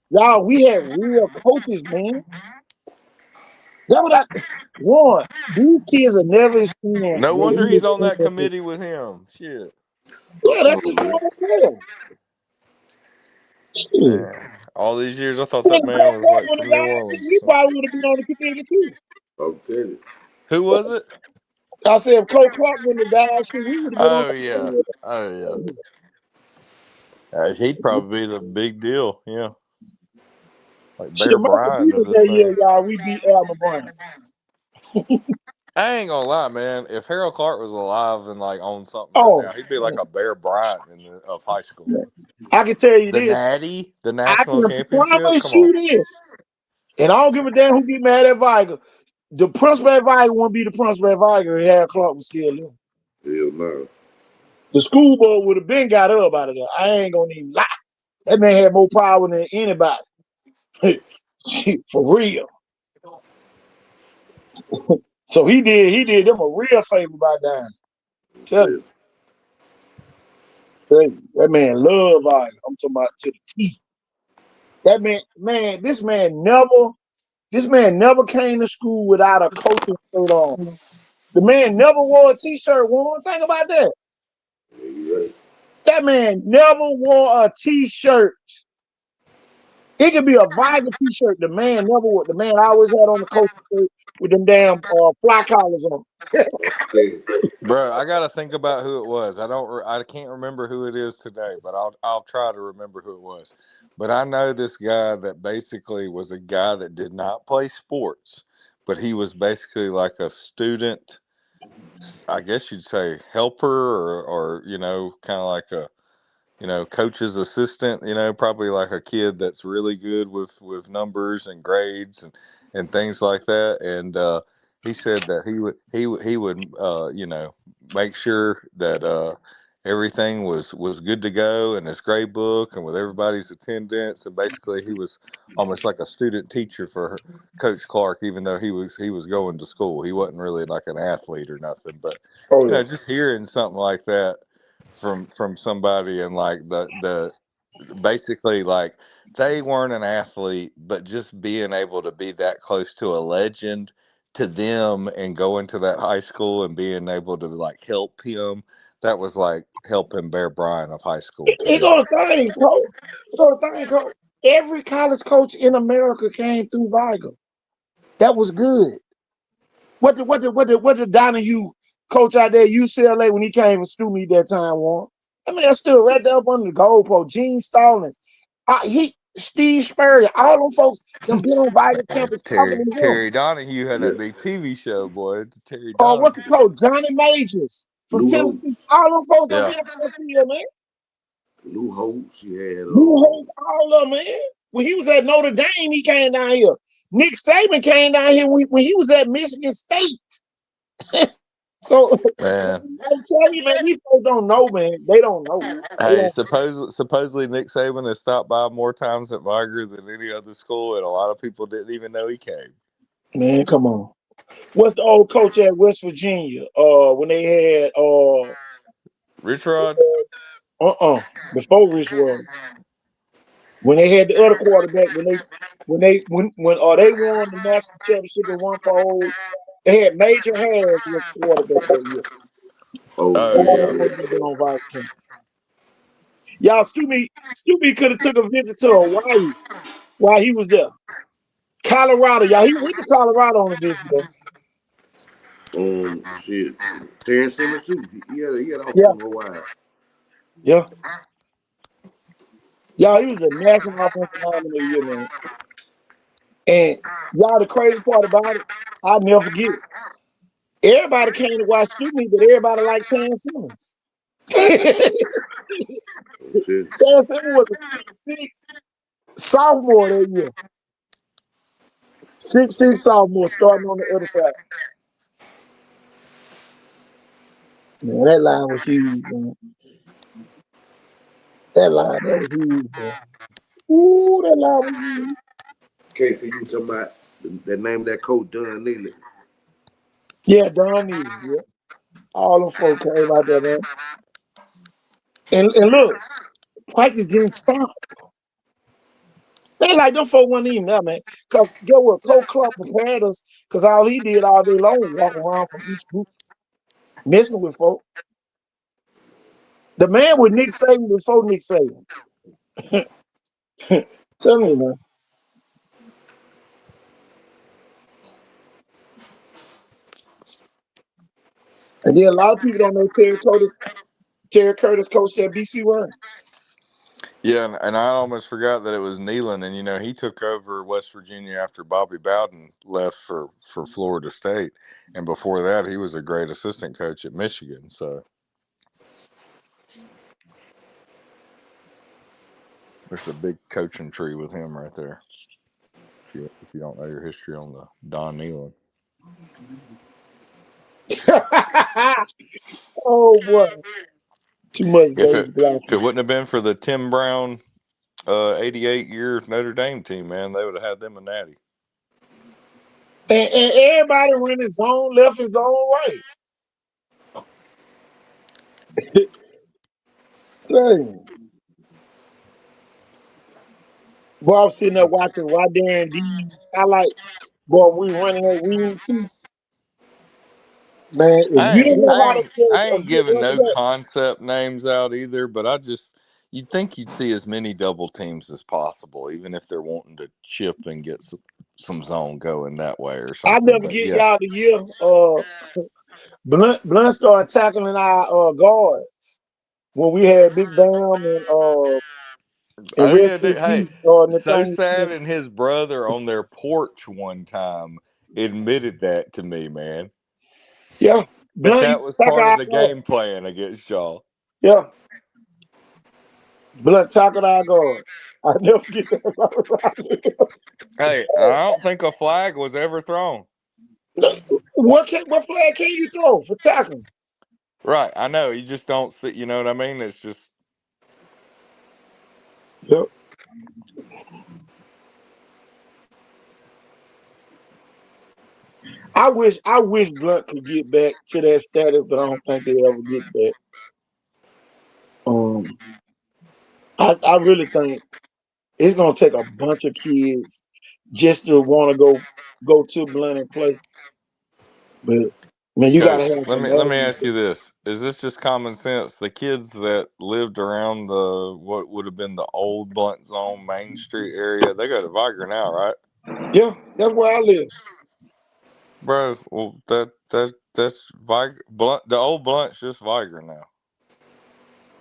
[SPEAKER 2] Y'all, we had real coaches, man. That was one. These kids are never experienced
[SPEAKER 7] No
[SPEAKER 2] what
[SPEAKER 7] wonder
[SPEAKER 2] we
[SPEAKER 7] he's on that
[SPEAKER 2] experienced.
[SPEAKER 7] committee with him. Shit.
[SPEAKER 2] Yeah,
[SPEAKER 5] Come
[SPEAKER 2] that's his
[SPEAKER 5] on, man.
[SPEAKER 2] former player. Shit.
[SPEAKER 7] Man. All these years I thought
[SPEAKER 2] Said
[SPEAKER 7] that
[SPEAKER 2] if
[SPEAKER 7] man
[SPEAKER 2] Coach
[SPEAKER 7] was
[SPEAKER 2] Clark
[SPEAKER 7] like
[SPEAKER 2] would
[SPEAKER 7] from
[SPEAKER 2] have
[SPEAKER 7] New
[SPEAKER 2] died,
[SPEAKER 7] Orleans or
[SPEAKER 2] he
[SPEAKER 7] something.
[SPEAKER 2] probably would have been on the committee too.
[SPEAKER 5] I'm telling you.
[SPEAKER 7] Who was it?
[SPEAKER 2] I said if Coach Clark wouldn't have died, shit, we would have been on
[SPEAKER 7] Oh
[SPEAKER 2] the
[SPEAKER 7] yeah.
[SPEAKER 2] committee.
[SPEAKER 7] Oh yeah. He'd probably be the big deal. Yeah. Like
[SPEAKER 2] Shit,
[SPEAKER 7] Bear
[SPEAKER 2] Michael
[SPEAKER 7] Bryant of
[SPEAKER 2] Peters
[SPEAKER 7] this
[SPEAKER 2] that year,
[SPEAKER 7] thing.
[SPEAKER 2] y'all, we beat Alabama Brown.
[SPEAKER 7] I ain't gonna lie, man. If Harold Clark was alive and like on something right
[SPEAKER 2] Oh,
[SPEAKER 7] now, he'd be like a Bear Bryant of high school.
[SPEAKER 2] I can tell you
[SPEAKER 7] The
[SPEAKER 2] this.
[SPEAKER 7] Natty, the
[SPEAKER 2] I
[SPEAKER 7] national
[SPEAKER 2] can
[SPEAKER 7] championship.
[SPEAKER 2] promise
[SPEAKER 7] Come on.
[SPEAKER 2] you this. And I don't give a damn who get mad at Viger. The principal at Viger wouldn't be the principal at Viger if Harold Clark was still there.
[SPEAKER 5] Hell no.
[SPEAKER 2] The school board would have been got up out of there. I ain't gonna even lie. That man had more power than anybody. For real. So he did them a real favor by dying. Tell you, that man love Viger. I'm talking about to the teeth. That man, this man never came to school without a coaching shirt on. The man never wore a t-shirt. One thing about that.
[SPEAKER 5] Yeah, you right.
[SPEAKER 2] That man never wore a t-shirt. It could be a Viger t-shirt. The man never wore. The man always had on the coaching shirt with them damn fly collars on.
[SPEAKER 5] Hey,
[SPEAKER 7] Bro, I gotta think about who it was. I can't remember who it is today, but I'll try to remember who it was. But I know this guy that basically was a guy that did not play sports, but he was basically like a student, I guess you'd say helper or kind of like a coach's assistant, probably like a kid that's really good with numbers and grades and things like that. And he said that he would make sure that everything was good to go in his grade book and with everybody's attendance. And basically, he was almost like a student teacher for Coach Clark, even though he was going to school. He wasn't really like an athlete or nothing, but
[SPEAKER 2] Oh yeah.
[SPEAKER 7] just hearing something like that from somebody and like the basically like they weren't an athlete, but just being able to be that close to a legend to them and going to that high school and being able to like help him, that was like helping Bear Bryant of high school to
[SPEAKER 2] He
[SPEAKER 7] be
[SPEAKER 2] gonna
[SPEAKER 7] honest.
[SPEAKER 2] think, coach. He gonna think, coach. Every college coach in America came through Viger. That was good. What did Donahue coach out there at UCLA when he came to school meet that time want? I mean, I stood right there up under the goalpost. Gene Stallings, Steve Spurrier, all them folks, them been on Viger
[SPEAKER 7] And
[SPEAKER 2] campus talking to him.
[SPEAKER 7] Terry Donahue had
[SPEAKER 5] yeah.
[SPEAKER 7] that big TV show, boy. Terry
[SPEAKER 2] What's the
[SPEAKER 7] Donahue.
[SPEAKER 2] coach? Johnny Majors from
[SPEAKER 5] Lou
[SPEAKER 2] Tennessee.
[SPEAKER 5] Holtz.
[SPEAKER 2] All them folks done
[SPEAKER 7] Yeah.
[SPEAKER 2] been up on the field, man.
[SPEAKER 5] Lou Holtz. You had
[SPEAKER 2] Lou Holtz, all of them, man. When he was at Notre Dame, he came down here. Nick Saban came down here when he was at Michigan State. So
[SPEAKER 7] Man.
[SPEAKER 2] I'm telling you, man, these folks don't know, man. They don't know. They
[SPEAKER 7] Hey,
[SPEAKER 2] don't.
[SPEAKER 7] supposedly Nick Saban has stopped by more times at Viger than any other school, and a lot of people didn't even know he came.
[SPEAKER 2] Man, come on. What's the old coach at West Virginia? When they had
[SPEAKER 7] Rich Rod?
[SPEAKER 2] before Rich Rod. When they had the other quarterback, when they they won the national championship in 1-4, they had Major Harris was quarterback that year.
[SPEAKER 5] Oh
[SPEAKER 7] Oh
[SPEAKER 2] All
[SPEAKER 5] yeah.
[SPEAKER 2] them folks been on Viking camp. Y'all, Stubby could have took a visit to Hawaii while he was there. Colorado, y'all, he went to Colorado on a visit though.
[SPEAKER 5] Shit. Terrence Simmons too. He had off
[SPEAKER 2] Yeah,
[SPEAKER 5] from Hawaii.
[SPEAKER 2] yeah. Y'all, he was a national offensive lineman that year, man. And y'all, the crazy part about it, I'll never forget it. Everybody came to watch Stubby, but everybody liked Terrence Simmons. Terrence
[SPEAKER 5] Shit.
[SPEAKER 2] Simmons was a 6'6" sophomore that year. 6'6" sophomore starting on the other side. Man, that line was huge, man. That was huge, man. Ooh, that line was huge.
[SPEAKER 5] Casey, you talking about the name of that coach, Don Neely.
[SPEAKER 2] Yeah, Don Neely. Yeah. All them folk came out there, man. And look, practice didn't stop. Man, like them folk wasn't even there, man. Cause get what? Coach Clark prepared us, cause all he did all day long was walk around from each group, messing with folk. The man with Nick Saban before Nick Saban. Tell me, man. And then a lot of people don't know Terry Curtis coached at BC One.
[SPEAKER 7] Yeah, and I almost forgot that it was Neyland, and he took over West Virginia after Bobby Bowden left for Florida State, and before that, he was a great assistant coach at Michigan. So there's a big coaching tree with him right there. If you don't know your history on the Don Neyland.
[SPEAKER 2] Oh boy, too much
[SPEAKER 7] If
[SPEAKER 2] Dave's
[SPEAKER 7] it
[SPEAKER 2] blasphemy.
[SPEAKER 7] wouldn't have been for the Tim Brown 88-year Notre Dame team, man, they would have had them a natty.
[SPEAKER 2] And everybody went his own left, his own right. Same. Boy, I'm sitting there watching Rod Darren D. I like, boy, we running that wing too. Man, if you don't know how to play
[SPEAKER 7] I
[SPEAKER 2] a
[SPEAKER 7] ain't
[SPEAKER 2] good
[SPEAKER 7] giving
[SPEAKER 2] running
[SPEAKER 7] no
[SPEAKER 2] back,
[SPEAKER 7] concept names out either, but you'd think you'd see as many double teams as possible, even if they're wanting to chip and get some zone going that way or
[SPEAKER 2] I
[SPEAKER 7] something.
[SPEAKER 2] never
[SPEAKER 7] But
[SPEAKER 2] get
[SPEAKER 7] yeah,
[SPEAKER 2] y'all the year. Blunt started tackling our guards when we had Big Bam and
[SPEAKER 7] oh
[SPEAKER 2] rest
[SPEAKER 7] yeah,
[SPEAKER 2] in
[SPEAKER 7] dude, hey,
[SPEAKER 2] peace
[SPEAKER 7] so
[SPEAKER 2] Nathaniel
[SPEAKER 7] sad,
[SPEAKER 2] Smith.
[SPEAKER 7] and his brother on their porch one time admitted that to me, man.
[SPEAKER 2] Yeah, Blunt
[SPEAKER 7] That
[SPEAKER 2] used
[SPEAKER 7] was
[SPEAKER 2] to tackle
[SPEAKER 7] part of
[SPEAKER 2] our
[SPEAKER 7] the
[SPEAKER 2] guard.
[SPEAKER 7] game plan against y'all.
[SPEAKER 2] Yeah, Blunt tackled our guard. I never get that.
[SPEAKER 7] Hey, I don't think a flag was ever thrown.
[SPEAKER 2] What flag can you throw for tackling?
[SPEAKER 7] Right, I know. You just don't see. You know what I mean? It's just.
[SPEAKER 2] Yep. I wish Blunt could get back to that status, but I don't think they ever get back. I really think it's gonna take a bunch of kids just to want to go to Blunt and play. But man, you gotta
[SPEAKER 7] Coach,
[SPEAKER 2] have
[SPEAKER 7] let
[SPEAKER 2] some
[SPEAKER 7] me
[SPEAKER 2] attitude.
[SPEAKER 7] ask you this: is this just common sense? The kids that lived around the what would have been the old Blunt Zone Main Street area, they go to Viger now, right?
[SPEAKER 2] Yeah, that's where I live.
[SPEAKER 7] Bro, well that's Viger Blunt. The old Blunt's just Viger now.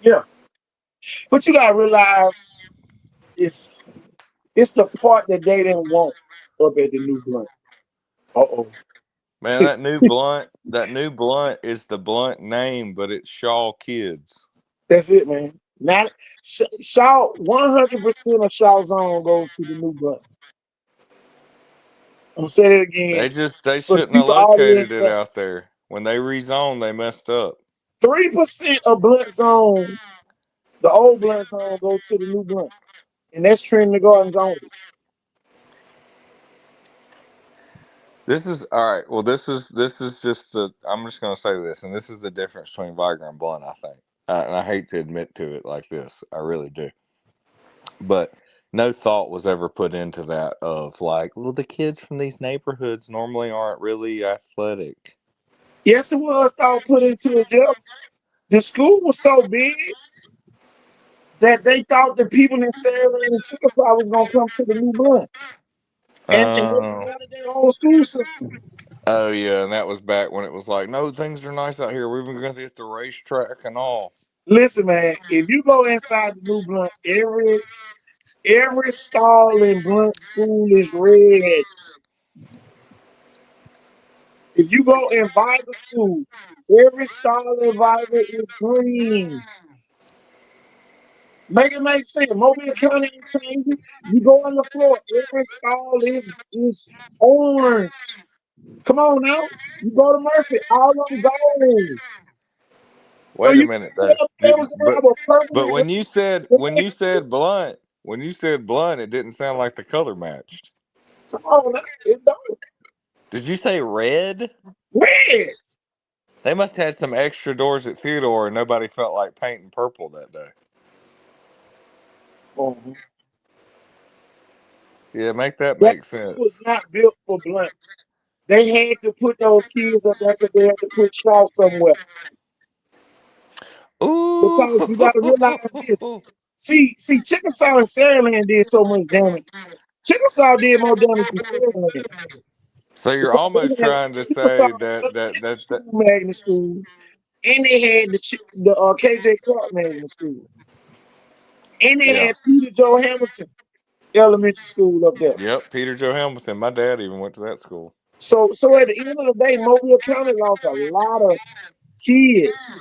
[SPEAKER 2] Yeah, but you gotta realize it's the part that they didn't want up at the new Blunt. Uh-oh.
[SPEAKER 7] Man, that new Blunt is the Blunt name, but it's Shaw Kids.
[SPEAKER 2] That's it, man. Not Shaw. 100% of Shaw Zone goes to the new Blunt. I'm gonna say it again.
[SPEAKER 7] They
[SPEAKER 2] For
[SPEAKER 7] shouldn't have
[SPEAKER 2] people all the way
[SPEAKER 7] located it out there. When they rezoned, they messed up.
[SPEAKER 2] 3% of Blunt Zone, the old Blunt Zone, go to the new Blunt, and that's Trinity Gardens only.
[SPEAKER 7] This is all right. Well, this is just the. I'm just gonna say this, and this is the difference between Viger and Blunt. I think, and I hate to admit to it like this. I really do. But no thought was ever put into that of like, well, the kids from these neighborhoods normally aren't really athletic.
[SPEAKER 2] Yes, it was thought put into it, Jeff. The school was so big that they thought the people in Saraland and Chickasaw was gonna come to the new Blunt, and they
[SPEAKER 7] Oh,
[SPEAKER 2] started their own school system.
[SPEAKER 7] oh yeah, and that was back when it was like, no, things are nice out here. We're even going to get the racetrack and all.
[SPEAKER 2] Listen, man, if you go inside the new Blunt, every stall in Blunt school is red. If you go in Viber school, every stall in Viber is green. Make it make sense. Mobile County ain't changing. You go on the floor, every stall is orange. Come on now. You go to Murphy, all them gold. So
[SPEAKER 7] Wait a
[SPEAKER 2] you can
[SPEAKER 7] minute though.
[SPEAKER 2] tell they was gonna have a purple
[SPEAKER 7] But
[SPEAKER 2] and
[SPEAKER 7] when you said
[SPEAKER 2] red.
[SPEAKER 7] blunt, it didn't sound like the color matched.
[SPEAKER 2] Come on, now. It don't.
[SPEAKER 7] Did you say red?
[SPEAKER 2] Red.
[SPEAKER 7] They must have had some extra doors at Theodore and nobody felt like painting purple that day.
[SPEAKER 2] Mhm.
[SPEAKER 7] Yeah, make that
[SPEAKER 2] That
[SPEAKER 7] make
[SPEAKER 2] school
[SPEAKER 7] sense.
[SPEAKER 2] was not built for Blunt. They had to put those kids up there because they had to put Shaw somewhere. Because you got to realize this.
[SPEAKER 7] Ooh.
[SPEAKER 2] See, Chickasaw and Saraland did so much damage. Chickasaw did more damage than Saraland.
[SPEAKER 7] So you're
[SPEAKER 2] Because
[SPEAKER 7] almost
[SPEAKER 2] they had
[SPEAKER 7] trying to
[SPEAKER 2] Chickasaw
[SPEAKER 7] say that
[SPEAKER 2] Elementary School, Magnet School, and they had the KJ Clark Magnet School, and they
[SPEAKER 7] yeah.
[SPEAKER 2] had Peter Joe Hamilton Elementary School up there.
[SPEAKER 7] Yep, Peter Joe Hamilton. My dad even went to that school.
[SPEAKER 2] So at the end of the day, Mobile County lost a lot of kids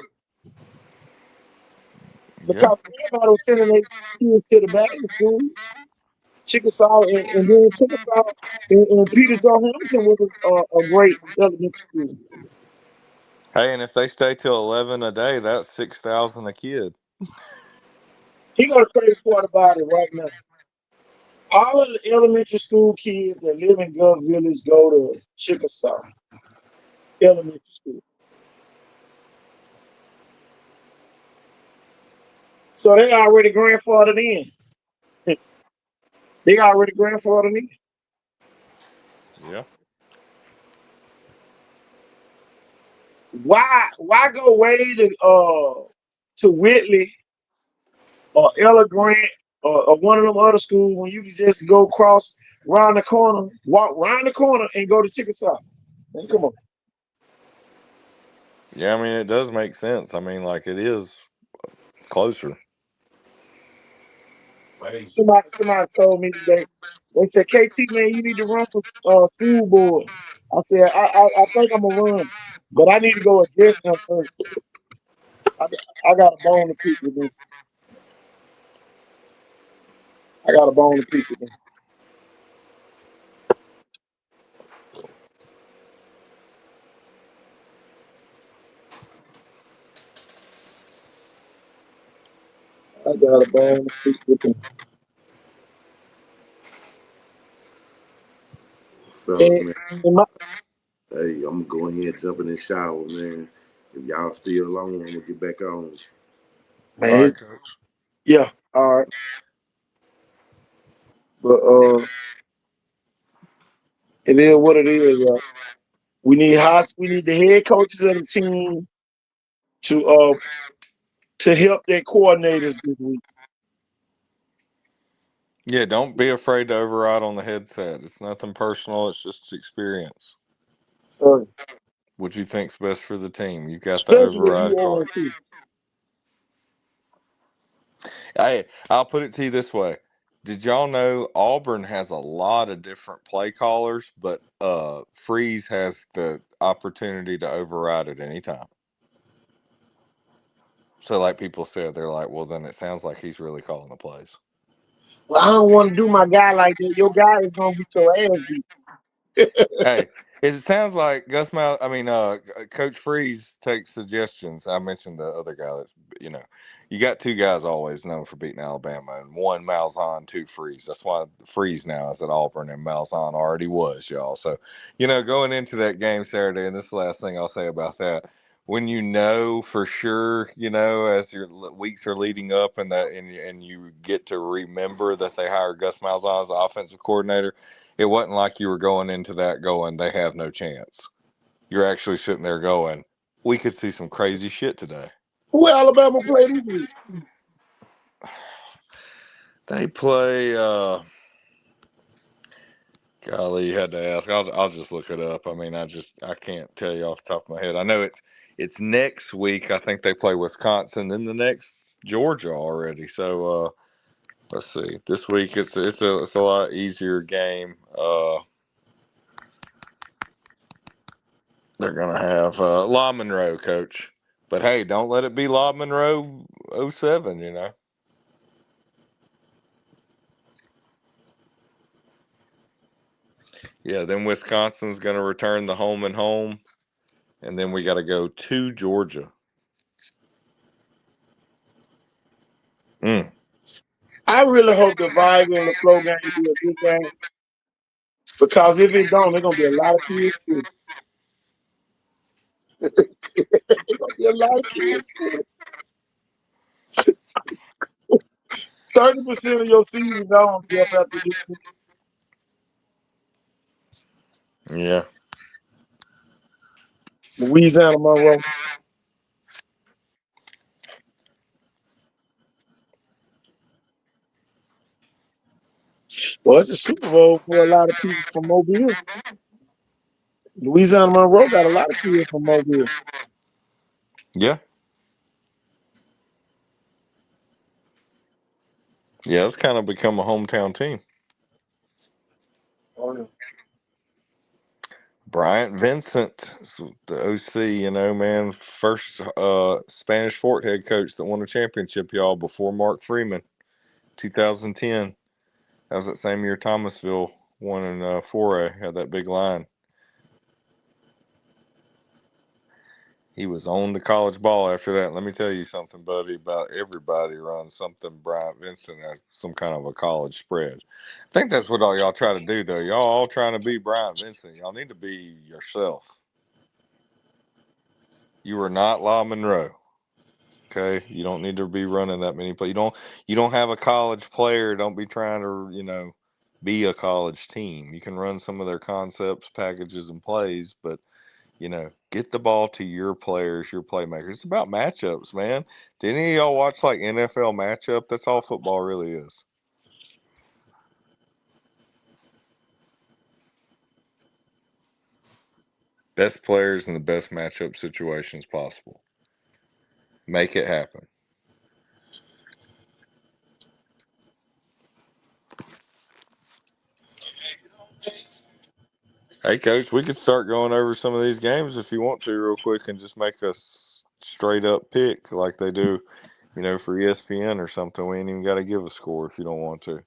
[SPEAKER 7] Yeah.
[SPEAKER 2] because everybody was sending their kids to the Magnet School. Chickasaw and then Chickasaw and Peter Joe Hamilton was a great elementary school.
[SPEAKER 7] Hey, and if they stay till 11 a day, that's 6,000 a kid.
[SPEAKER 2] He got a crazy part about it right now. All of the elementary school kids that live in Gulf Village go to Chickasaw Elementary School. So they already grandfathered in. They already grandfathered in.
[SPEAKER 7] Yeah.
[SPEAKER 2] Why go way to Whitley or Ella Grant or one of them other schools when you can just go across round the corner, walk round the corner and go to Chickasaw? Man, come on.
[SPEAKER 7] Yeah, I mean, it does make sense. I mean, like, it is closer.
[SPEAKER 2] Somebody told me today. They said, KT, man, you need to run for school board. I said, I think I'm gonna run, but I need to go address them first. I got a bone to pick with them. I got a bone to pick with them. I got a bone to pick with them.
[SPEAKER 5] Fellas,
[SPEAKER 2] And,
[SPEAKER 5] man.
[SPEAKER 2] and my,
[SPEAKER 5] Hey, I'm gonna go ahead and jump in the shower, man. If y'all still alone, I'm gonna get back on.
[SPEAKER 7] All
[SPEAKER 2] man,
[SPEAKER 7] right, Coach.
[SPEAKER 2] yeah, all right. But it is what it is, y'all. We need the head coaches of the team to help their coordinators this week.
[SPEAKER 7] Yeah, don't be afraid to override on the headset. It's nothing personal. It's just experience.
[SPEAKER 2] So,
[SPEAKER 7] What you think's best for the team. You got the
[SPEAKER 2] especially if you
[SPEAKER 7] override card.
[SPEAKER 2] on too.
[SPEAKER 7] Hey, I'll put it to you this way. Did y'all know Auburn has a lot of different play callers, but Freeze has the opportunity to override at any time. So, like people said, they're like, well, then it sounds like he's really calling the plays.
[SPEAKER 2] Well, I don't want to do my guy like that. Your guy is gonna get your ass beat.
[SPEAKER 7] Hey, it sounds like Coach Freeze takes suggestions. I mentioned the other guy that's, you got two guys always known for beating Alabama, and one Malzahn, two Freeze. That's why Freeze now is at Auburn, and Malzahn already was, y'all. So, going into that game Saturday, and this is the last thing I'll say about that. When you know for sure, as your weeks are leading up, and you get to remember that they hired Gus Malzahn as the offensive coordinator, it wasn't like you were going into that going, they have no chance. You're actually sitting there going, we could see some crazy shit today.
[SPEAKER 2] Who Alabama play this week?
[SPEAKER 7] They play. Golly, you had to ask. I'll just look it up. I mean, I can't tell you off the top of my head. I know it's next week. I think they play Wisconsin, then the next Georgia already. So let's see. This week it's a lot easier game. They're gonna have La Monroe, coach. But hey, don't let it be La Monroe 07, Yeah, then Wisconsin's gonna return the home and home, and then we got to go to Georgia.
[SPEAKER 2] I really hope the Viger and the flow game do a good game. Because if it don't, there's gonna be a lot of kids quit. There's gonna be a lot of kids quit. 30% of your season gone, Jeff, after this.
[SPEAKER 7] Yeah.
[SPEAKER 2] Louisiana Monroe. Well, it's a Super Bowl for a lot of people from Mobile. Louisiana Monroe got a lot of kids from Mobile.
[SPEAKER 7] Yeah. Yeah, it's kind of become a hometown team.
[SPEAKER 2] Oh, yeah.
[SPEAKER 7] Bryant Vincent, the OC, man, first Spanish Fort head coach that won a championship, y'all, before Mark Freeman, 2010. That was that same year Thomasville won in 4A, had that big line. He was on the college ball after that. Let me tell you something, buddy, about everybody runs something Bryant Vincent at some kind of a college spread. I think that's what all y'all try to do, though. Y'all all trying to be Bryant Vincent. Y'all need to be yourself. You are not La Monroe. Okay? You don't need to be running that many plays. You don't have a college player. Don't be trying to, be a college team. You can run some of their concepts, packages, and plays, but get the ball to your players, your playmakers. It's about matchups, man. Did any of y'all watch like NFL matchup? That's all football really is. Best players in the best matchup situations possible. Make it happen. Hey, Coach, we could start going over some of these games if you want to real quick and just make a straight up pick like they do, for ESPN or something. We ain't even got to give a score if you don't want to.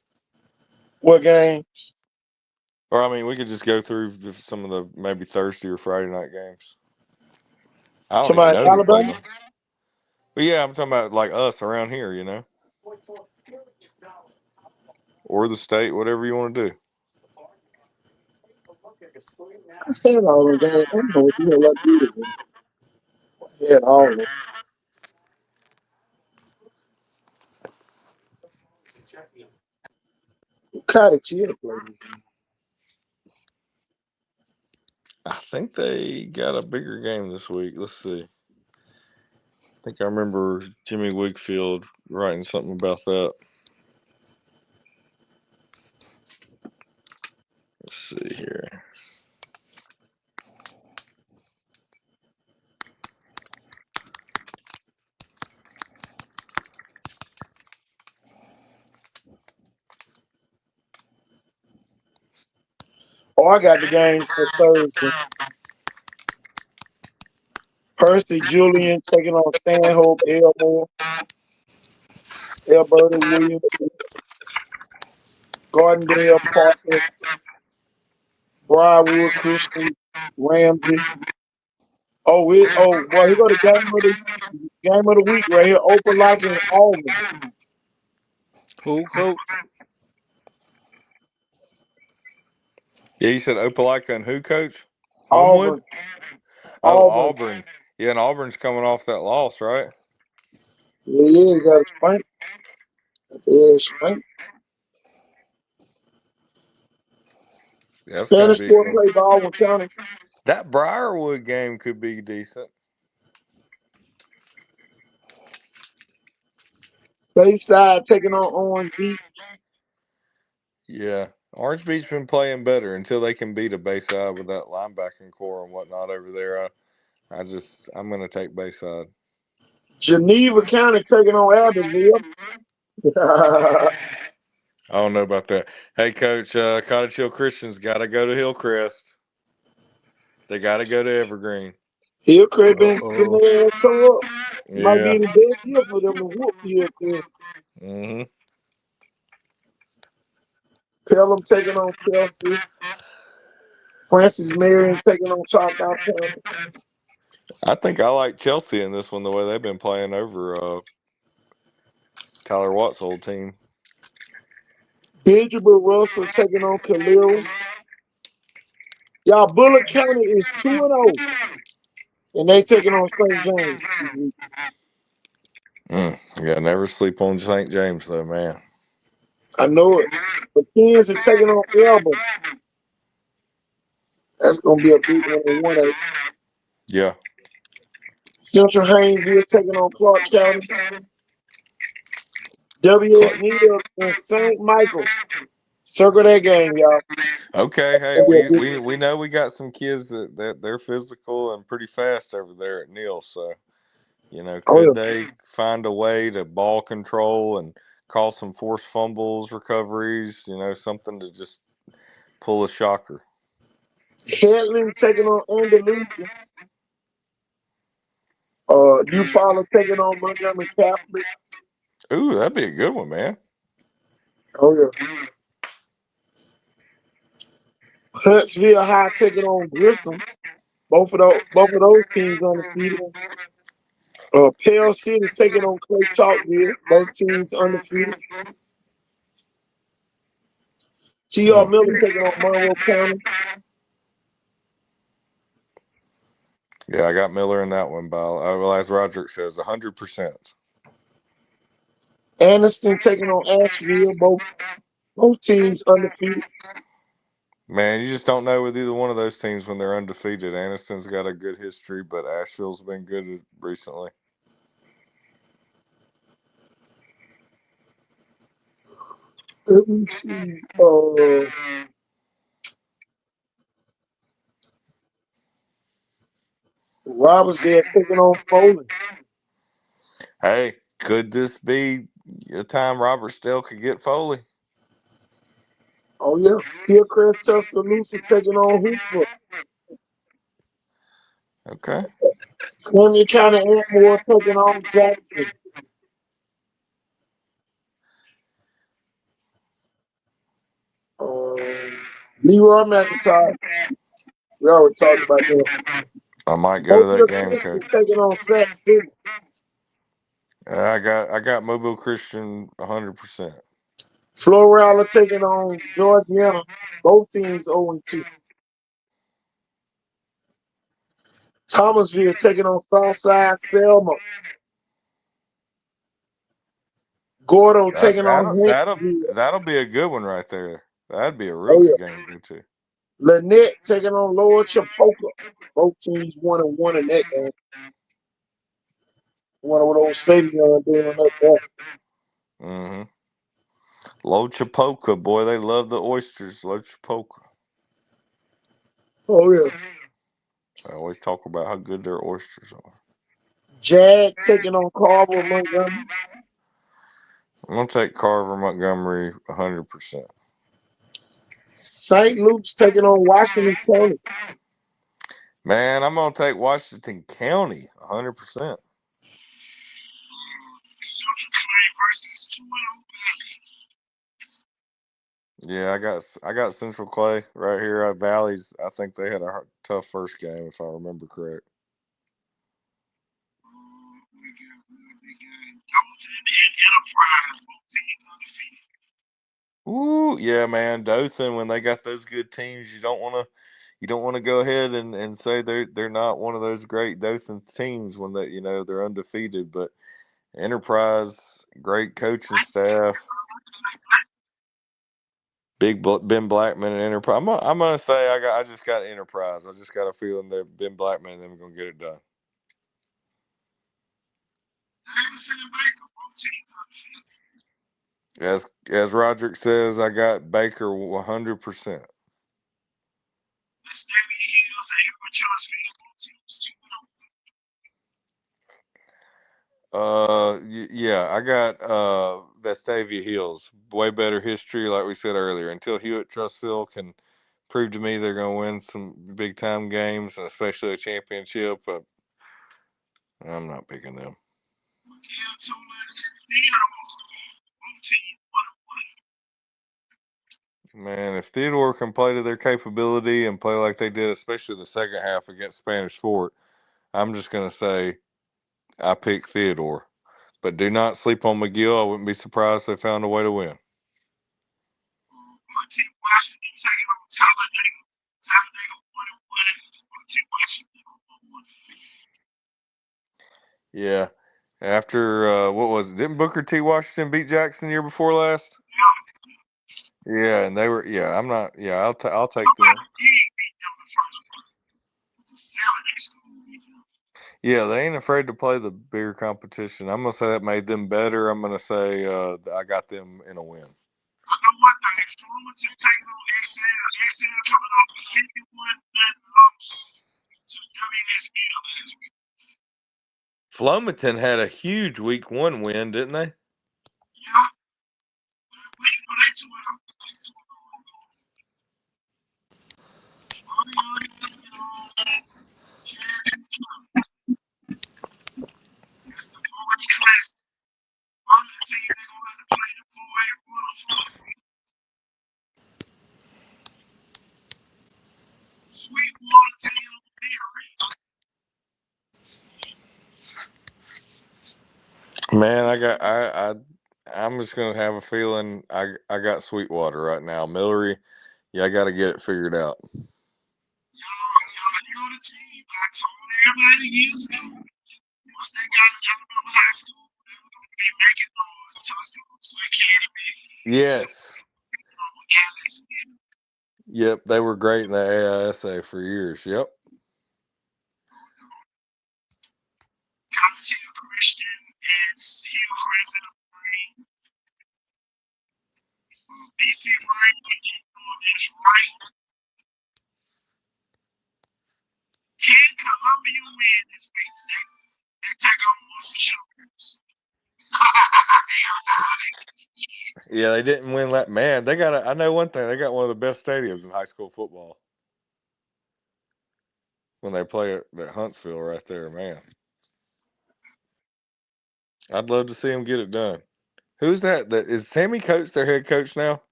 [SPEAKER 2] What game?
[SPEAKER 7] Or, we could just go through some of the maybe Thursday or Friday night games. I don't even know who played them. But yeah, I'm talking about like us around here, or the state, whatever you want to do.
[SPEAKER 2] I had all of that. I don't know what the hell I did. Man. I had all of them. Cottage Hill played.
[SPEAKER 7] I think they got a bigger game this week. Let's see. I think I remember Jimmy Wigfield writing something about that. Let's see here.
[SPEAKER 2] Oh, I got the games for Thursday. Percy Julian taking on Stanhope Elmore. Alberta Williamson. Gardendale Parker. Briarwood Christian. Ramsey. Oh, boy, here go the game of the week right here. Opelika and Auburn.
[SPEAKER 9] Who, Coach?
[SPEAKER 7] Yeah, you said Opelika and who, Coach?
[SPEAKER 2] Auburn.
[SPEAKER 7] Oh, Auburn. Yeah, and Auburn's coming off that loss, right?
[SPEAKER 2] Yeah, you got a spank. Yeah, spank.
[SPEAKER 7] Yeah,
[SPEAKER 2] Spanish Fort play Baldwin County.
[SPEAKER 7] That Briarwood game could be decent.
[SPEAKER 2] Bayside taking on Orange Beach.
[SPEAKER 7] Yeah. Orange Beach been playing better until they can beat a Bayside with that linebacking core and whatnot over there. I'm going to take Bayside.
[SPEAKER 2] Geneva County taking on Abbeville.
[SPEAKER 7] I don't know about that. Hey, Coach, Cottage Hill Christians got to go to Hillcrest. They got to go to Evergreen.
[SPEAKER 2] Hillcrest been getting their ass toe up.
[SPEAKER 7] Yeah.
[SPEAKER 2] Might be the best year for them to whoop Hillcrest.
[SPEAKER 7] Mm-hmm.
[SPEAKER 2] Pelham taking on Chelsea. Francis Marion taking on Choctaw County.
[SPEAKER 7] I think I like Chelsea in this one, the way they've been playing over Tyler Watt's old team.
[SPEAKER 2] Benjamin Russell taking on Caleras. Y'all, Bullock County is 2-0, and they taking on St. James.
[SPEAKER 7] Yeah, never sleep on St. James though, man.
[SPEAKER 2] I know it. The Kings are taking on Elba. That's gonna be a big one in 1A.
[SPEAKER 7] Yeah.
[SPEAKER 2] Central Haynesville taking on Clark County. W.S. Neal and St. Michael. Circle that game, y'all.
[SPEAKER 7] Okay, hey, we know we got some kids that they're physical and pretty fast over there at Neal, so could they find a way to ball control and call some forced fumbles, recoveries, something to just pull a shocker.
[SPEAKER 2] Headland taking on Andalusia. Eufaula taking on Montgomery Catholic.
[SPEAKER 7] Ooh, that'd be a good one, man.
[SPEAKER 2] Oh yeah. Huntsville High taking on Grissom. Both of those teams undefeated. Pell City taking on Clay Chalkville. Both teams undefeated. T.R. Miller taking on Monroe County.
[SPEAKER 7] Yeah, I got Miller in that one, Well, as Roderick says, 100%.
[SPEAKER 2] Anniston taking on Asheville. Both teams undefeated.
[SPEAKER 7] Man, you just don't know with either one of those teams when they're undefeated. Anniston's got a good history, but Asheville's been good recently.
[SPEAKER 2] Let me see. Robertsdale taking on Foley.
[SPEAKER 7] Hey, could this be a time Robertsdale could get Foley?
[SPEAKER 2] Oh yeah. Hillcrest Tuscaloosa taking on Hooper.
[SPEAKER 7] Okay.
[SPEAKER 2] Swaimia County Antmore taking on Jackson. Leroy McIntyre. We already talked about that.
[SPEAKER 7] I might go to that game, Coach.
[SPEAKER 2] Taking on Sac City.
[SPEAKER 7] I got Mobile Christian 100%.
[SPEAKER 2] Florala taking on Georgiana. Both teams 0-2. Thomasville taking on Southside Selma. Gordo taking on
[SPEAKER 7] That'll be a good one right there. That'd be a real good game to go to.
[SPEAKER 2] Lynette taking on Lower Chapoka. Both teams 1-1 in that game. One of those Savion doing that there.
[SPEAKER 7] Mm-hmm. Low Chapoka, boy, they love the oysters. Low Chapoka.
[SPEAKER 2] Oh yeah.
[SPEAKER 7] I always talk about how good their oysters are.
[SPEAKER 2] Jag taking on Carver Montgomery.
[SPEAKER 7] I'm gonna take Carver Montgomery 100%.
[SPEAKER 2] St. Luke's taking on Washington County.
[SPEAKER 7] Man, I'm gonna take Washington County 100%.
[SPEAKER 2] Central Clay versus 2-0
[SPEAKER 7] Yeah, I got Central Clay right here at Valley's. I think they had a tough first game, if I remember correct.
[SPEAKER 2] Enterprise, both teams undefeated.
[SPEAKER 7] Ooh, yeah, man. Dothan, when they got those good teams, you don't want to go ahead and say they're not one of those great Dothan teams when they're undefeated. But Enterprise, great coaching staff. Big Ben Blackman and Enterprise. I'm gonna say I just got Enterprise. I just got a feeling that Ben Blackman and them are gonna get it done. As Roderick says, I got Baker 100%. Yeah, I got Vestavia Hills. Way better history, like we said earlier. Until Hewitt Trustville can prove to me they're going to win some big time games, and especially a championship, I'm not picking them. Man, if Theodore can play to their capability and play like they did, especially the second half against Spanish Fort, I'm just going to say I pick Theodore. But do not sleep on McGill. I wouldn't be surprised if they found a way to win. Yeah. After what was it? Didn't Booker T. Washington beat Jackson the year before last? Yeah, and they were. Yeah, I'm not. Yeah, I'll take them. Yeah, they ain't afraid to play the bigger competition. I'm gonna say that made them better. I'm gonna say I got them in a win. Flomaton had a huge week 1 win, didn't they? Man, I'm just gonna have a feeling I got Sweetwater right now. Millery, yeah, I got to get it figured out. Yes. Yep, they were great in the AISA for years. Yep. Yeah, they didn't win that. Man, they got. I know one thing. They got one of the best stadiums in high school football. When they play at Huntsville, right there, man. I'd love to see them get it done. Who's that? Is Sammy Coates their head coach now?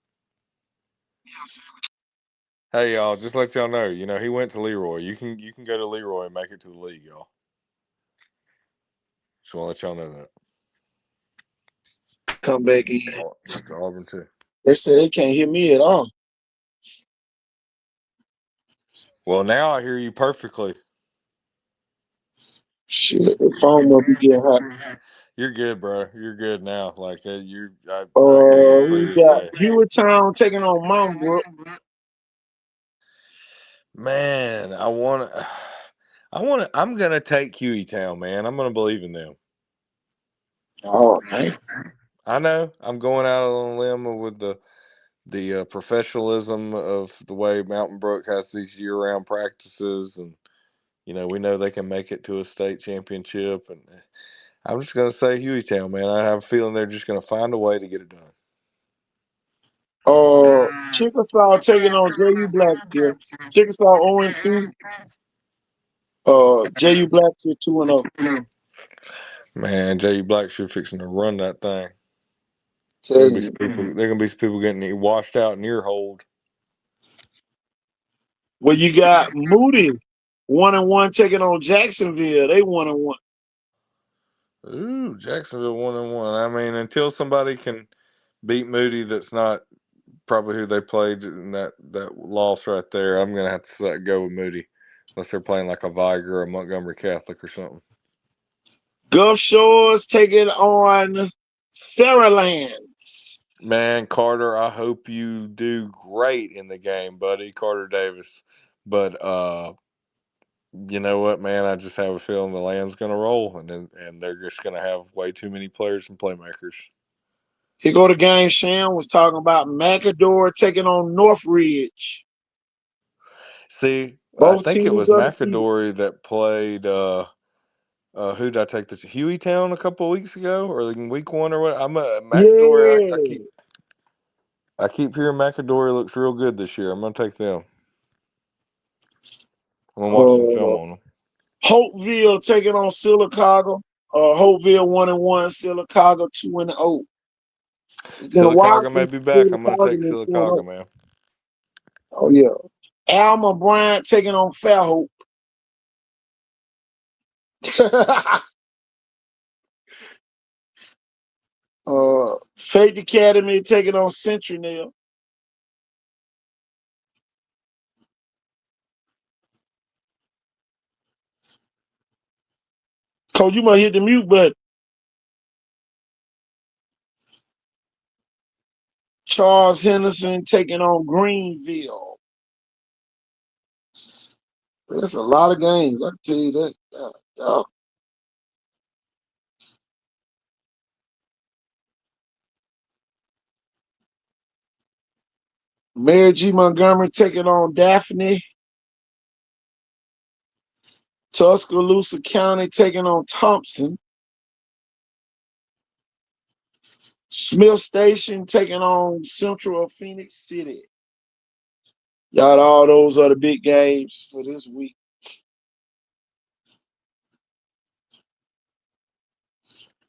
[SPEAKER 7] Hey y'all, just let y'all know. You know he went to Leroy. You can go to Leroy and make it to the league, y'all. Just want to let y'all know that.
[SPEAKER 2] Come back in.
[SPEAKER 7] Auburn too.
[SPEAKER 2] They say they can't hear me at all.
[SPEAKER 7] Well, now I hear you perfectly.
[SPEAKER 2] Shit, the phone must be getting hot.
[SPEAKER 7] You're good, bro. You're good now. Like I hear you
[SPEAKER 2] We
[SPEAKER 7] clear as
[SPEAKER 2] got
[SPEAKER 7] day.
[SPEAKER 2] Hewitttown taking on Mount Brook.
[SPEAKER 7] Man, I'm gonna take Hueytown, man. I'm gonna believe in them.
[SPEAKER 2] Oh, man.
[SPEAKER 7] I know I'm going out on a limb with the professionalism of the way Mountain Brook has these year-round practices, and we know they can make it to a state championship. And I'm just gonna say Hueytown, man. I have a feeling they're just gonna find a way to get it done.
[SPEAKER 2] Chickasaw taking on J.U. Blacksfield. Chickasaw 0-2. J.U. Blacksfield 2-0.
[SPEAKER 7] Man, J.U. Blackshear fixing to run that thing.
[SPEAKER 2] Tell
[SPEAKER 7] There
[SPEAKER 2] you.
[SPEAKER 7] gonna be some people getting washed out in ear hold.
[SPEAKER 2] Well, you got Moody 1-1 taking on Jacksonville. They 1-1.
[SPEAKER 7] Ooh, Jacksonville 1-1. I mean, until somebody can beat Moody, that's not probably who they played in that loss right there. I'm gonna have to go with Moody, unless they're playing like a Viger or a Montgomery Catholic or something.
[SPEAKER 2] Gulf Shores taking on Saralands.
[SPEAKER 7] Man, Carter, I hope you do great in the game, buddy. Carter Davis. But you know what, man? I just have a feeling the land's gonna roll, and they're just gonna have way too many players and playmakers.
[SPEAKER 2] Here go the game. Shan was talking about McAdore taking on Northridge.
[SPEAKER 7] See, I
[SPEAKER 2] Both
[SPEAKER 7] think it
[SPEAKER 2] teams
[SPEAKER 7] was
[SPEAKER 2] undefeated.
[SPEAKER 7] McAdory that played. Who did I take this? Hueytown a couple of weeks ago, or in week 1 or what? I'm a McAdory.
[SPEAKER 2] Yeah.
[SPEAKER 7] I keep hearing McAdory looks real good this year. I'm gonna take them. I'm gonna watch some film on them.
[SPEAKER 2] Hopeville taking on Sylacauga. Hopeville 1-1. Sylacauga 2-0. It's been a while
[SPEAKER 7] Sylacauga may be
[SPEAKER 2] since
[SPEAKER 7] back. I'm gonna
[SPEAKER 2] Sylacauga
[SPEAKER 7] take
[SPEAKER 2] been
[SPEAKER 7] Sylacauga,
[SPEAKER 2] 2-0.
[SPEAKER 7] man.
[SPEAKER 2] Oh yeah. Alma Bryant taking on Fairhope. Faith Academy taking on Centennial. Coach, you might hit the mute button. Charles Henderson taking on Greenville. That's a lot of games. I can tell you that. Yeah. Mary G. Montgomery taking on Daphne. Tuscaloosa County taking on Thompson. Smith Station taking on Central of Phoenix City. Y'all, all those are the big games for this week.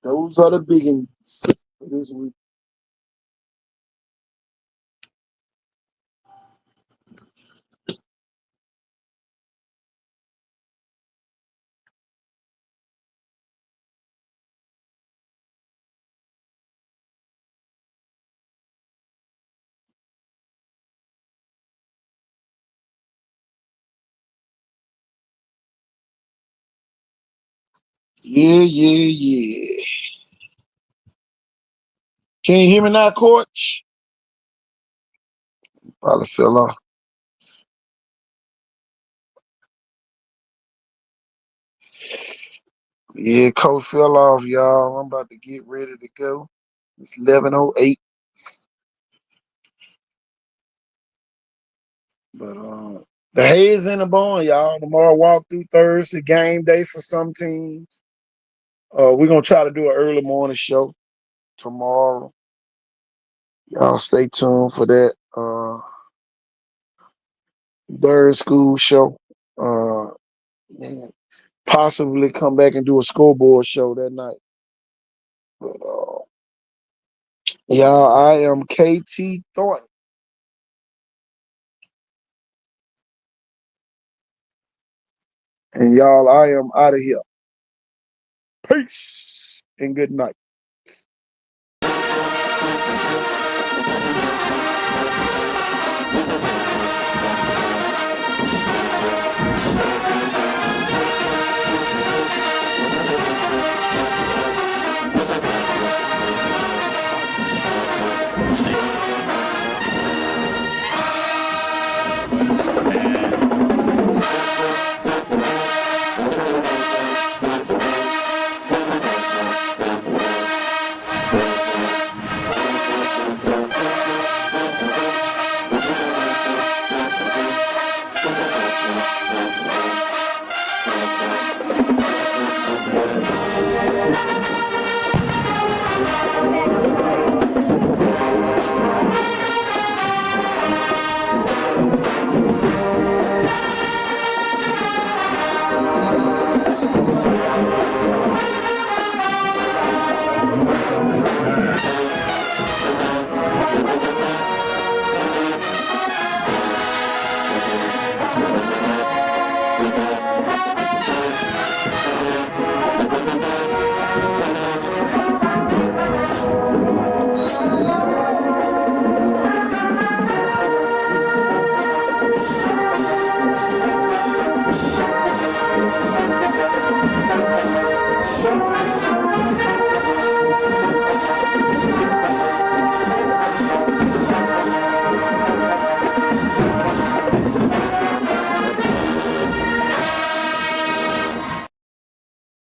[SPEAKER 2] Those are the big ones for this week. Yeah. Can you hear me now, Coach? Probably fell off. Yeah, Coach fell off, y'all. I'm about to get ready to go. It's 11:08. But the hay is in the barn, y'all. Tomorrow, walk through Thursday, game day for some teams. We're gonna try to do an early morning show tomorrow. Y'all stay tuned for that. Third school show. And possibly come back and do a scoreboard show that night. But y'all, I am KT Thornton. And y'all, I am out of here. Peace and good night.
[SPEAKER 6] Thank you.